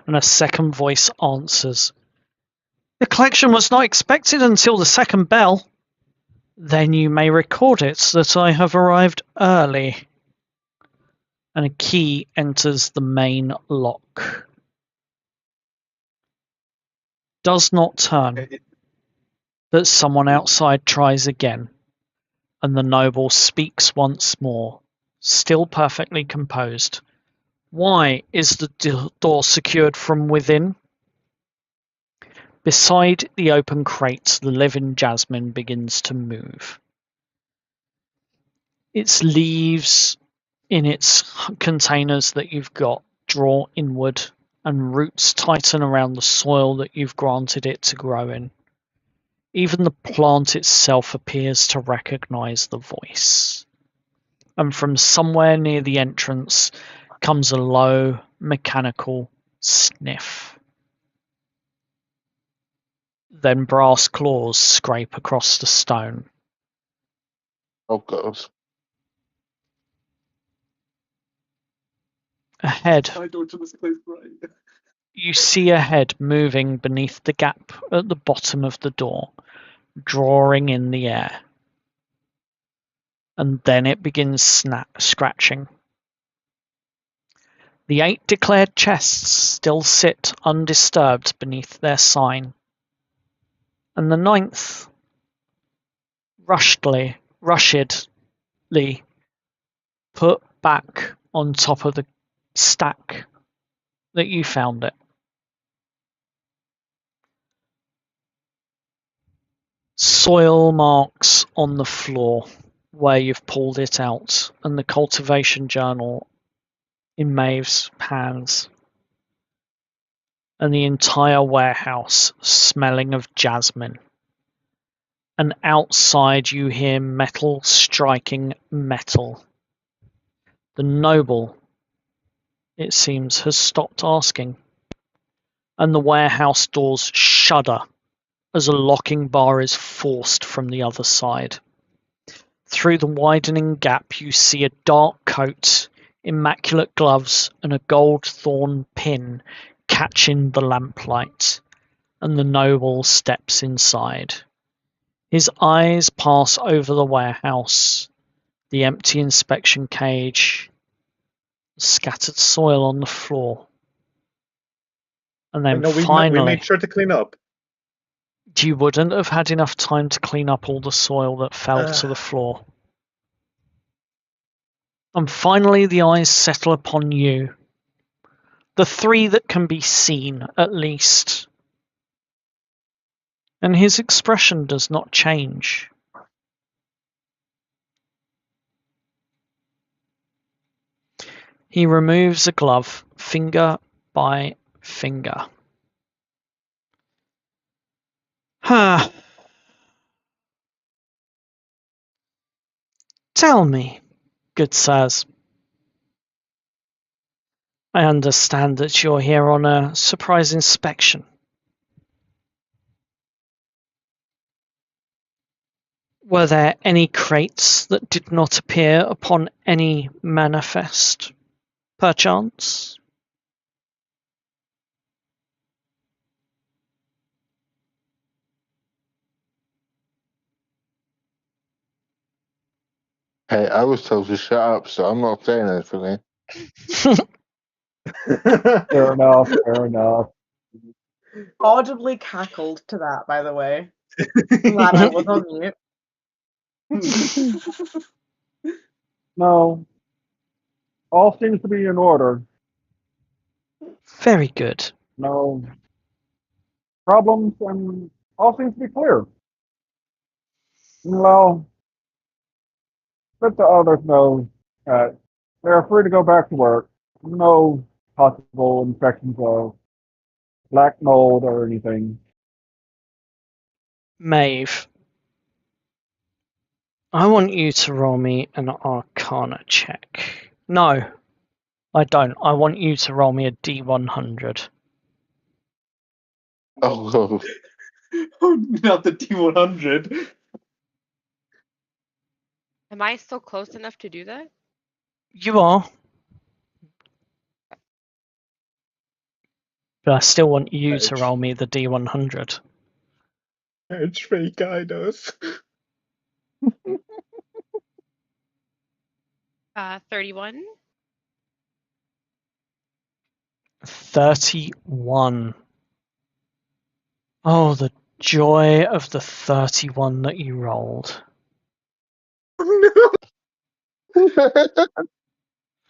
And a second voice answers. The collection was not expected until the second bell. Then you may record it that I have arrived early. And a key enters the main lock. Does not turn, but someone outside tries again, and the noble speaks once more, still perfectly composed. Why is the door secured from within? Beside the open crate, the living jasmine begins to move. Its leaves in its containers that you've got draw inward, and roots tighten around the soil that you've granted it to grow in. Even the plant itself appears to recognize the voice. And from somewhere near the entrance comes a low, mechanical sniff. Then brass claws scrape across the stone. Oh, God. Ahead, I don't to this place, right? you see a head moving beneath the gap at the bottom of the door, drawing in the air. And then it begins scratching. The 8 declared chests still sit undisturbed beneath their sign, and the 9th, rushedly put back on top of the stack that you found it. Soil marks on the floor where you've pulled it out, and the cultivation journal in Maeve's hands, and the entire warehouse smelling of jasmine. And outside you hear metal striking metal. The noble, it seems, has stopped asking, and the warehouse doors shudder as a locking bar is forced from the other side. Through the widening gap you see a dark coat, immaculate gloves, and a gold thorn pin catching the lamplight, and the noble steps inside. His eyes pass over the warehouse, the empty inspection cage, scattered soil on the floor. And then No, we finally, made sure to clean up. you wouldn't have had enough time to clean up all the soil that fell to the floor. And finally, the eyes settle upon you. The three that can be seen, at least. And his expression does not change. He removes a glove, finger by finger. Tell me, good sirs. I understand that you're here on a surprise inspection. Were there any crates that did not appear upon any manifest, perchance? Hey, I was told to shut up, so I'm not saying anything. Fair enough. Fair enough. Audibly cackled to that, by the way. Glad I was on mute. No. All seems to be in order. Very good. No problems, and all seems to be clear. Well, let the others know that they're free to go back to work. No possible infections of black mold or anything. Maeve, I want you to roll me an Arcana check. No, I don't. I want you to roll me a D100. Oh, Oh, not the T100. Am I still close enough to do that? You are. But I still want you to roll me the D100. It's Fey guide us. 31. 31. Oh, the joy of the 31 that you rolled. No.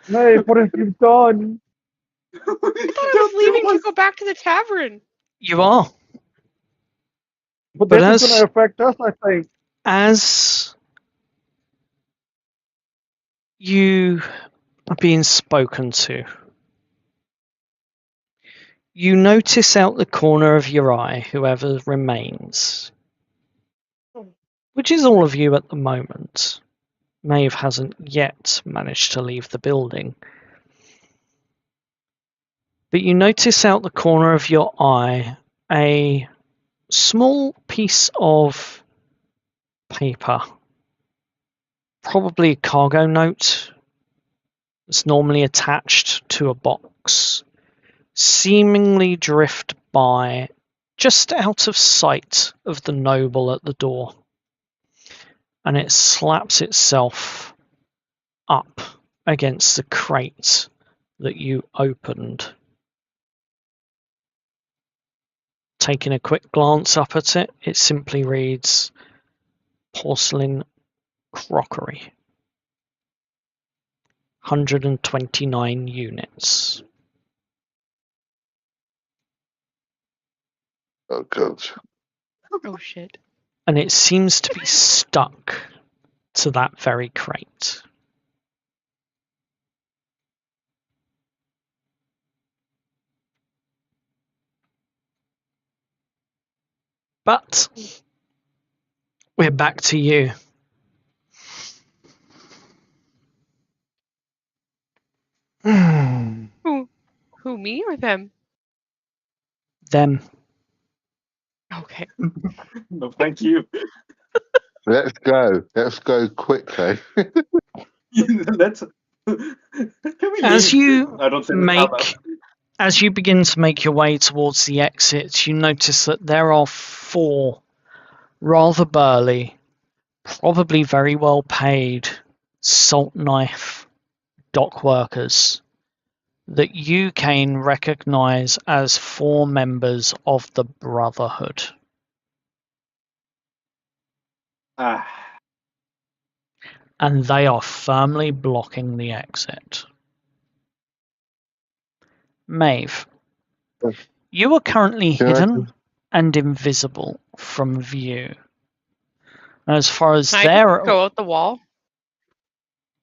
Hey, what have you done? I thought I was leaving to go back to the tavern. You are. But But this is as- going to affect us, I think. As you are being spoken to, you notice out the corner of your eye whoever remains, which is all of you at the moment. Maeve hasn't yet managed to leave the building. But you notice out the corner of your eye a small piece of paper, probably a cargo note that's normally attached to a box, seemingly drift by just out of sight of the noble at the door. And it slaps itself up against the crate that you opened. Taking a quick glance up at it, it simply reads porcelain crockery. 129 units. oh God. Oh shit. And it seems to be stuck to that very crate. But we're back to you. Who, me or them? Them. Okay. No, thank you. Let's go. Let's go quickly. Let's. Can we As leave? you I don't think make as you begin to make your way towards the exit, you notice that there are 4 rather burly, probably very well paid Saltknife dockworkers that you, Kane, recognize as 4 members of the Brotherhood. Ah. And they are firmly blocking the exit. Maeve, you are currently hidden and invisible from view. As far as Can I their... just go out the wall?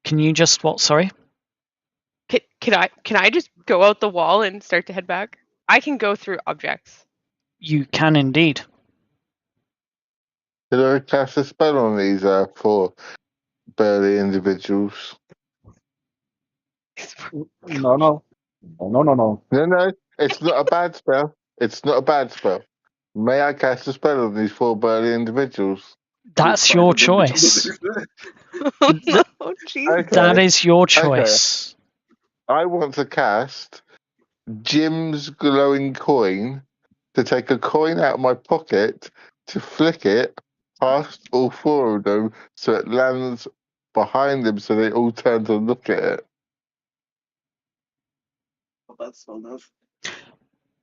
Can you just what, sorry? Can I just go out the wall and start to head back? I can go through objects. You can indeed. Did I cast a spell on these 4 burly individuals? No, no. No. No, it's not a bad spell. It's not a bad spell. May I cast a spell on these 4 burly individuals? That's your choice. Oh no, Jesus. Okay. That is your choice. I want to cast Jim's glowing coin, to take a coin out of my pocket, to flick it past all 4 of them so it lands behind them so they all turn to look at it. That's so nice.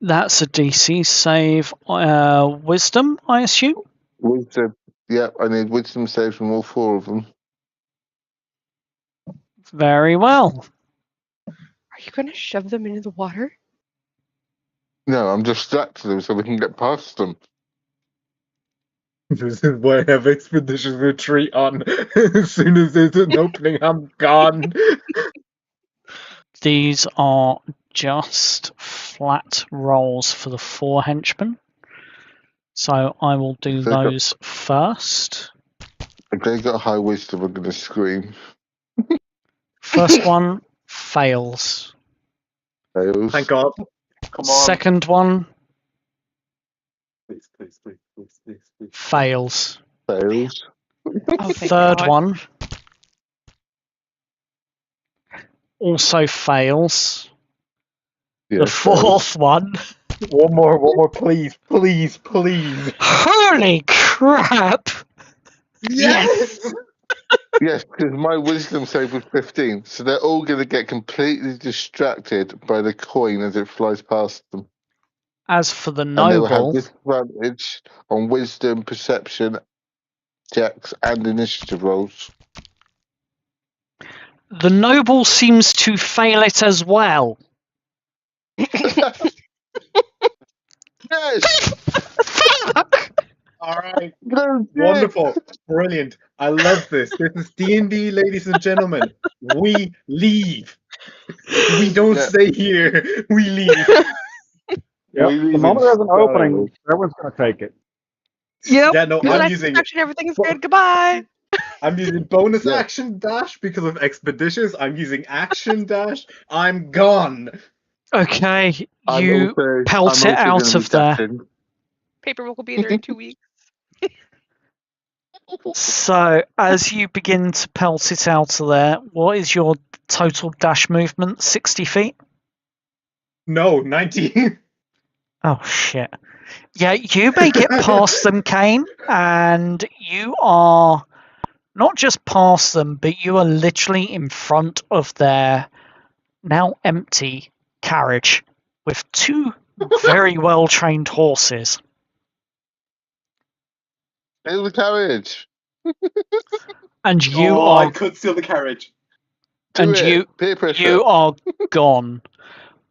That's a DC save. Wisdom, I assume? Wisdom. Yep, I need wisdom saves from all 4 of them. Very well. Are you going to shove them into the water? No, I'm distracting them so we can get past them. This is why I have expedition retreat on. As soon as there's an opening, I'm gone. These are just flat rolls for the 4 henchmen. So I will do those first. If they got high wisdom, I'm going to scream. First one fails. Fails. Thank God. Come on. Second one Please. fails. Fails. Oh, thank Third God. one also fails. Yeah, The 4th one. One more, please. Holy crap! Yes! Yes, because my wisdom save was 15, so they're all going to get completely distracted by the coin as it flies past them. As for the And they will have noble, disadvantage on wisdom, perception checks, and initiative rolls. the noble seems to fail it as well. Yes! All right. No, Wonderful. Brilliant. I love this. This is D&D, ladies and gentlemen. We leave. We don't stay here. We leave. Yep. The moment there's an opening, everyone's going to take it. Yep. Yeah, no, Good I'm night, using action, everything is good. Goodbye. I'm using bonus action dash because of expeditious. I'm using action dash. I'm gone. Okay, you pelt it out of there. Paperwork will be there in 2 weeks. So, as you begin to pelt it out of there, what is your total dash movement? 60 feet? No, 19. Oh, shit. Yeah, you make it past them, Kane, and you are not just past them, but you are literally in front of their now empty carriage with 2 very well-trained horses. Steal the carriage. And you I are... could steal the carriage. You are gone.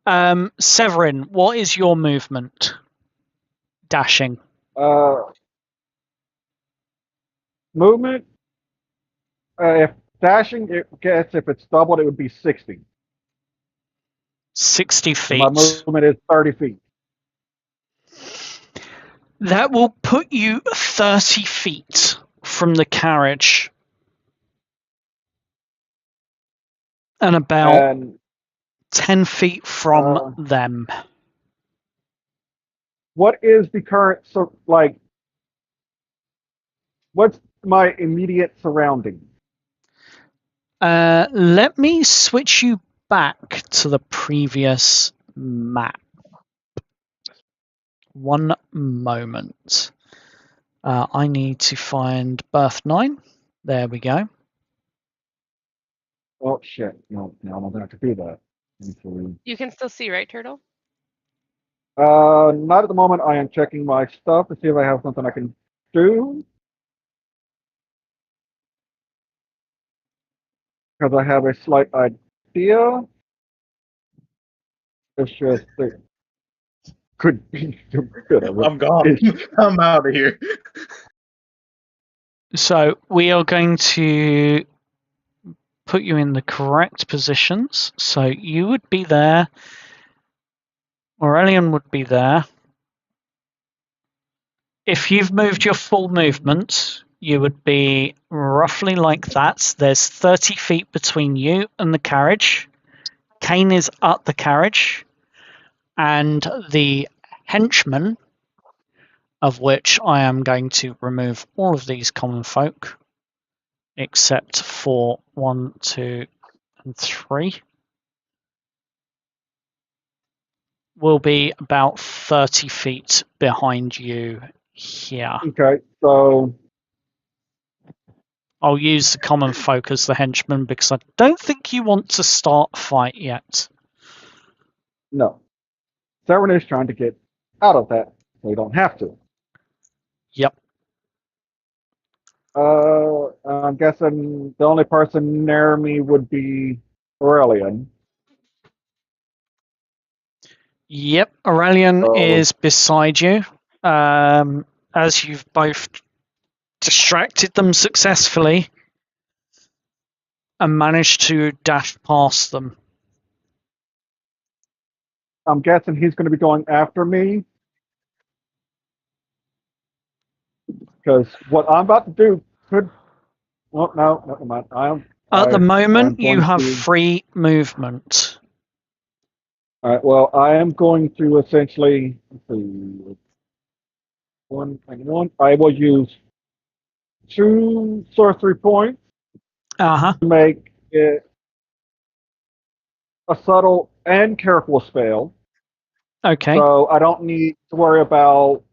Severin, what is your movement? Dashing. Movement. If dashing, if it's doubled, it would be 60. 60 feet. My movement is 30 feet. That will put you 30 feet from the carriage. And about 10 feet from them. What is the current, what's my immediate surrounding? Let me switch you back to the previous map. One moment. I need to find Birth 9. There we go. Oh shit! No, I'm not gonna have to do that. You can still see, right, Turtle? Not at the moment. I am checking my stuff to see if I have something I can do. Because I have a slight idea. It's just it could be a bit of I'm gone. I'm out of here. So we are going to put you in the correct positions. So you would be there. Aurelian would be there. If you've moved your full movement, you would be roughly like that. There's 30 feet between you and the carriage. Kane is at the carriage. And the henchman, of which I am going to remove all of these common folk, except for 1, 2, and 3, will be about 30 feet behind you here. okay. So I'll use the common folk as the henchman because I don't think you want to start a fight yet. no, Severn is trying to get out of that, so you don't have to. Yep. I'm guessing the only person near me would be Aurelian. Yep, Aurelian Oh. is beside you. As you've both distracted them successfully and managed to dash past them. I'm guessing he's going to be going after me. Because what I'm about to do could. Well, no, never mind. At the moment, I'm you going have to- free movement. All right. Well, I am going to essentially. Let's see, one and one. I will use 2 sorcery points Uh-huh. to make it a subtle and careful spell. Okay. So I don't need to worry about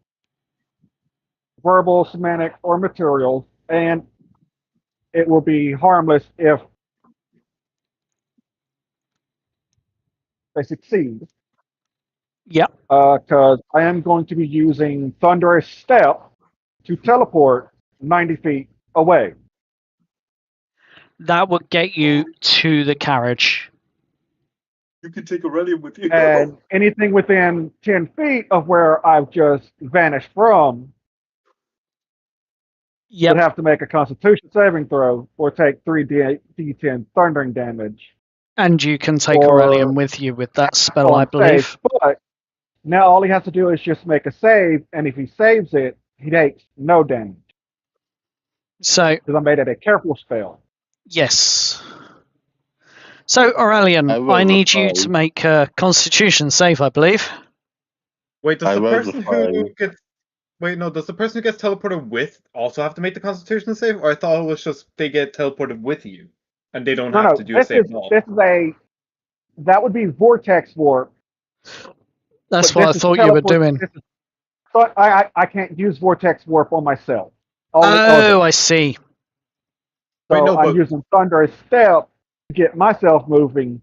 verbal, semantic, or materials, and it will be harmless if they succeed. Yep. Because I am going to be using Thunderous Step to teleport 90 feet away. That would get you to the carriage. You can take Aurelian with you. And anything within 10 feet of where I've just vanished from Yep. would have to make a Constitution saving throw or take 3d10 thundering damage. And you can take Or- Aurelian with you with that spell, I on believe. save. But now all he has to do is just make a save, and if he saves it, he takes no damage. So, Because I made it a careful spell. yes. So, Aurelian, I rolled I a need you 5. to make a Constitution save, I believe. Wait, does I the rolled a person 5. who gets does the person who gets teleported with also have to make the Constitution save? Or I thought it was just they get teleported with you and they don't No, have no, to do a save at all. that would be vortex warp. That's but what I this is thought you were teleport- doing. But I can't use vortex warp on myself. Oh, I see. So Wait, no, I'm but- using Thunderous Step to get myself moving.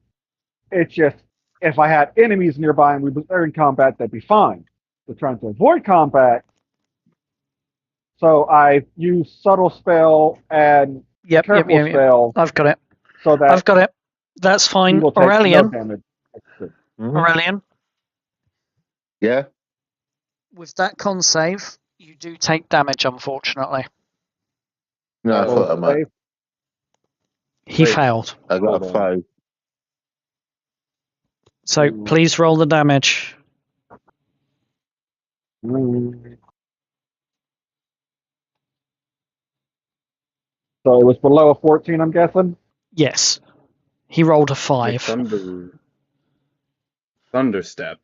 It's just, if I had enemies nearby and we were in combat, that'd be fine. We're trying to avoid combat. So I use Subtle Spell and Yep. Careful Spell I've got it. so that I've got it. That's he fine. will take Aurelian. no damage. Aurelian, Yeah? with that con save, you do take damage, unfortunately. No, I Roll thought I might. save. He Wait. failed. I got a Hold 5. So please roll the damage. So it was below a 14, I'm guessing. Yes. He rolled a 5. Thunderstep.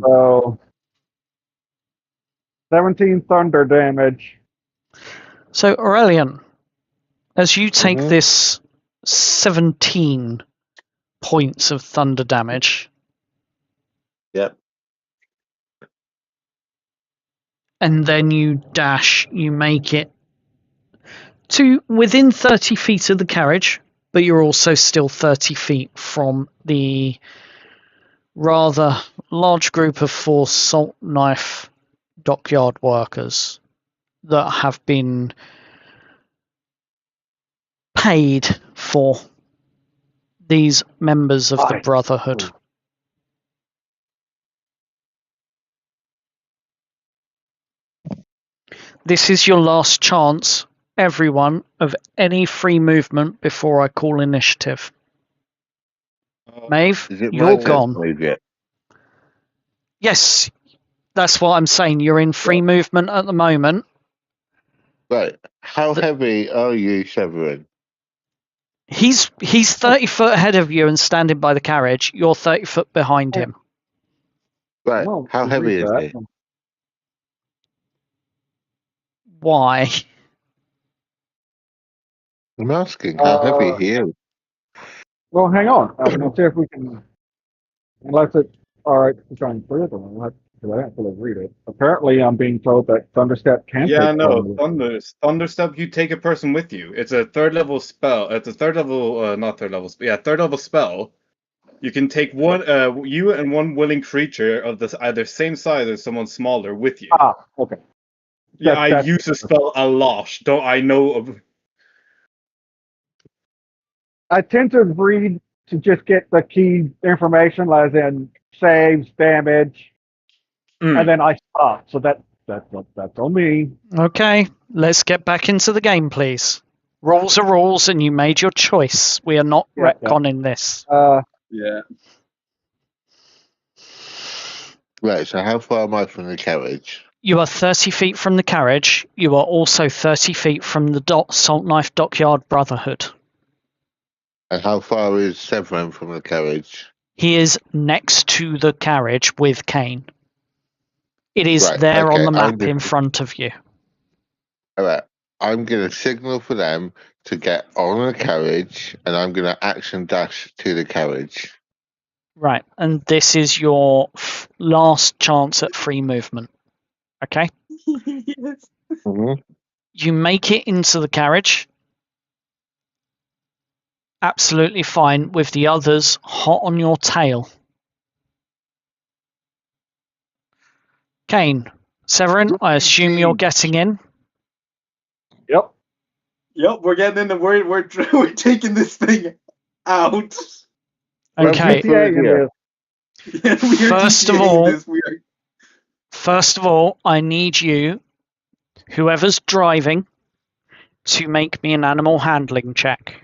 So 17 thunder damage. So, Aurelian, as you take Mhm. this 17 points of thunder damage. Yep. And then you dash, you make it to within 30 feet of the carriage, but you're also still 30 feet from the rather large group of 4 Saltknife dockyard workers that have been paid for these members of the Brotherhood. This is your last chance, everyone, of any free movement before I call initiative. Maeve, Is it you're my turn gone. to move yet? Yes, that's what I'm saying. You're in free movement at the moment. Right. How heavy are you, Severin? He's 30 foot ahead of you and standing by the carriage. You're 30 foot behind him. Right. Well, How heavy is that. he? Why? I'm asking how heavy he is. Well, hang on. We'll see if we can. Unless it's all right to try and clear them. Because I didn't fully read it. Apparently, I'm being told that Thunderstep can Yeah, take no, someone with them. Thunderstep, you take a person with you. It's a third level spell. It's a third level, not third level, yeah, third level spell. You can take one, you and one willing creature of this either same size or someone smaller with you. Ah, okay. Yeah, I That's use the spell a lot. Don't I know of? I tend to read to just get the key information, as in saves, damage, and then I stop. So that's on me. Okay, let's get back into the game, please. Rules are rules, and you made your choice. We are not Yeah, retconning this. Yeah. Right. So how far am I from the carriage? You are 30 feet from the carriage. You are also 30 feet from the Saltknife Dockyard Brotherhood. And how far is Severin from the carriage? He is next to the carriage with Kane. It is Right, there on okay, the map I'm in front of you. All right. I'm going to signal for them to get on the carriage, and I'm going to action dash to the carriage. Right, and this is your last chance at free movement. Okay? Yes. Mm-hmm. You make it into the carriage. Absolutely fine, with the others hot on your tail. Kane, Severin, I assume you're getting in. Yep. Yep, we're getting in the we're taking this thing out. Okay. GTA in this. Yeah, we are First of GTAing all- this. First of all, I need you, whoever's driving, to make me an animal handling check.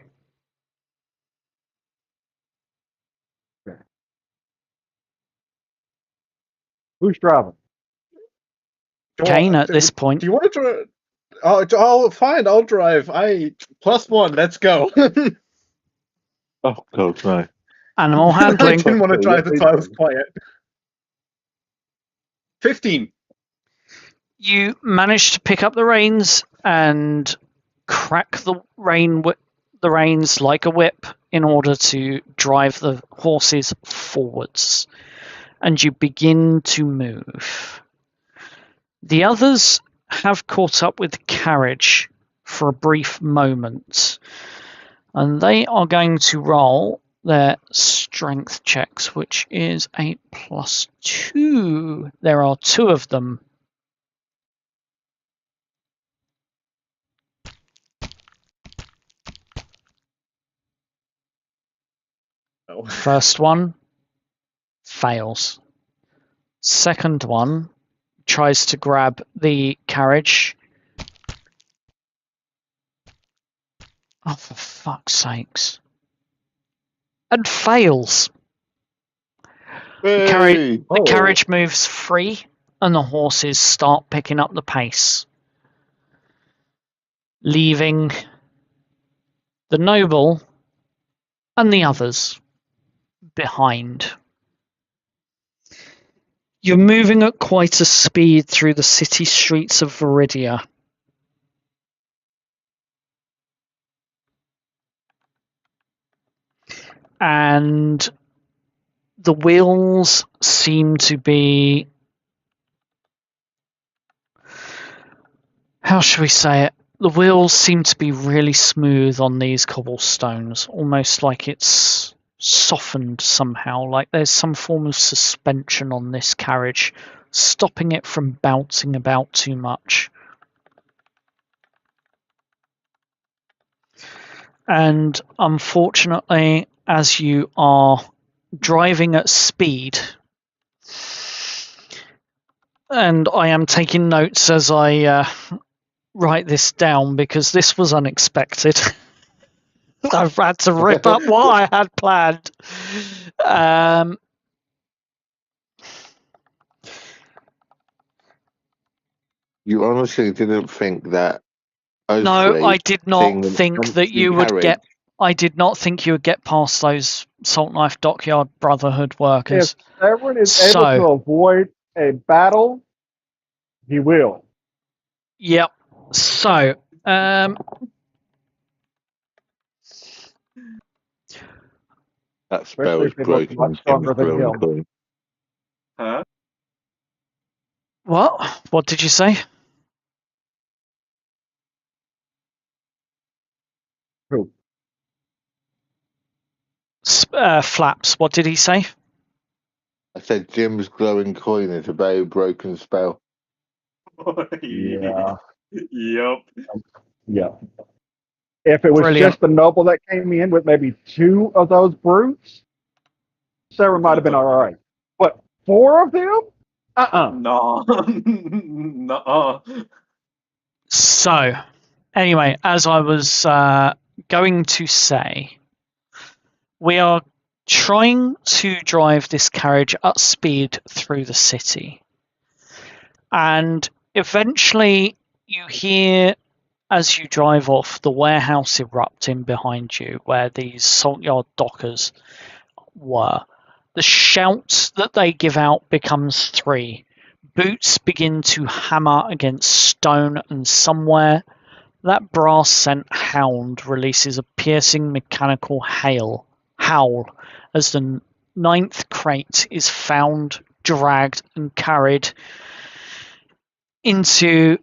Who's driving? Kane, at this point. Do you want to try? Oh, fine. I'll drive. I +1. Let's go. Oh, God, no. Animal I handling. didn't want to drive. That's why I was quiet. 15. You manage to pick up the reins and crack the reins like a whip in order to drive the horses forwards, and you begin to move. The others have caught up with the carriage for a brief moment, and they are going to roll their strength checks, which is a +2. There are 2 of them. Oh. First one fails. Second one tries to grab the carriage. Oh, for fuck's sakes. And fails. Hey! The carriage moves free, and the horses start picking up the pace, leaving the noble and the others behind. You're moving at quite a speed through the city streets of Veridia. and the wheels seem to be, how should we say it? The wheels seem to be really smooth on these cobblestones, almost like it's softened somehow, like there's some form of suspension on this carriage, stopping it from bouncing about too much. And unfortunately, as you are driving at speed, and I am taking notes as I write this down because this was unexpected. I've had to rip up what I had planned. You honestly didn't think that us No, three I did not seeing an think that empty you would carriage- get. I did not think you would get past those Saltknife Dockyard Brotherhood If workers. Everett is So- able to avoid a battle, he will. Yep. So, That spell Especially is if they look broken. much stronger than Glowing him. coin. Huh? what? What did you say? Who? Flaps. What did he say? I said Jim's glowing coin is a very broken spell. Yeah. Yep. Yeah. If it was Brilliant. just the noble that came in with maybe 2 of those brutes, Sarah might have been all right. But 4 of them? No. No. So, anyway, as I was going to say, we are trying to drive this carriage at speed through the city. And eventually you hear, as you drive off, the warehouse erupting behind you where these saltyard dockers were. The shout that they give out becomes 3. Boots begin to hammer against stone, and somewhere that brass scent hound releases a piercing mechanical howl as the 9th crate is found, dragged, and carried into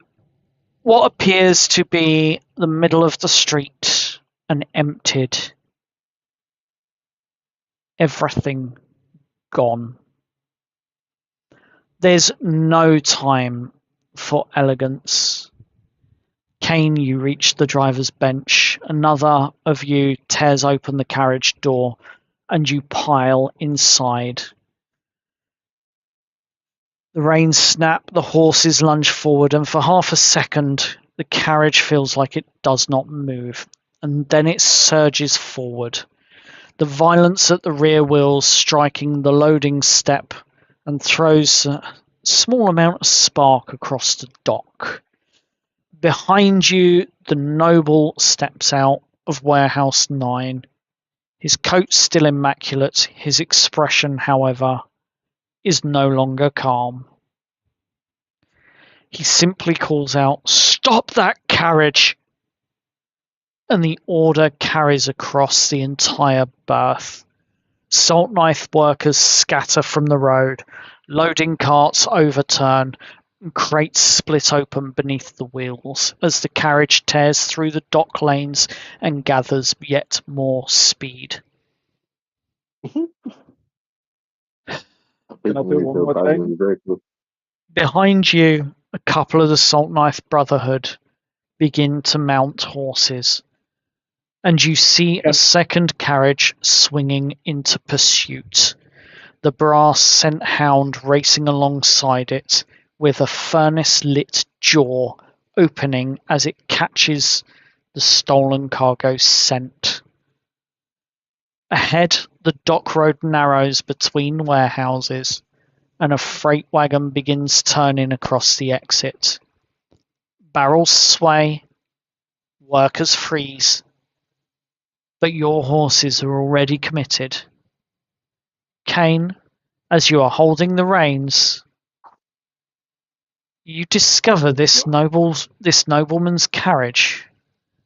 what appears to be the middle of the street and emptied. Everything gone. There's no time for elegance. Kane, you reach the driver's bench. Another of you tears open the carriage door and you pile inside. The reins snap, the horses lunge forward, and for half a second the carriage feels like it does not move, and then it surges forward. The violence at the rear wheels striking the loading step and throws a small amount of spark across the dock. Behind you, the noble steps out of Warehouse 9. His coat still immaculate, his expression, however, is no longer calm. He simply calls out, "Stop that carriage!" And the order carries across the entire berth. Saltknife workers scatter from the road, loading carts overturn, and crates split open beneath the wheels as the carriage tears through the dock lanes and gathers yet more speed. Can I do one more thing? Behind you, a couple of the Saltknife Brotherhood begin to mount horses, and you see a second carriage swinging into pursuit. The brass scent hound racing alongside it, with a furnace-lit jaw opening as it catches the stolen cargo scent. Ahead, the dock road narrows between warehouses, and a freight wagon begins turning across the exit. Barrels sway, workers freeze, but your horses are already committed. Kane, as you are holding the reins, you discover this nobleman's carriage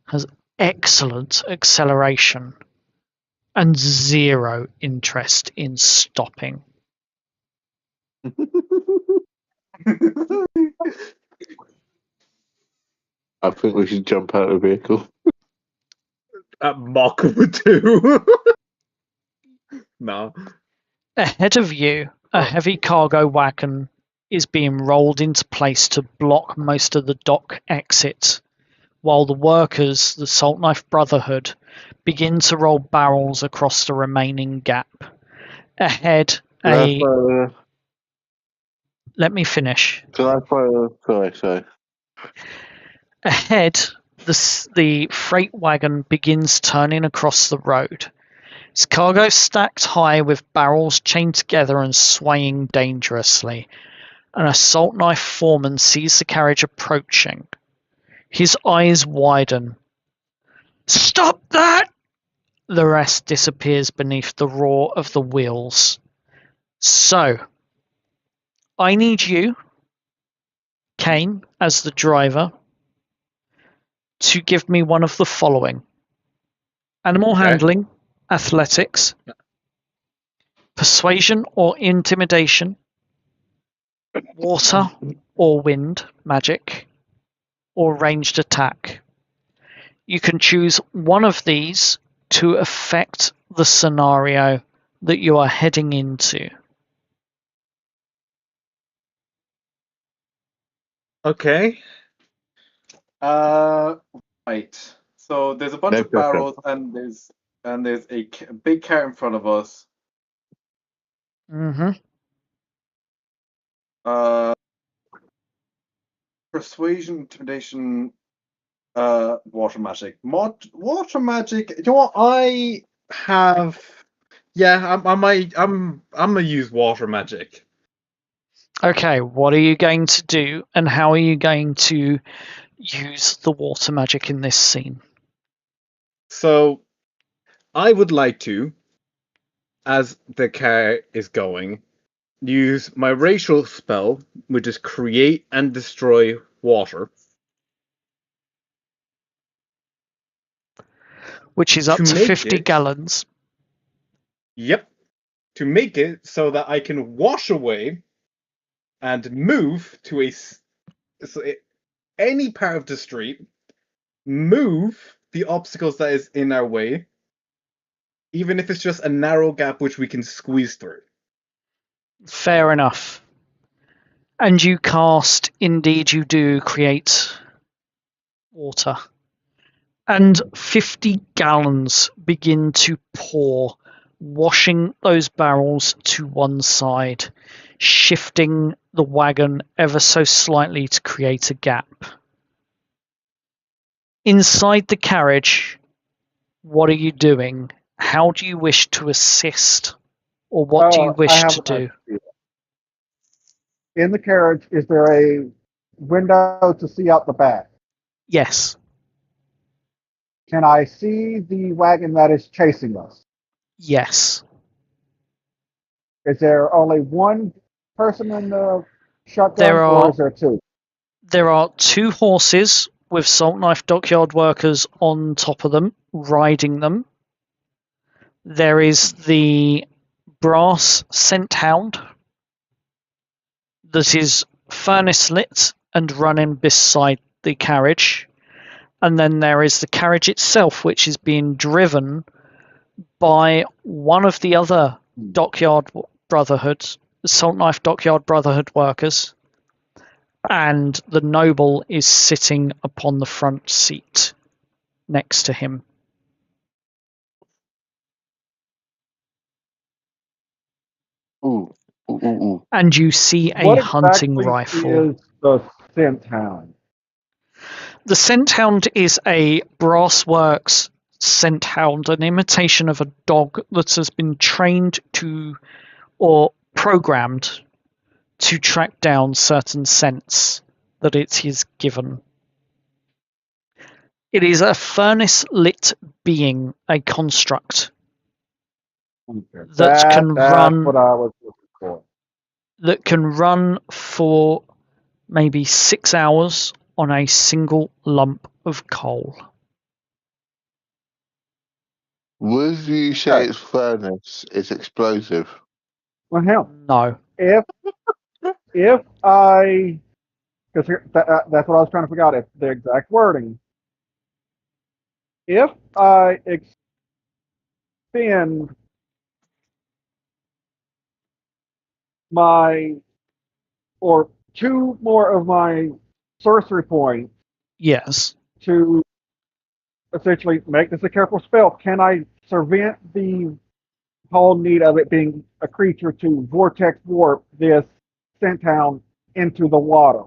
has excellent acceleration. and 0 interest in stopping. I think we should jump out of the vehicle. Mock would do. No. Ahead of you, a heavy cargo wagon is being rolled into place to block most of the dock exit, while the workers, the Saltknife Brotherhood, begin to roll barrels across the remaining gap. Ahead, let me finish. Sorry. Ahead, the freight wagon begins turning across the road. Its cargo stacked high with barrels chained together and swaying dangerously. An assault knife foreman sees the carriage approaching. His eyes widen. "Stop that!" The rest disappears beneath the roar of the wheels. So, I need you, Kane, as the driver, to give me one of the following: animal handling, athletics, persuasion or intimidation, water or wind magic, or ranged attack. You can choose one of these to affect the scenario that you are heading into. Okay. Right. So there's a bunch No of barrels, and there's a big car in front of us. Mm-hmm. Persuasion, intimidation, water magic. Water magic. You know what? I have. Yeah, I'm gonna use water magic. Okay, what are you going to do, and how are you going to use the water magic in this scene? So, I would like to, as the car is going, use my racial spell, which is create and destroy water, Which is up to to make 50 it- gallons. Yep. To make it so that I can wash away and move to any part of the street, move the obstacles that is in our way, even if it's just a narrow gap which we can squeeze through. Fair enough. And you cast, indeed you do, create water. And 50 gallons begin to pour, washing those barrels to one side, shifting the wagon ever so slightly to create a gap. Inside the carriage, what are you doing? How do you wish to assist? Or what do you wish to do? In the carriage, is there a window to see out the back? Yes. Can I see the wagon that is chasing us? Yes. Is there only one person in the shotgun, There or are is there two? There are 2 horses with Saltknife Dockyard workers on top of them, riding them. There is the brass scent hound that is furnace lit and running beside the carriage. And then there is the carriage itself, which is being driven by one of the other Dockyard Brotherhoods, the Saltknife Dockyard Brotherhood workers. And the noble is sitting upon the front seat next to him. Ooh. And you see a What hunting exactly rifle. is the scent hound? The scent hound is a brassworks scent hound, an imitation of a dog that has been trained to or programmed to track down certain scents that it is given. It is a furnace lit being, a construct Okay. that can That's run what I was looking for. that can run for maybe 6 hours on a single lump of coal. Would you say its furnace is explosive? Well, hell, No. if I, because that's what I was trying to figure out, if the exact wording. If I expend or 2 more of my sorcery points Yes. to essentially make this a careful spell, can I prevent the whole need of it being a creature to vortex warp this Centown into the water?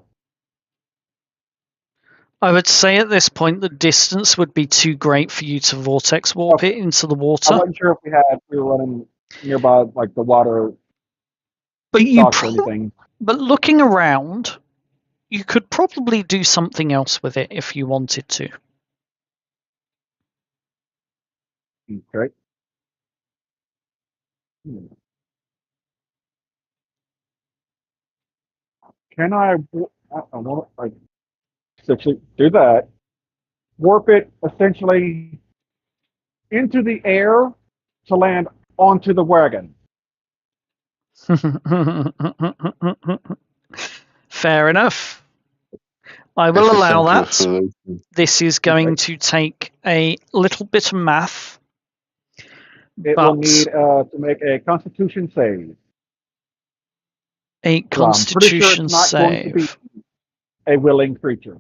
I would say at this point the distance would be too great for you to vortex warp it into the I water. wasn't sure if we were running nearby, like the water But docks or anything. but looking around, you could probably do something else with it if you wanted to. Okay. Can I want to essentially do that? Warp it essentially into the air to land onto the wagon. Fair enough. I will It's a allow simpler that. solution. This is going to take a little bit of math. It will need to make a Constitution save. A I'm pretty sure Constitution it's not going to be save. a willing creature.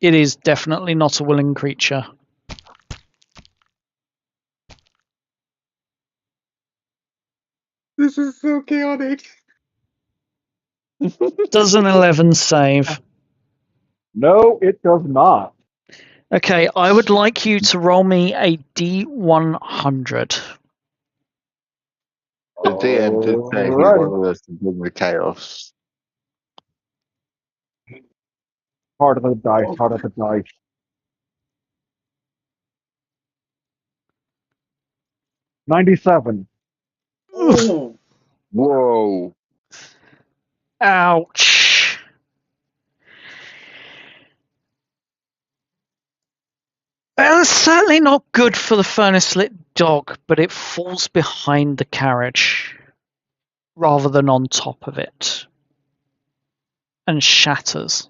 It is definitely not a willing creature. This is so chaotic. Does an 11 save? No, it does not. Okay, I would like you to roll me a D100. The DM did say he Alrighty. wanted us to bring the chaos. Heart of the dice, heart of the dice. $97. Oh, Whoa! Ouch. Well, it's certainly not good for the furnace-lit dog, but it falls behind the carriage rather than on top of it and shatters.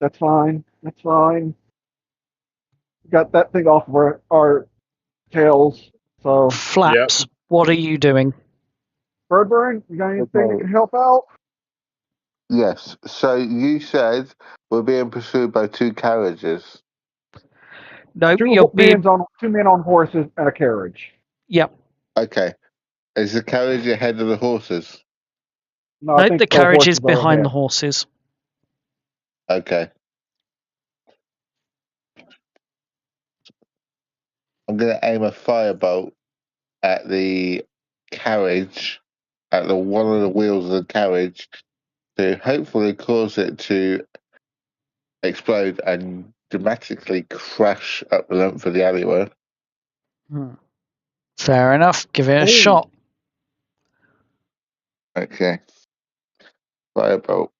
That's fine. That's fine. Got that thing off of our tails. So, Flaps, what are you doing? Birdburn, you got anything that Okay. can help out? Yes. So you said we're being pursued by 2 carriages. Nope, Two you'll be. men on horses and a carriage. Yep. Okay. Is the carriage ahead of the horses? No, I Nope, think the carriage is horses are behind the ahead. horses. Okay. I'm going to aim a firebolt at the carriage, at the one of the wheels of the carriage, to hopefully cause it to explode and dramatically crash up the length of the alleyway. Fair enough. Give it a Oh. shot. Okay. Firebolt.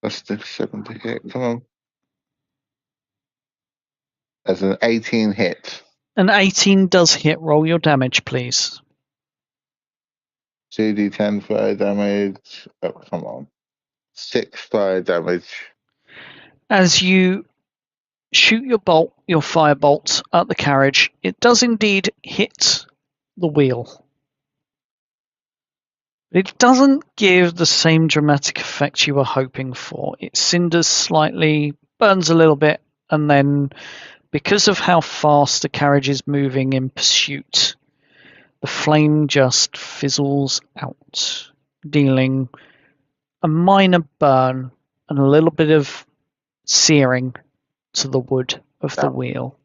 That's the 7 to hit. Come on. That's an 18 hit. An 18 does hit. Roll your damage, please. 2d10 fire damage. Oh, come on. 6 fire damage. As you shoot your firebolt at the carriage, it does indeed hit the wheel. It doesn't give the same dramatic effect you were hoping for. It cinders slightly, burns a little bit, and then, because of how fast the carriage is moving in pursuit, the flame just fizzles out, dealing a minor burn and a little bit of searing to the wood of the wheel.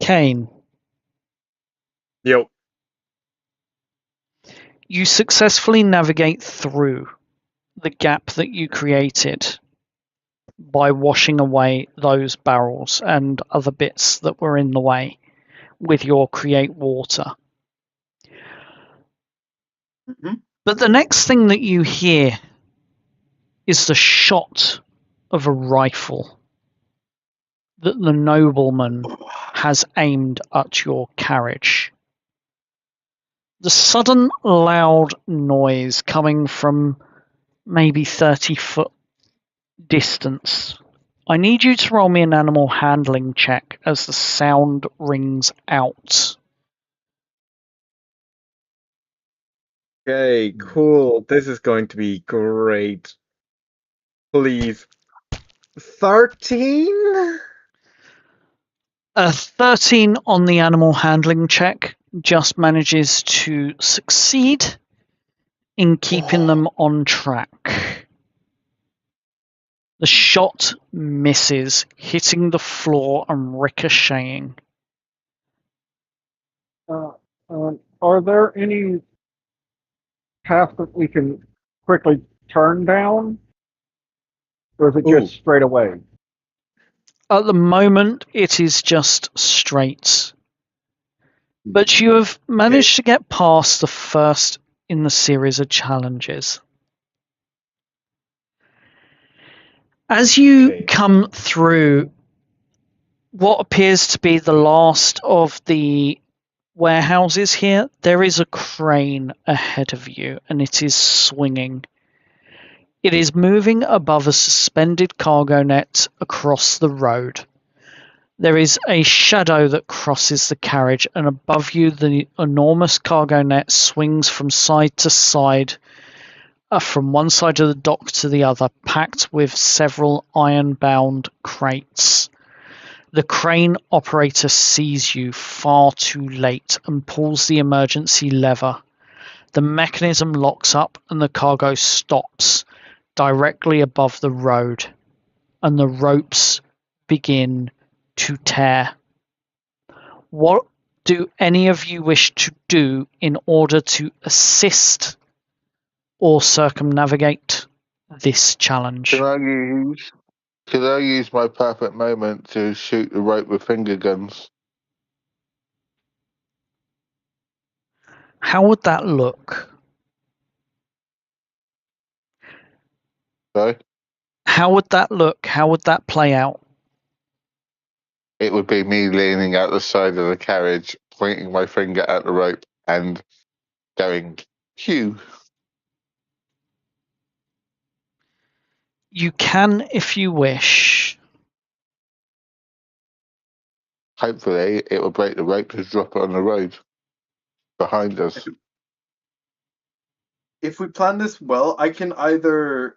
Kane, Yep. you successfully navigate through the gap that you created by washing away those barrels and other bits that were in the way with your create water. Mhm. But the next thing that you hear is the shot of a rifle that the nobleman has aimed at your carriage. The sudden loud noise coming from maybe 30-foot distance. I need you to roll me an animal handling check as the sound rings out. Okay, cool. This is going to be great. Please. 13? A 13 on the animal handling check just manages to succeed in keeping them on track. The shot misses, hitting the floor and ricocheting. Are there any paths that we can quickly turn down? Or is it just straight away? At the moment, it is just straight. But you have managed to get past the first in the series of challenges. As you come through what appears to be the last of the warehouses here, there is a crane ahead of you, and it is swinging. It is moving above a suspended cargo net across the road. There is a shadow that crosses the carriage, and above you the enormous cargo net swings from side to side, from one side of the dock to the other, packed with several iron-bound crates. The crane operator sees you far too late and pulls the emergency lever. The mechanism locks up and the cargo stops directly above the road, and the ropes begin to tear. What do any of you wish to do in order to assist or circumnavigate this challenge? Could I use my perfect moment to shoot the rope with finger guns? How would that look? Sorry? How would that look? How would that play out? It would be me leaning out the side of the carriage, pointing my finger at the rope and going, phew. You can if you wish. Hopefully, it will break the rope to drop it on the road behind us. If we plan this well, I can either...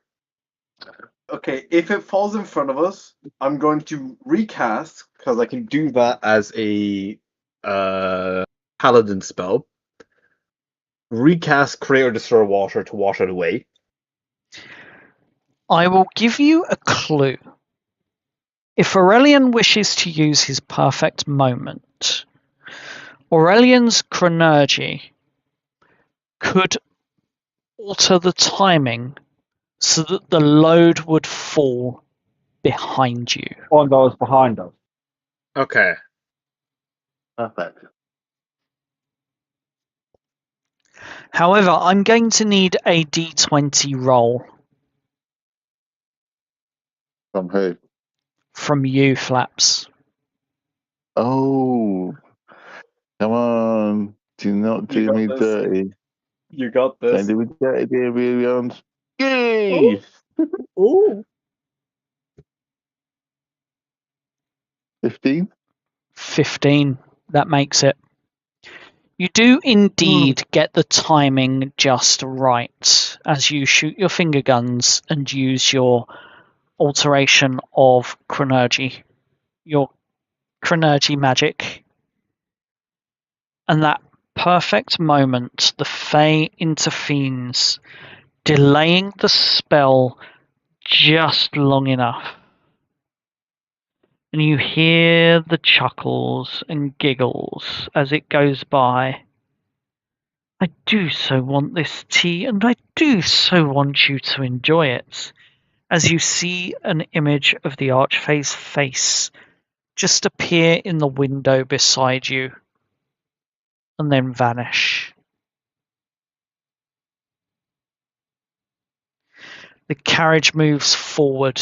Okay, if it falls in front of us, I'm going to recast, because I can do that as a paladin spell. Recast Create or Destroy Water to wash it away. I will give you a clue. If Aurelian wishes to use his perfect moment, Aurelian's chronergy could alter the timing so that the load would fall behind you. On those behind us. Okay. Perfect. However, I'm going to need a d20 roll. From who? From you, Flaps. Oh, come on. Do not do me dirty. You got this. Don't do me dirty, dear Veridia. Yay! Ooh. 15? 15. That makes it. You do indeed get the timing just right as you shoot your finger guns and use your alteration of chronergy, your chronergy magic. And that perfect moment, the Fey intervenes, delaying the spell just long enough. And you hear the chuckles and giggles as it goes by. I do so want this tea, and I do so want you to enjoy it. As you see an image of the Archfey's face just appear in the window beside you, and then vanish. The carriage moves forward,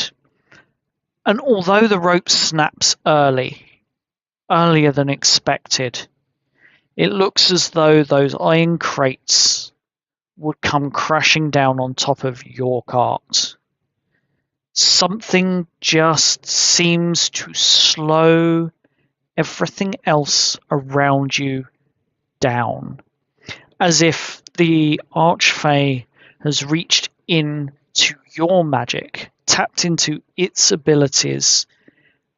And although the rope snaps earlier than expected, it looks as though those iron crates would come crashing down on top of your cart. Something just seems to slow everything else around you down, as if the Archfey has reached into your magic, tapped into its abilities,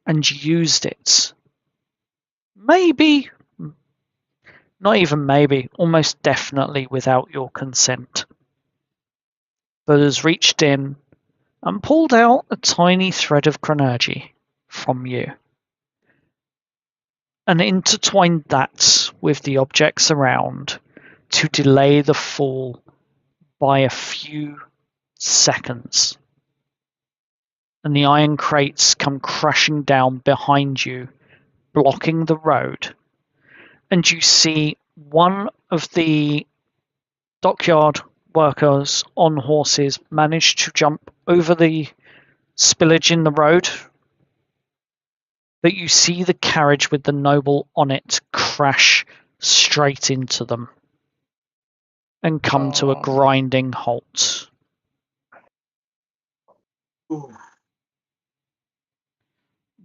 and used it. Maybe, not even maybe, almost definitely without your consent. But has reached in and pulled out a tiny thread of chronergy from you, and intertwined that with the objects around to delay the fall by a few seconds. And the iron crates come crashing down behind you, blocking the road. And you see one of the dockyard workers on horses manage to jump over the spillage in the road, but you see the carriage with the noble on it crash straight into them and come to a grinding halt. Ooh.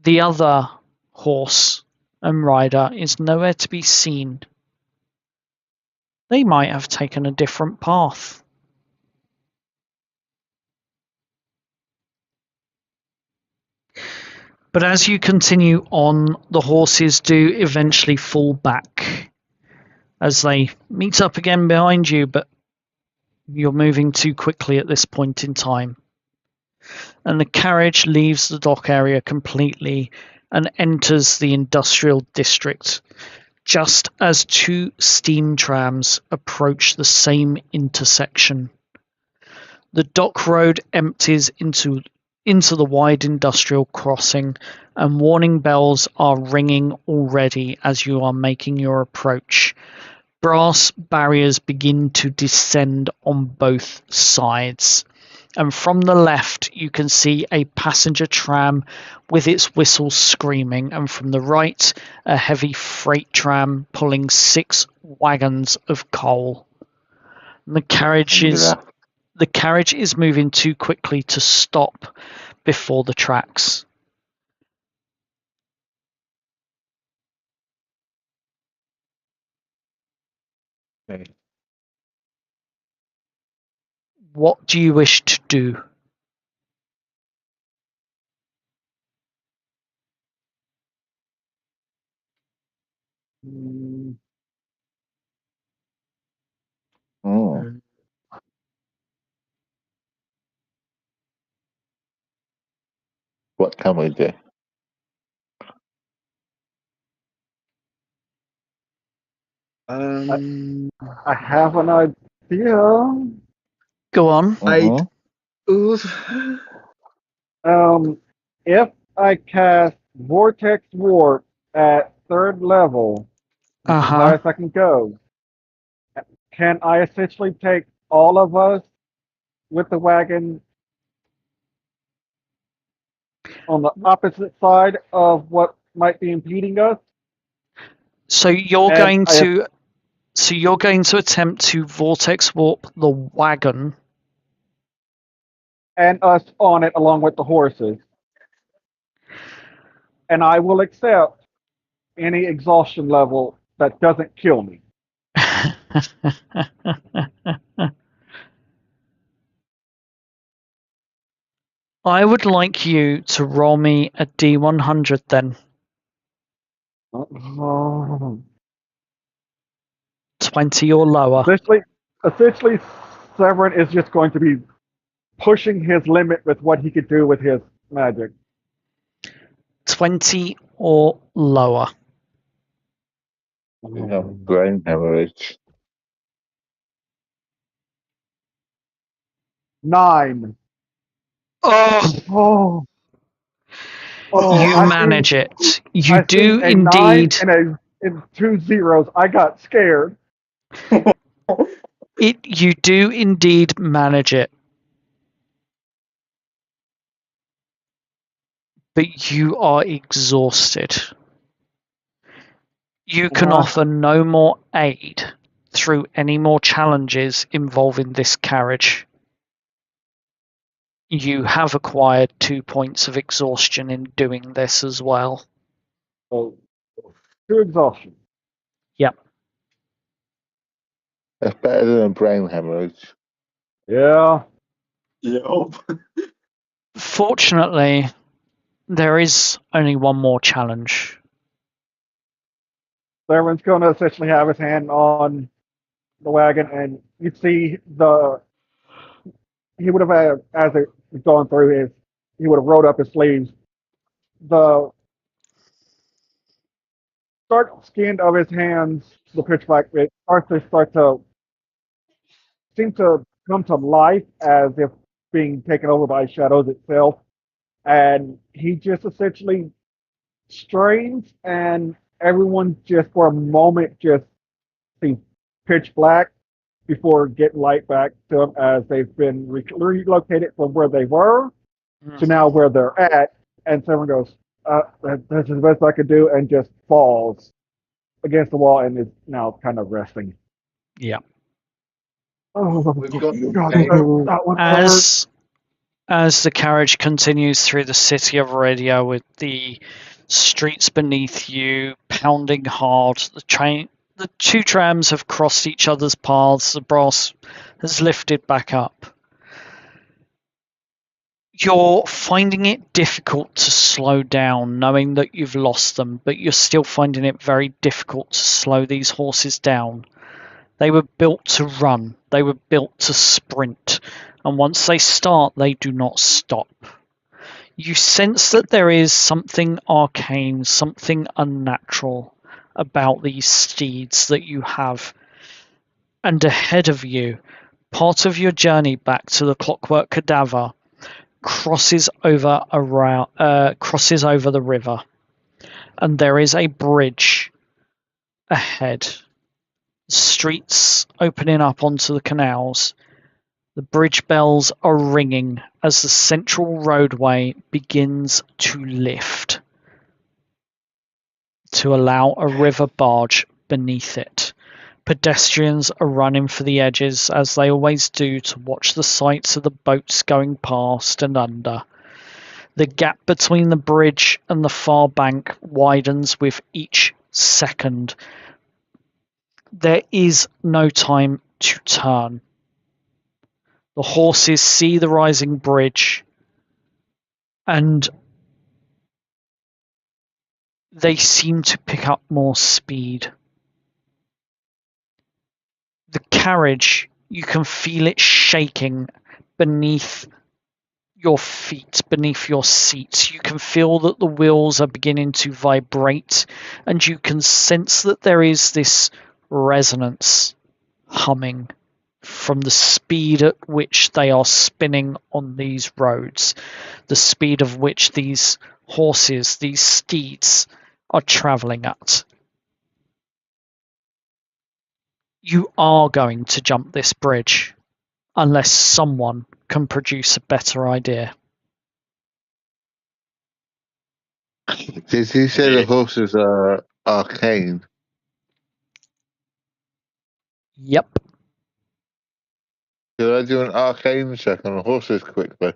The other horse and rider is nowhere to be seen. They might have taken a different path. But as you continue on, the horses do eventually fall back as they meet up again behind you, but you're moving too quickly at this point in time. And the carriage leaves the dock area completely and enters the industrial district, just as two steam trams approach the same intersection. The dock road empties into the wide industrial crossing, and warning bells are ringing already as you are making your approach. Brass barriers begin to descend on both sides, and from the left you can see a passenger tram with its whistle screaming, and from the right a heavy freight tram pulling 6 wagons of coal. And the carriage is moving too quickly to stop before the tracks. Okay. What do you wish to do? What can we do? I have an idea. Go on. Mhm. If I cast Vortex Warp at 3rd level, which is the highest I can go, can I essentially take all of us with the wagon on the opposite side of what might be impeding us? So you're And going to attempt to vortex warp the wagon. and us on it along with the horses. And I will accept any exhaustion level that doesn't kill me. I would like you to roll me a D100 then. 20 or lower. Essentially, Severin is just going to be pushing his limit with what he could do with his magic. 20 or lower. We have brain hemorrhage. 9. Oh, you manage it. You do a indeed. 9 and 2 zeros. I got scared. You do indeed manage it. but you are exhausted. You can Uh-huh. offer no more aid through any more challenges involving this carriage. You have acquired 2 points of exhaustion in doing this as well. So, 2 exhaustion. Yep. That's better than a brain hemorrhage. Yeah. Yup. Fortunately, there is only one more challenge. So everyone's going to essentially have his hand on the wagon, and you see he would have had, as it was going through he would have rolled up his sleeves. The dark skin of his hands, the pitch black, it start to seem to come to life as if being taken over by shadows itself. And he just essentially strains, and everyone just for a moment just sees pitch black before getting light back to them as they've been relocated from where they were to now where they're at. And someone goes, that's the best I could do, and just falls against the wall and is now kind of resting. Yeah. Oh, We've got God, that one hurt. As the carriage continues through the city of Veridia with the streets beneath you pounding hard, the 2 trams have crossed each other's paths, the brass has lifted back up. You're finding it difficult to slow down, knowing that you've lost them, but you're still finding it very difficult to slow these horses down. They were built to run, they were built to sprint, and once they start, they do not stop. You sense that there is something arcane, something unnatural about these steeds that you have. And ahead of you, part of your journey back to the Clockwork Cadaver crosses over the river, and there is a bridge ahead. Streets opening up onto the canals. The bridge bells are ringing as the central roadway begins to lift to allow a river barge beneath it. Pedestrians are running for the edges, as they always do, to watch the sights of the boats going past and under. The gap between the bridge and the far bank widens with each second. There is no time to turn. The horses see the rising bridge, and they seem to pick up more speed. The carriage, you can feel it shaking beneath your feet, beneath your seats. You can feel that the wheels are beginning to vibrate, and you can sense that there is this resonance humming from the speed at which they are spinning on these roads, the speed of which these horses, these steeds, are travelling at. You are going to jump this bridge unless someone can produce a better idea. Did he say the horses are arcane? Yep. Could I do an arcane check on the horses quickly?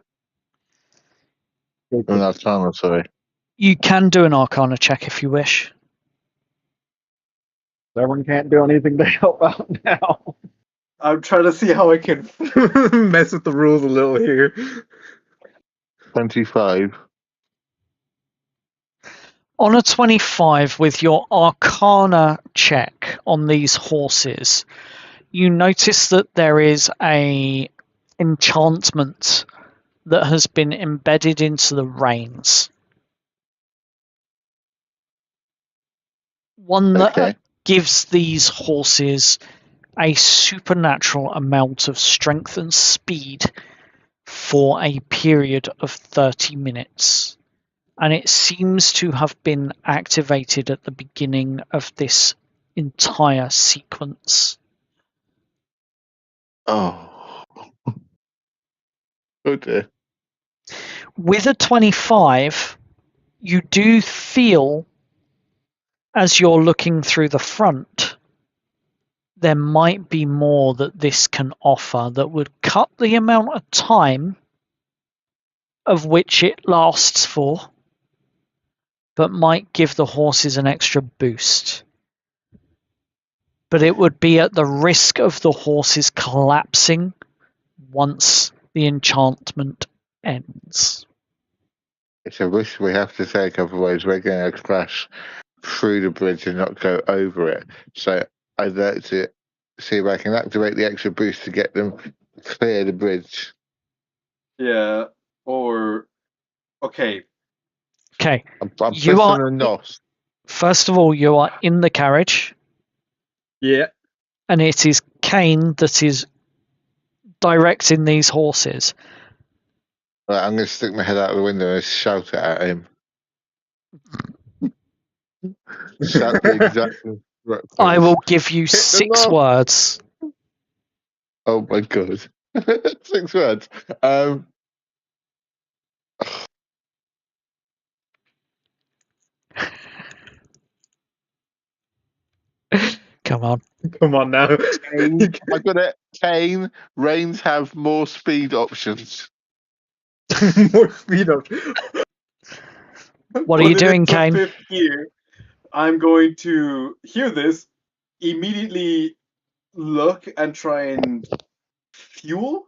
An arcana, sorry. You can do an Arcana check if you wish. Everyone can't do anything to help out now. I'm trying to see how I can mess with the rules a little here. 25. On a 25 with your Arcana check on these horses, you notice that there is a enchantment that has been embedded into the reins. One that gives these horses a supernatural amount of strength and speed for a period of 30 minutes. And it seems to have been activated at the beginning of this entire sequence. Oh. Oh dear. With a 25, you do feel, as you're looking through the front, there might be more that this can offer that would cut the amount of time of which it lasts for, but might give the horses an extra boost. But it would be at the risk of the horses collapsing once the enchantment ends. It's a risk we have to take, otherwise we're going to crash through the bridge and not go over it. So I'd like to see if I can activate the extra boost to get them clear the bridge. Yeah. Or okay. Okay. I'm You pressing are- a NOS. First of all, you are in the carriage, Yeah. and it is Kane that is directing these horses. Right, I'm going to stick my head out the window and shout it at him. Shout the exact right I words. will give you Hit the 6 mark. words. Oh my god. 6 words. Come on. Come on now. I got it. Kane, reins have more speed options. More speed up. What are you doing, Kane? Kane? Fifth gear. I'm going to hear this, immediately look and try and fuel.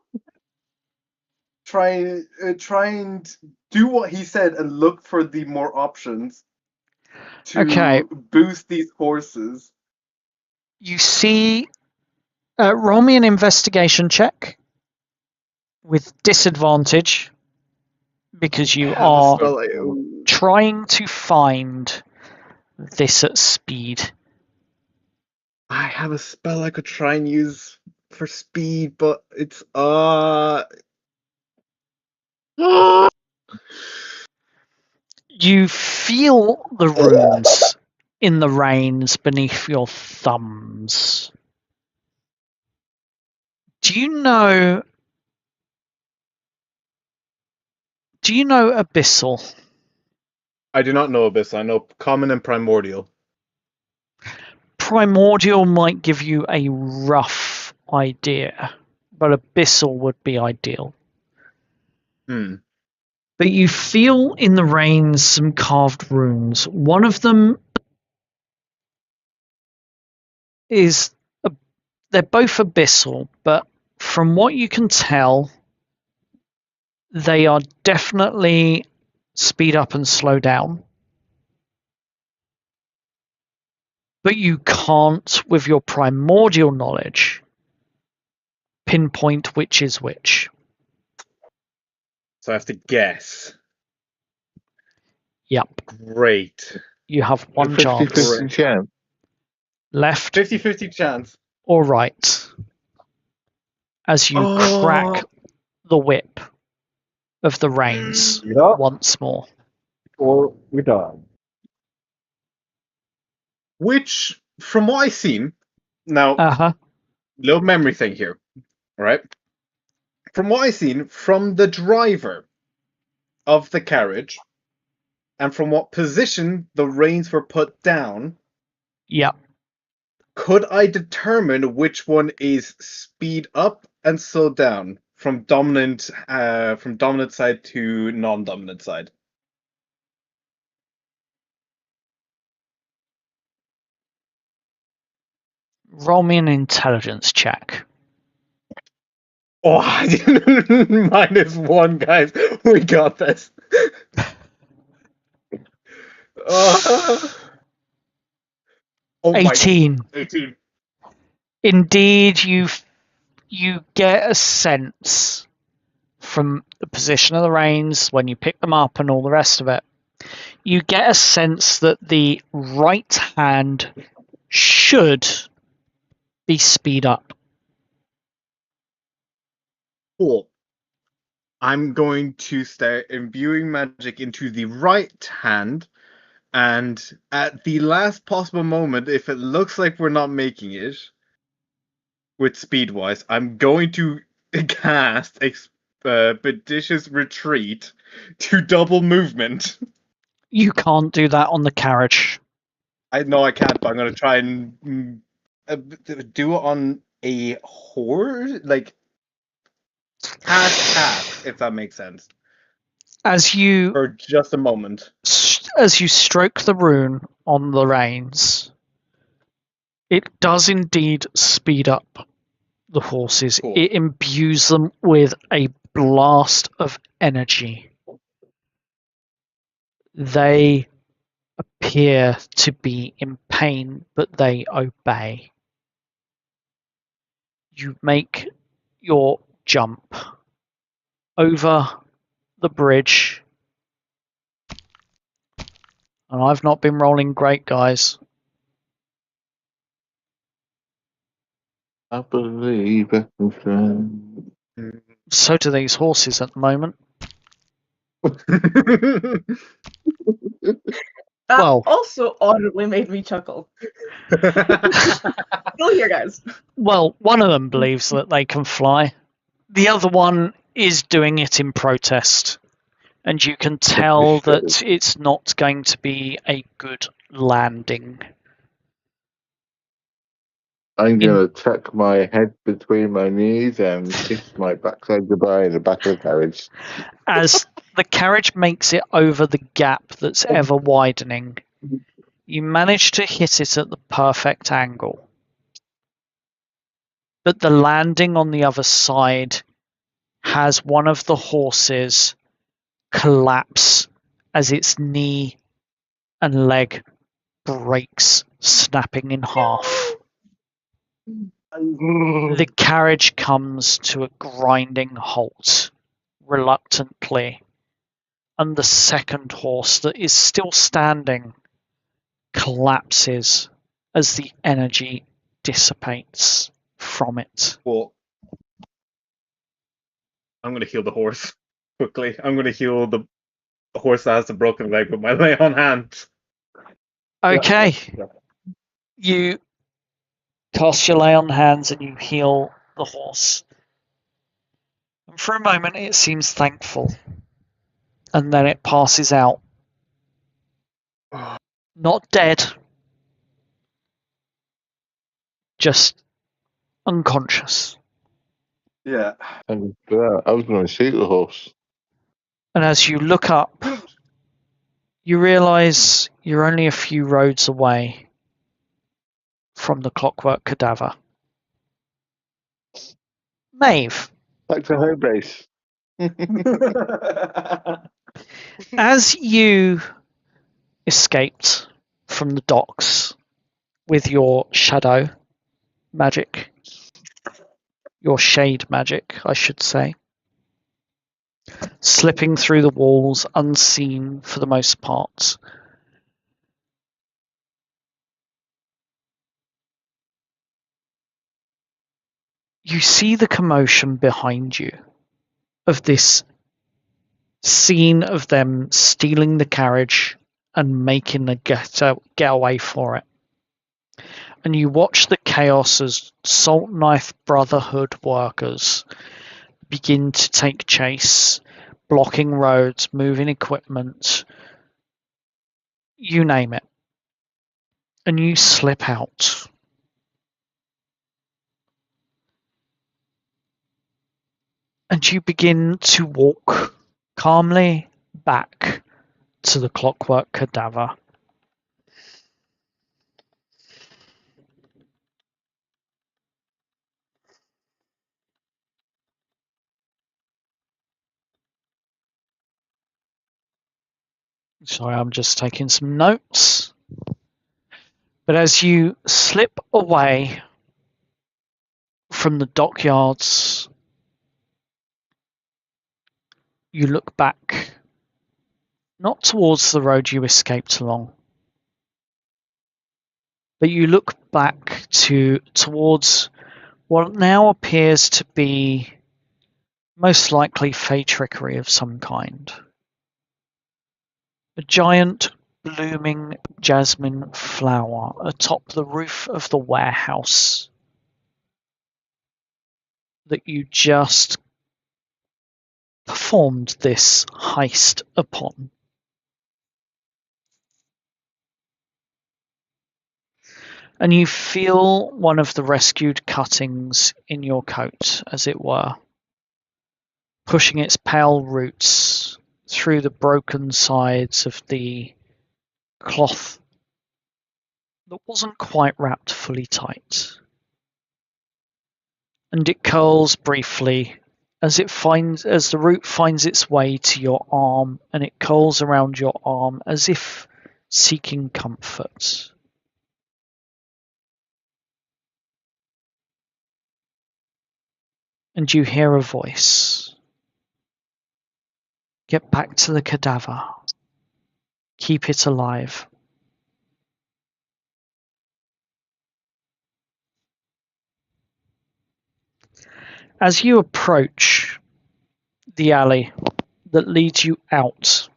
Try and do what he said and look for the more options to Okay. boost these horses. You see, roll me an investigation check with disadvantage because you Have a are spell like- trying to find this at speed. I have a spell I could try and use for speed, but it's You feel the runes in the reins beneath your thumbs. Do you know Abyssal? I do not know Abyss. I know Common and Primordial. Primordial might give you a rough idea, but Abyssal would be ideal. But you feel in the reins some carved runes. One of them is they're both abyssal, but from what you can tell, they are definitely speed up and slow down. But you can't, with your primordial knowledge, pinpoint which is which. So I have to guess. Yep. Great. You have one chance. 50-50 chance. Left 50-50 chance. or right as you crack the whip of the reins Speed up, once more. or we die. Which, from what I've seen, now, Uh-huh. little memory thing here, right? From what I've seen, from the driver of the carriage, and from what position the reins were put down, Yep. could I determine which one is speed up and slow down from dominant side to non-dominant side? Roll me an intelligence check. Oh, -1, guys. We got this. Oh, my- 18. 18. Indeed, you get a sense from the position of the reins when you pick them up and all the rest of it. You get a sense that the right hand should be speed up. Cool. I'm going to start imbuing magic into the right hand, and at the last possible moment, if it looks like we're not making it with speed-wise, I'm going to cast Expeditious Retreat to double movement. You can't do that on the carriage. I know I can't, but I'm gonna try and do it on a horse, like cast, if that makes sense, As you for just a moment. stroke the rune on the reins, it does indeed speed up the horses. Cool. It imbues them with a blast of energy. They appear to be in pain, but they obey. You make your jump over the bridge. And I've not been rolling great, guys. I believe I can fly. So do these horses at the moment. That Well- also audibly made me chuckle. Still here, guys. Well, one of them believes that they can fly. The other one is doing it in protest. And you can tell that it's not going to be a good landing. I'm going to tuck my head between my knees and kiss my backside goodbye in the back of the carriage. As the carriage makes it over the gap that's ever widening, you manage to hit it at the perfect angle. But the landing on the other side has one of the horses collapse as its knee and leg breaks, snapping in half. The carriage comes to a grinding halt, reluctantly, and the second horse that is still standing collapses as the energy dissipates from it. Well, I'm gonna heal the horse quickly. I'm gonna heal the horse that has the broken leg with my lay on hand. Okay, Yeah. you cast your lay on hands and you heal the horse. And for a moment it seems thankful, and then it passes out. Not dead, just unconscious. Yeah. I was going to shoot the horse. And as you look up, you realise you're only a few roads away from the Clockwork Cadaver. Maeve, Back to home base. as you escaped from the docks with your shadow magic, your shade magic, I should say, slipping through the walls unseen for the most part, you see the commotion behind you of this scene of them stealing the carriage and making the getaway for it. And you watch the chaos as Saltknife Brotherhood workers begin to take chase, blocking roads, moving equipment, you name it. And you slip out. And you begin to walk calmly back to the Clockwork Cadaver. Sorry, I'm just taking some notes. But as you slip away from the dockyards, you look back, not towards the road you escaped along, but you look back towards what now appears to be most likely Fey trickery of some kind. A giant blooming jasmine flower atop the roof of the warehouse that you just performed this heist upon. And you feel one of the rescued cuttings in your coat, as it were, pushing its pale roots through the broken sides of the cloth that wasn't quite wrapped fully tight. And it curls briefly as the root finds its way to your arm, and it curls around your arm as if seeking comfort. And you hear a voice. Get back to the cadaver. Keep it alive. As you approach the alley that leads you out,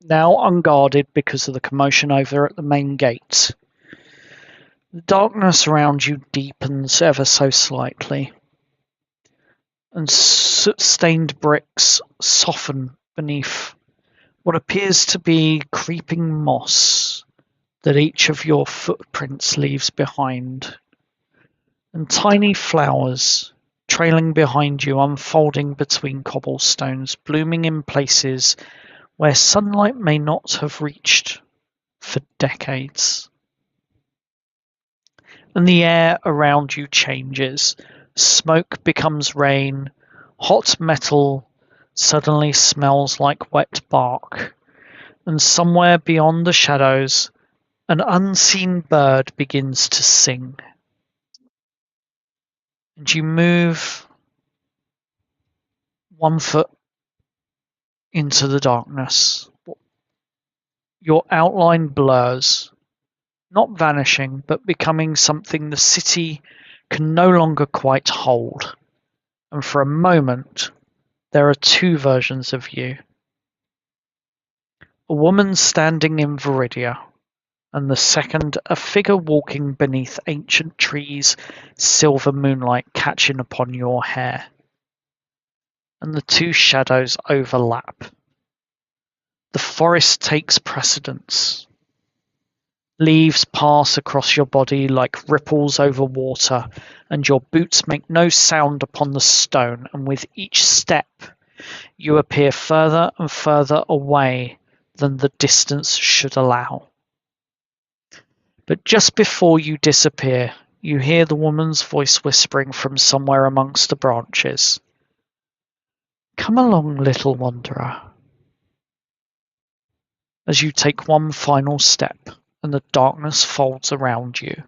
now unguarded because of the commotion over at the main gate, the darkness around you deepens ever so slightly, and soot-stained bricks soften beneath what appears to be creeping moss that each of your footprints leaves behind, and tiny flowers trailing behind you, unfolding between cobblestones, blooming in places where sunlight may not have reached for decades. And the air around you changes. Smoke becomes rain. Hot metal suddenly smells like wet bark. And somewhere beyond the shadows, an unseen bird begins to sing. And you move 1 foot into the darkness. Your outline blurs, not vanishing, but becoming something the city can no longer quite hold. And for a moment, there are 2 versions of you. A woman standing in Veridia, and the second a figure walking beneath ancient trees, silver moonlight catching upon your hair. And the 2 shadows overlap. The forest takes precedence. Leaves pass across your body like ripples over water, and your boots make no sound upon the stone, and with each step you appear further and further away than the distance should allow. But just before you disappear, you hear the woman's voice whispering from somewhere amongst the branches. Come along, little wanderer. As you take one final step, and the darkness folds around you.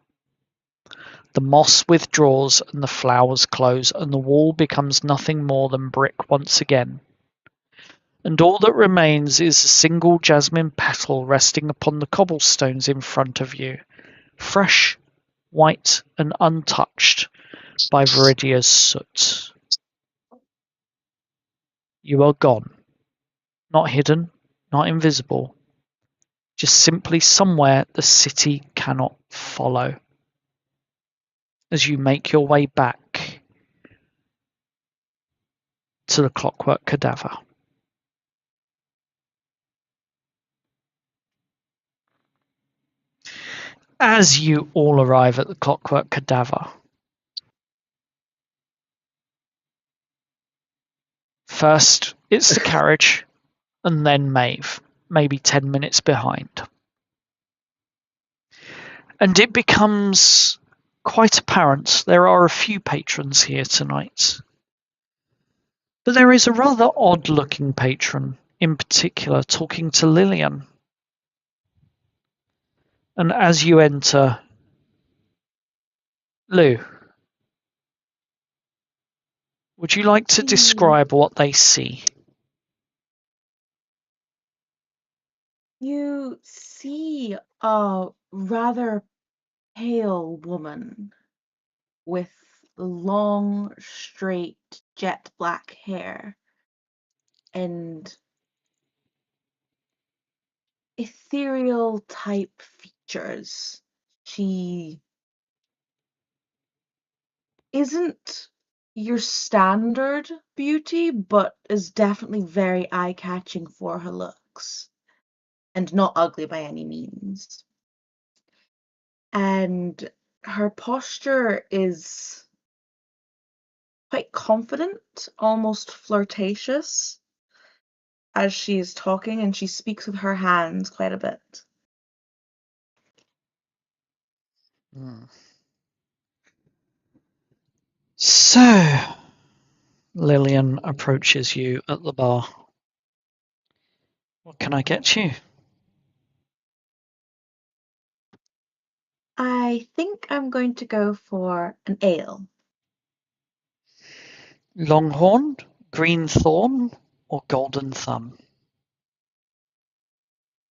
The moss withdraws and the flowers close, and the wall becomes nothing more than brick once again. And all that remains is a single jasmine petal resting upon the cobblestones in front of you, fresh, white, and untouched by Veridia's soot. You are gone. Not hidden, not invisible. Just simply somewhere the city cannot follow. As you make your way back to the Clockwork Cadaver. As you all arrive at the Clockwork Cadaver, first it's the carriage, and then Maeve, maybe 10 minutes behind. And it becomes quite apparent there are a few patrons here tonight. But there is a rather odd-looking patron, in particular, talking to Lillian. And as you enter, Lou, would you like to describe what they see? You see a rather pale woman with long, straight, jet black hair and ethereal type features. She isn't your standard beauty, but is definitely very eye-catching for her looks, and not ugly by any means. and her posture is quite confident, almost flirtatious, as she is talking, and she speaks with her hands quite a bit. So, Lillian approaches you at the bar. What can I get you? I think I'm going to go for an ale. Longhorn, Greenthorn, or Golden Thumb?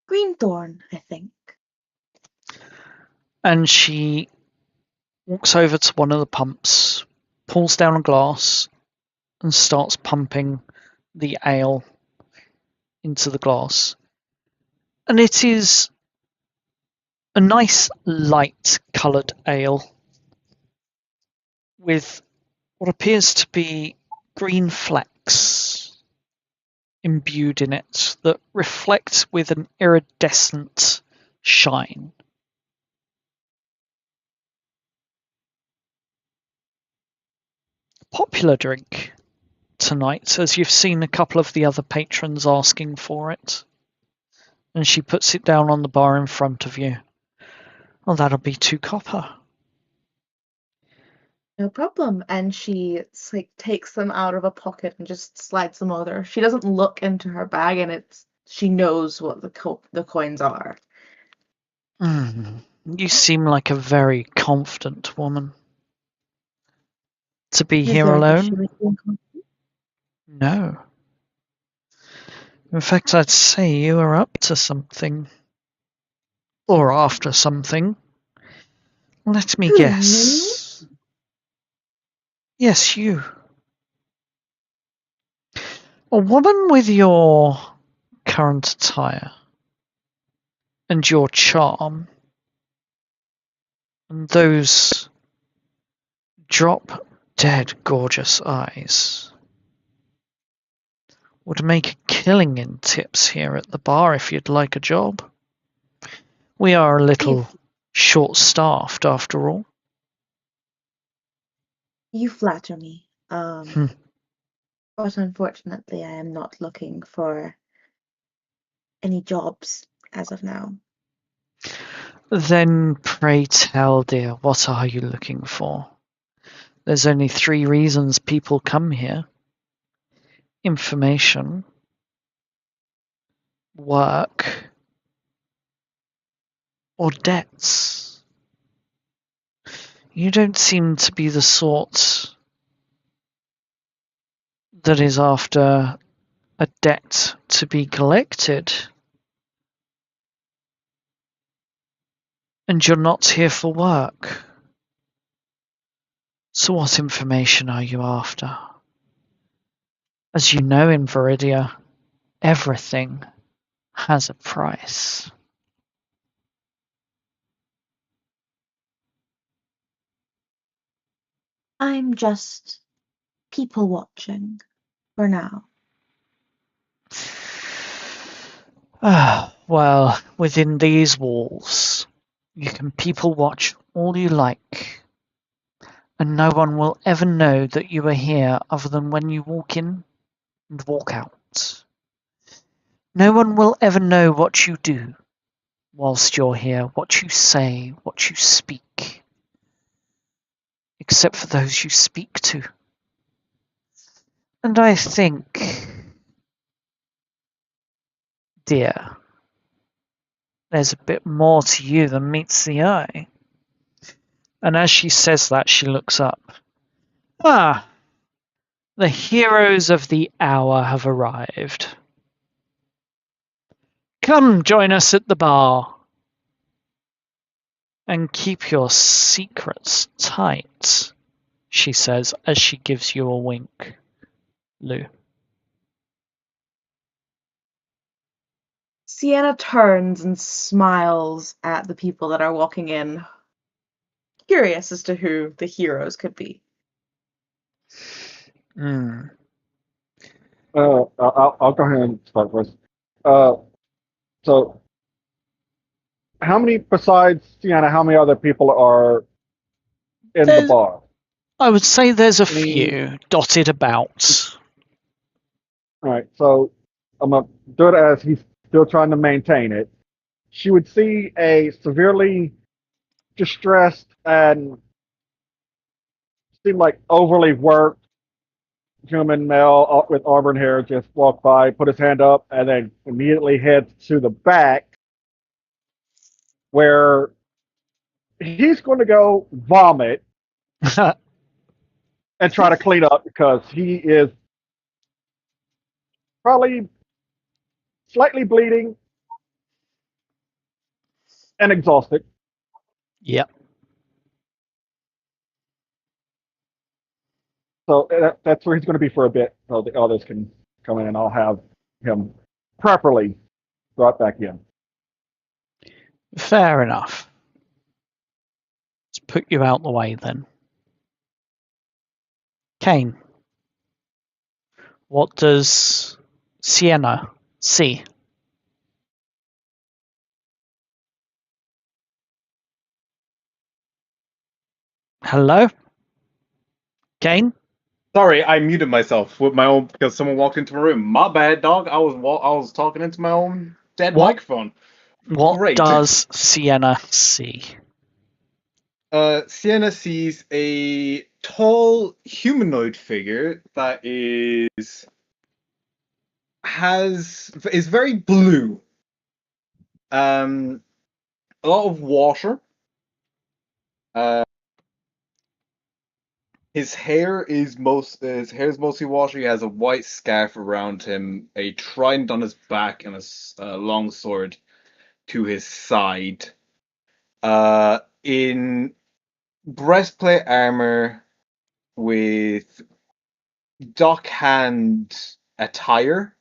Greenthorn, I think. And she walks over to one of the pumps, pulls down a glass, and starts pumping the ale into the glass. And it is a nice light coloured ale with what appears to be green flecks imbued in it that reflect with an iridescent shine. Popular drink tonight, as you've seen a couple of the other patrons asking for it. And she puts it down on the bar in front of you. Well, that'll be 2 copper. No problem. And she takes them out of a pocket and just slides them over. She doesn't look into her bag, and she knows what the coins are. You seem like a very confident woman. To be Is here there an alone? issue with being confident? No. In fact, I'd say you are up to something. Or after something. Let me Who, me? guess. Yes, you. A woman with your current attire and your charm and those drop dead gorgeous eyes would make a killing in tips here at the bar if you'd like a job. We are a little short-staffed after all. You flatter me. Hmm. But unfortunately, I am not looking for any jobs as of now. Then pray tell, dear, what are you looking for? There's only 3 reasons people come here. Information, work, or debts. You don't seem to be the sort that is after a debt to be collected. And you're not here for work. So what information are you after? As you know, in Veridia, everything has a price. I'm just people watching for now. Well, within these walls, you can people watch all you like, and no one will ever know that you are here other than when you walk in and walk out. No one will ever know what you do whilst you're here, what you say, what you speak, except for those you speak to. And I think, dear, there's a bit more to you than meets the eye. And as she says that, she looks up. Ah, the heroes of the hour have arrived. Come join us at the bar. And keep your secrets tight, she says as she gives you a wink. Lou. Sienna turns and smiles at the people that are walking in, curious as to who the heroes could be. Hmm. I'll go ahead and start first. So, how many besides Sienna? How many other people are in the There's, bar? I would say there's a Any? few dotted about. All right, so I'm gonna do it as he's still trying to maintain it. She would see a severely distressed and seemed like overly worked human male with auburn hair just walk by, put his hand up, and then immediately heads to the back where he's going to go vomit and try to clean up because he is probably slightly bleeding and exhausted. Yep. So that's where he's going to be for a bit so the others can come in and I'll have him properly brought back in. Fair enough. Let's put you out the way then. Kane, what does Sienna see? Hello? Kane? Sorry, I muted myself with my own because someone walked into my room. My bad, dog. I was talking into my own dead What? microphone. What Great. does Sienna see? Sienna sees a tall humanoid figure that is very blue. A lot of water. His hair is mostly water. He has a white scarf around him, a trident on his back, and a long sword to his side. In breastplate armor with dockhand attire,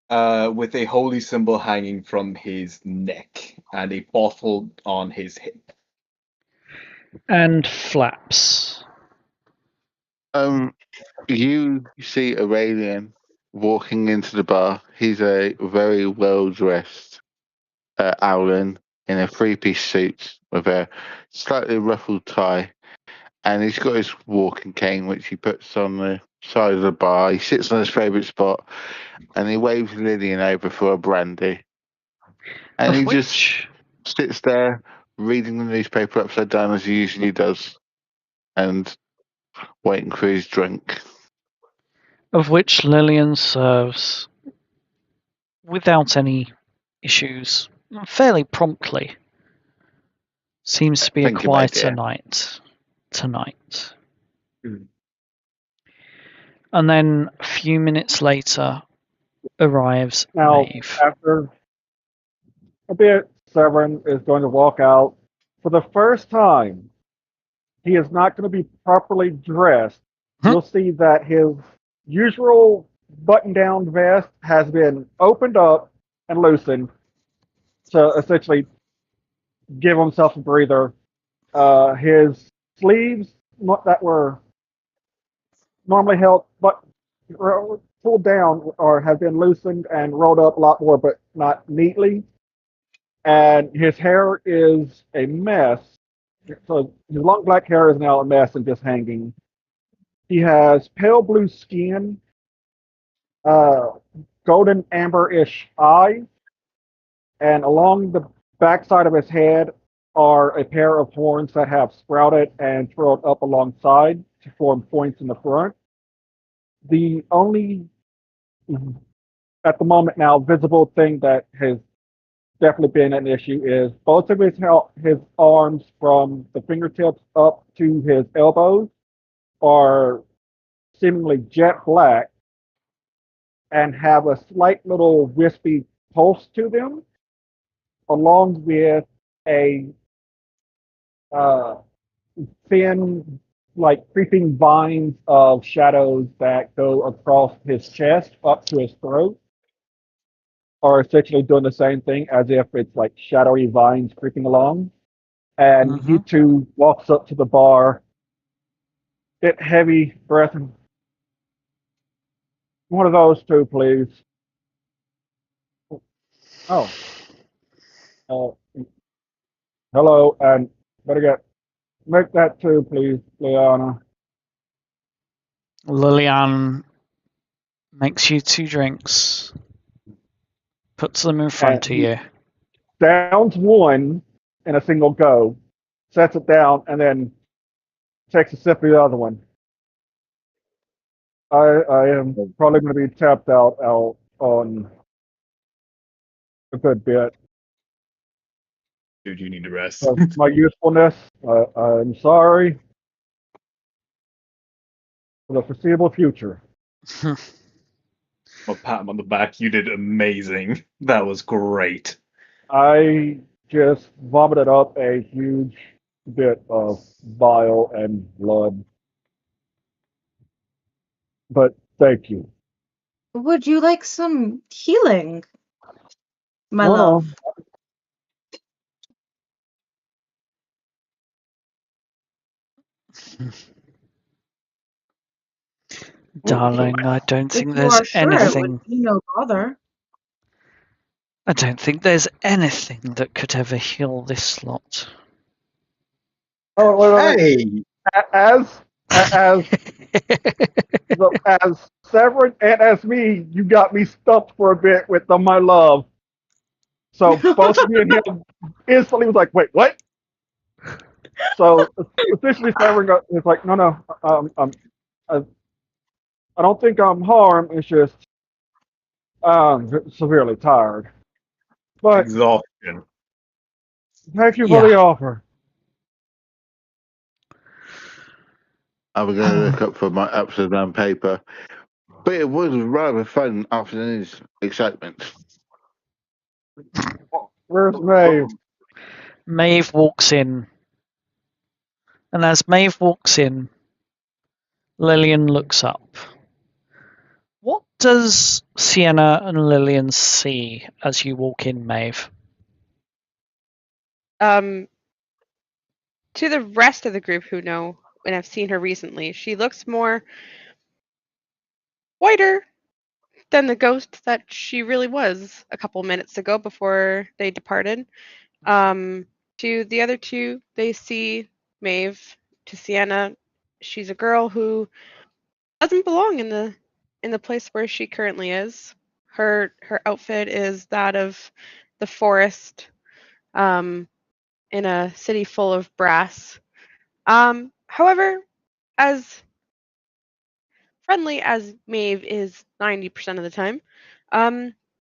with a holy symbol hanging from his neck and a bottle on his hip. And flaps. You see Aurelian walking into the bar. He's a very well dressed Owlin in a three-piece suit with a slightly ruffled tie, and he's got his walking cane, which he puts on the side of the bar. He sits on his favourite spot, and he waves Lillian over for a brandy. And Of he just which sits there reading the newspaper upside down as he usually does, and waiting for his drink. Lillian serves without any issues, fairly promptly. Seems to be a Thank you, my quieter dear. night tonight. Mm. And then a few minutes later arrives Now, Maeve. after a bit, Severin is going to walk out. For the first time, he is not going to be properly dressed. You'll see that his usual button-down vest has been opened up and loosened to essentially give himself a breather. His sleeves that were normally held but pulled down or have been loosened and rolled up a lot more, but not neatly. And his hair is a mess. So his long black hair is now a mess and just hanging. He has pale blue skin, uh, golden amber-ish eyes, and along the backside of his head are a pair of horns that have sprouted and curled up alongside to form points in the front. The only, at the moment now, visible thing that has definitely been an issue is both of his arms from the fingertips up to his elbows are seemingly jet black and have a slight little wispy pulse to them, along with a uh, thin, like creeping vines of shadows that go across his chest up to his throat, are essentially doing the same thing as if it's like shadowy vines creeping along. And he too walks up to the bar, bit heavy breath, and one of those two, please. Oh, Uh, hello, and better make that too, please, Liana. Lillian makes you 2 drinks, puts them in And front of he you. downs one in a single go, sets it down, and then takes a sip of the other one. I am probably going to be tapped out on a good bit. Dude, you need to rest. Of my usefulness. I'm sorry for the foreseeable future. I'll pat him on the back. You did amazing. That was great. I just vomited up a huge bit of bile and blood. But thank you. Would you like some healing, my No, love? Darling, I don't If think you there's are sure, it would anything. be no bother. I don't think there's anything that could ever heal this lot. Oh, wait. Hey! As as Severin and as me, you got me stumped for a bit with the my love. So both me and him instantly was like, wait, what? So officially Severin was like, no, I, I don't think I'm harmed. It's just severely tired. But Exhaustion. thank you for Yeah. the offer. I was going to look up for my upside down paper. But it was rather fun afternoon's excitement. Where's Maeve? Maeve walks in. And as Maeve walks in, Lillian looks up. What does Sienna and Lillian see as you walk in, Maeve? To the rest of the group who know, and I've seen her recently, she looks more whiter than the ghost that she really was a couple minutes ago before they departed. To the other two, they see Maeve. To Sienna, she's a girl who doesn't belong in the place where she currently is. Her outfit is that of the forest, in a city full of brass. However, as friendly as Maeve is 90% of the time,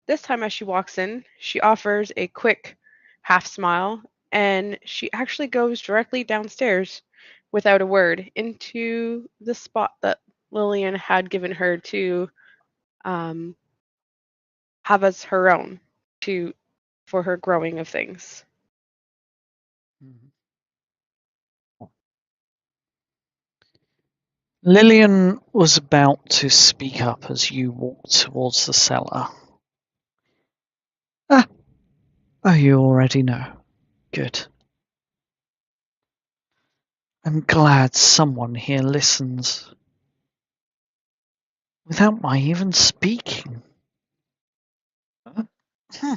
this time as she walks in, she offers a quick half smile and she actually goes directly downstairs without a word into the spot that Lillian had given her to um, have as her own to for her growing of things. Lillian was about to speak up as you walked towards the cellar. Oh, you already know. Good. I'm glad someone here listens. Without my even speaking. Huh?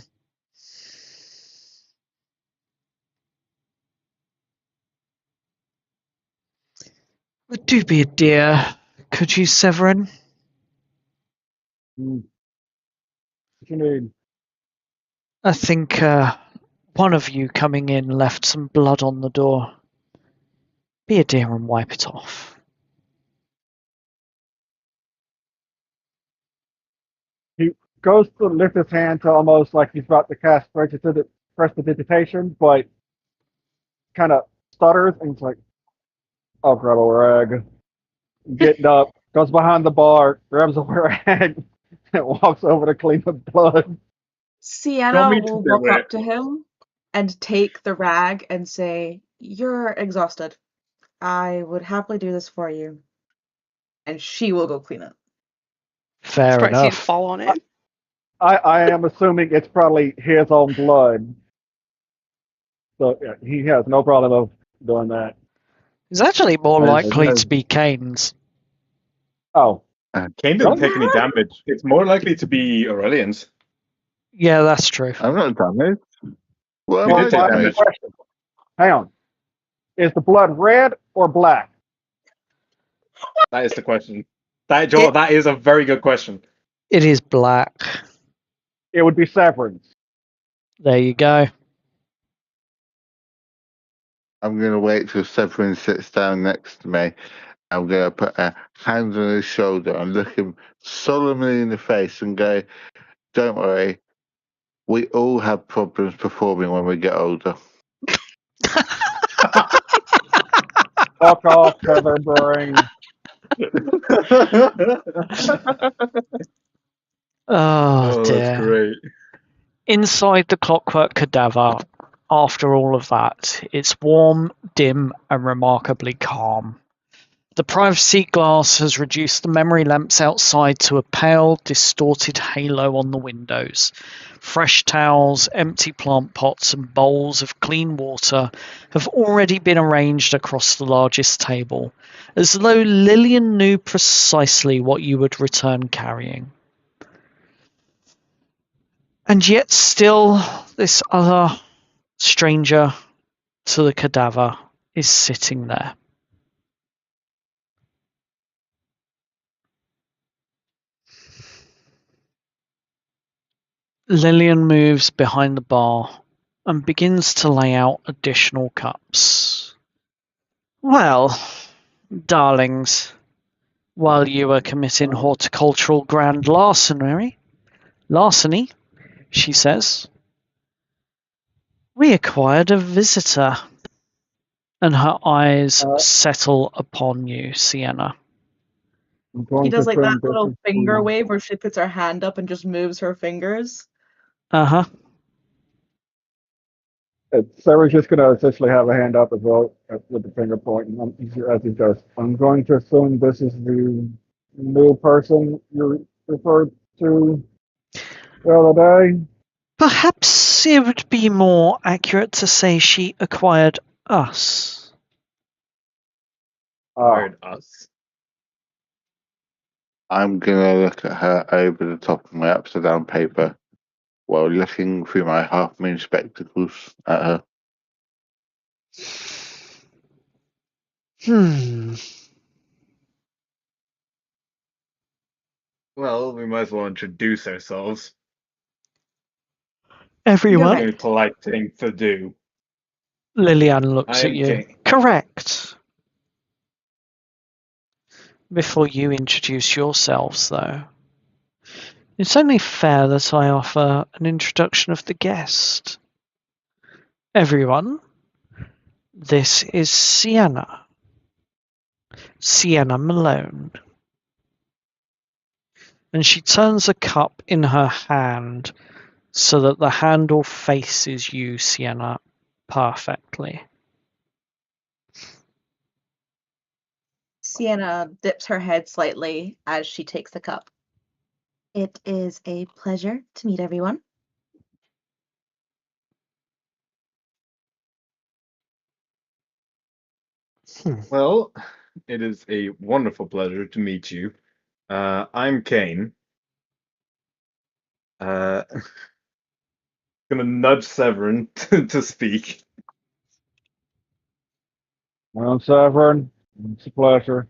But do be a dear, could you, Severin? What you need? I think one of you coming in left some blood on the door. Be a dear and wipe it off. He goes to lift his hand to almost like he's about to cast prestidigitation, but kind of stutters and he's like, I'll grab a rag. Getting up, goes behind the bar, grabs a rag, and walks over to clean the blood. Tell Sienna me to will do walk it. up to him and take the rag and say, "You're exhausted. I would happily do this for you." And she will go clean it. Fair Surprised you didn't enough. fall on it. I am assuming it's probably his own blood. So yeah, he has no problem of doing that. It's actually more As, likely as to be Kane's. Oh, Kane didn't really? take any damage. It's more likely to be Aurelian's. Yeah, that's true. I'm not damaged. What am You I did take Well, doing? damage. question. Hang on. Is the blood red or black? That is the question. That is a very good question. It is black. It would be Severin's. There you go. I'm going to wait till Severin sits down next to me. I'm going to put a hand on his shoulder and look him solemnly in the face and go, "Don't worry, we all have problems performing when we get older." Fuck off, feather brain. Oh Oh, that's dear. great. Inside the Clockwork Cadaver, after all of that, it's warm, dim, and remarkably calm. The privacy glass has reduced the memory lamps outside to a pale, distorted halo on the windows. Fresh towels, empty plant pots, and bowls of clean water have already been arranged across the largest table, as though Lillian knew precisely what you would return carrying. And yet still, this other stranger to the cadaver is sitting there. Lillian moves behind the bar and begins to lay out additional cups. Well, darlings, while you were committing horticultural grand larceny, she says, we acquired a visitor. And her eyes settle upon you, Sienna. I'm She going to does like that assume this little is finger wave where she puts her hand up and just moves her fingers. Uh-huh. Sarah's just going to essentially have a hand up as well with the finger pointing as he goes. I'm going to assume this is the new person you referred to the other day. Perhaps it would be more accurate to say she acquired us. Fired us. I'm going to look at her over the top of my upside down paper while looking through my half moon spectacles at her. Well, we might as well introduce ourselves. Everyone? The only polite thing to do. Lillian looks I at am you. King. Correct. Before you introduce yourselves, though, it's only fair that I offer an introduction of the guest. Everyone, this is Sienna. Sienna Malone. And she turns a cup in her hand so that the handle faces you, Sienna, perfectly. Sienna dips her head slightly as she takes the cup. It is a pleasure to meet everyone. Well, it is a wonderful pleasure to meet you. I'm Kane. Gonna nudge Severin to speak. Well, Severin, it's a pleasure.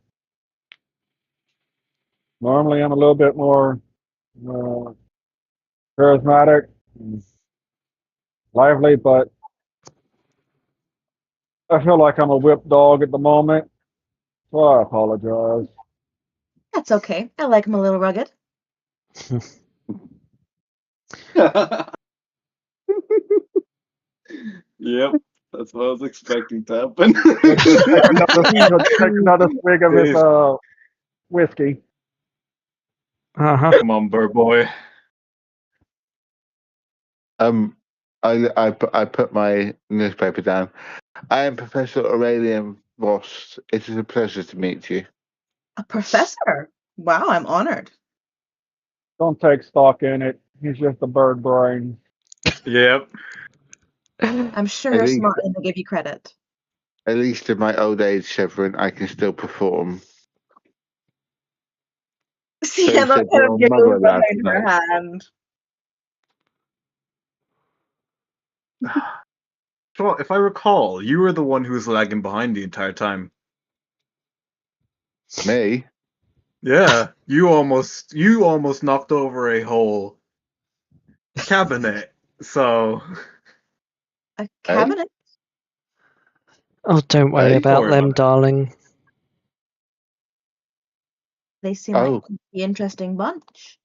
Normally, I'm a little bit more charismatic and lively, but I feel like I'm a whip dog at the moment, so I apologize. That's okay. I like him a little rugged. Yep, that's what I was expecting to happen. Take another swig of his whiskey. Uh-huh. Come on, bird boy. I put my newspaper down. I am Professor Aurelian Voss. It is a pleasure to meet you. A professor? Wow, I'm honored. Don't take stock in it. He's just a bird brain. Yep. I'm sure At you're least- smart and to give you credit. At least in my old age, Severin, I can still perform. Sienna said kind your of giggles mother last behind her hand. Well, if I recall, you were the one who was lagging behind the entire time. Me? Yeah, you almost knocked over a whole cabinet. So, A Eh? cabinet? Oh, don't worry Hey, about worry them, about it. darling. They seem like Oh, an interesting bunch.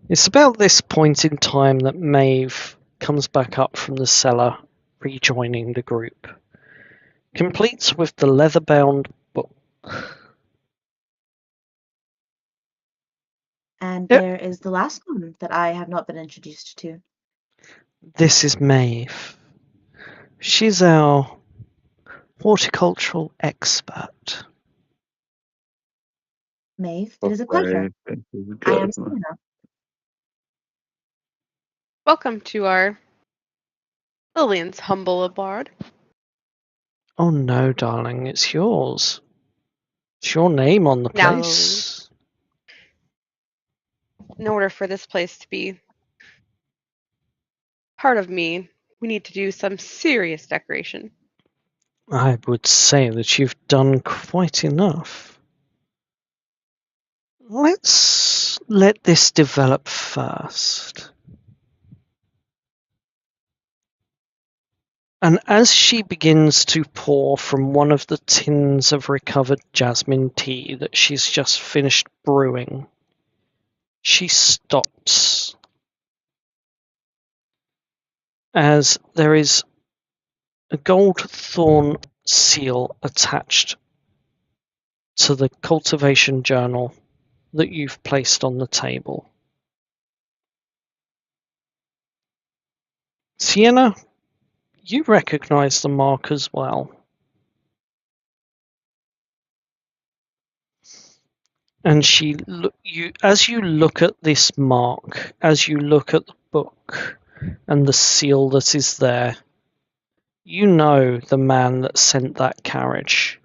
It's about this point in time that Maeve comes back up from the cellar, rejoining the group, complete with the leather-bound book. And Yep, there is the last one that I have not been introduced to. this is Maeve. She's our horticultural expert. Maeve, it is a pleasure. I am Sienna. Welcome to our Lillian's humble abode. Oh no, darling, it's yours. It's your name on the Now, place. in order for this place to be part of me, we need to do some serious decoration. I would say that you've done quite enough. Let's let this develop first. And as she begins to pour from one of the tins of recovered jasmine tea that she's just finished brewing, she stops as there is a gold thorn seal attached to the cultivation journal that you've placed on the table. Sienna, you recognize the mark as well. And as you look at this mark, as you look at the book and the seal that is there, you know the man that sent that carriage.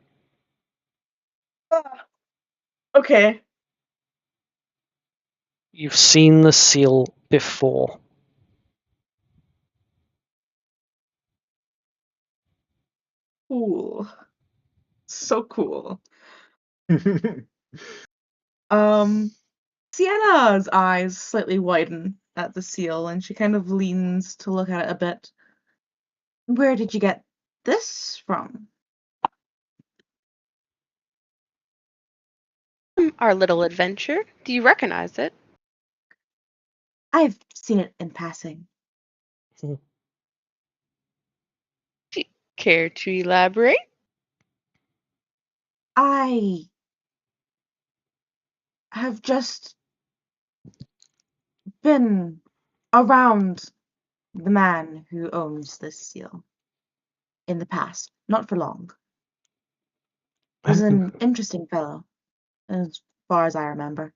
Okay. You've seen the seal before. Cool. So cool. it. Sienna's eyes slightly widen at the seal and she kind of leans to look at it a bit. Where did you get this from? Our little adventure. Do you recognize it? I've seen it in passing. Care to elaborate? I have just been around the man who owns this seal in the past, not for long. Was an interesting fellow, as far as I remember.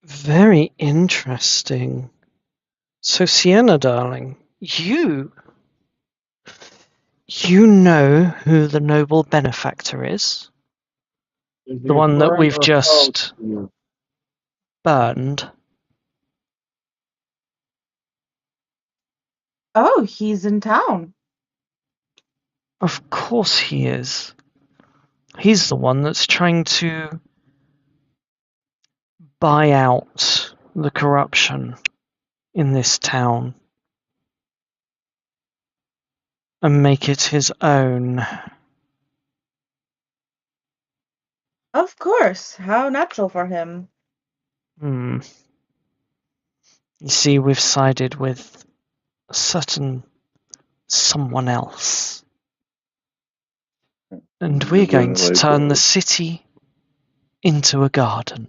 Very interesting. So, Sienna, darling, you know who the noble benefactor is? Is The he a one that friend we've or a foe to just you? burned. Oh, he's in town. Of course he is. He's the one that's trying to buy out the corruption in this town and make it his own. Of course. How natural for him. You see, we've sided with a certain someone else. And we're going to turn the city into a garden.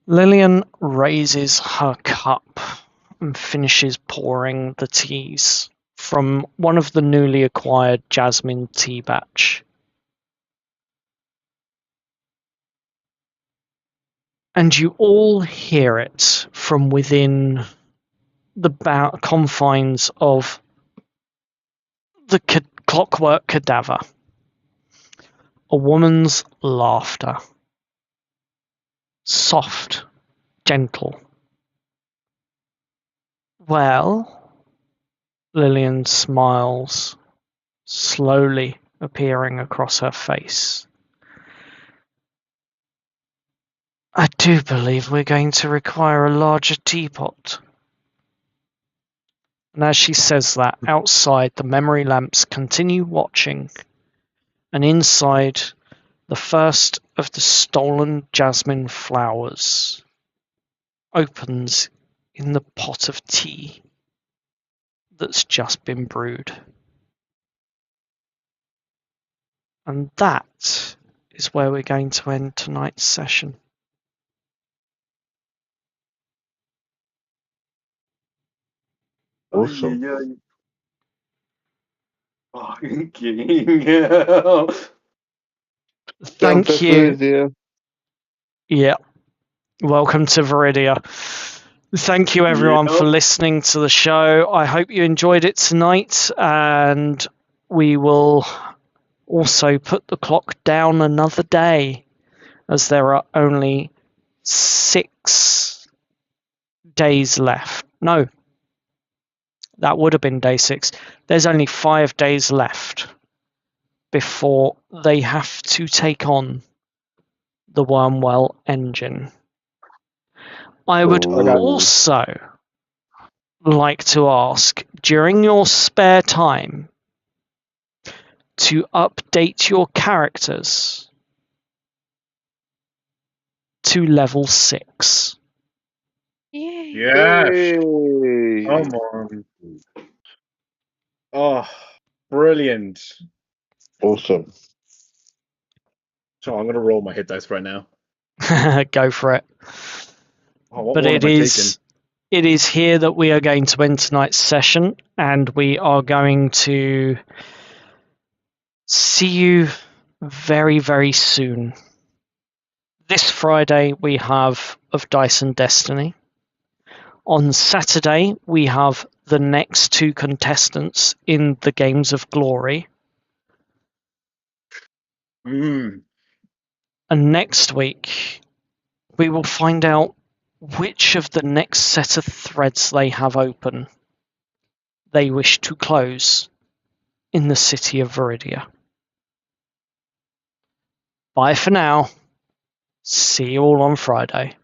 Lillian raises her cup and finishes pouring the teas from one of the newly acquired jasmine tea batch. And you all hear it from within the confines of the Clockwork Cadaver. A woman's laughter. Soft, gentle, Well, Lillian smiles, slowly appearing across her face. I do believe we're going to require a larger teapot. And as she says that, outside the memory lamps continue watching, and inside the first of the stolen jasmine flowers opens in the pot of tea that's just been brewed. And that is where we're going to end tonight's session. Awesome. Fucking Thank you. Veridia. Yeah. Welcome to Veridia. Thank you everyone for listening to the show. I hope you enjoyed it tonight, and we will also put the clock down another day, as there are only 6 days left. No, that would have been day 6. There's only 5 days left before they have to take on the Wormwell engine. I would also like to ask, during your spare time, to update your characters to level 6. Yay. Yes. Yay. Come on. Oh, brilliant. Awesome. So I'm gonna roll my hit dice right now. Go for it. Oh, what But one it am I is here that we are going to end tonight's session, and we are going to see you very, very soon. This Friday we have Of Dice and Destiny. On Saturday we have the next 2 contestants in the Games of Glory. taking? And next week we will find out which of the next set of threads they have open they wish to close in the city of Veridia. Bye for now. See you all on Friday.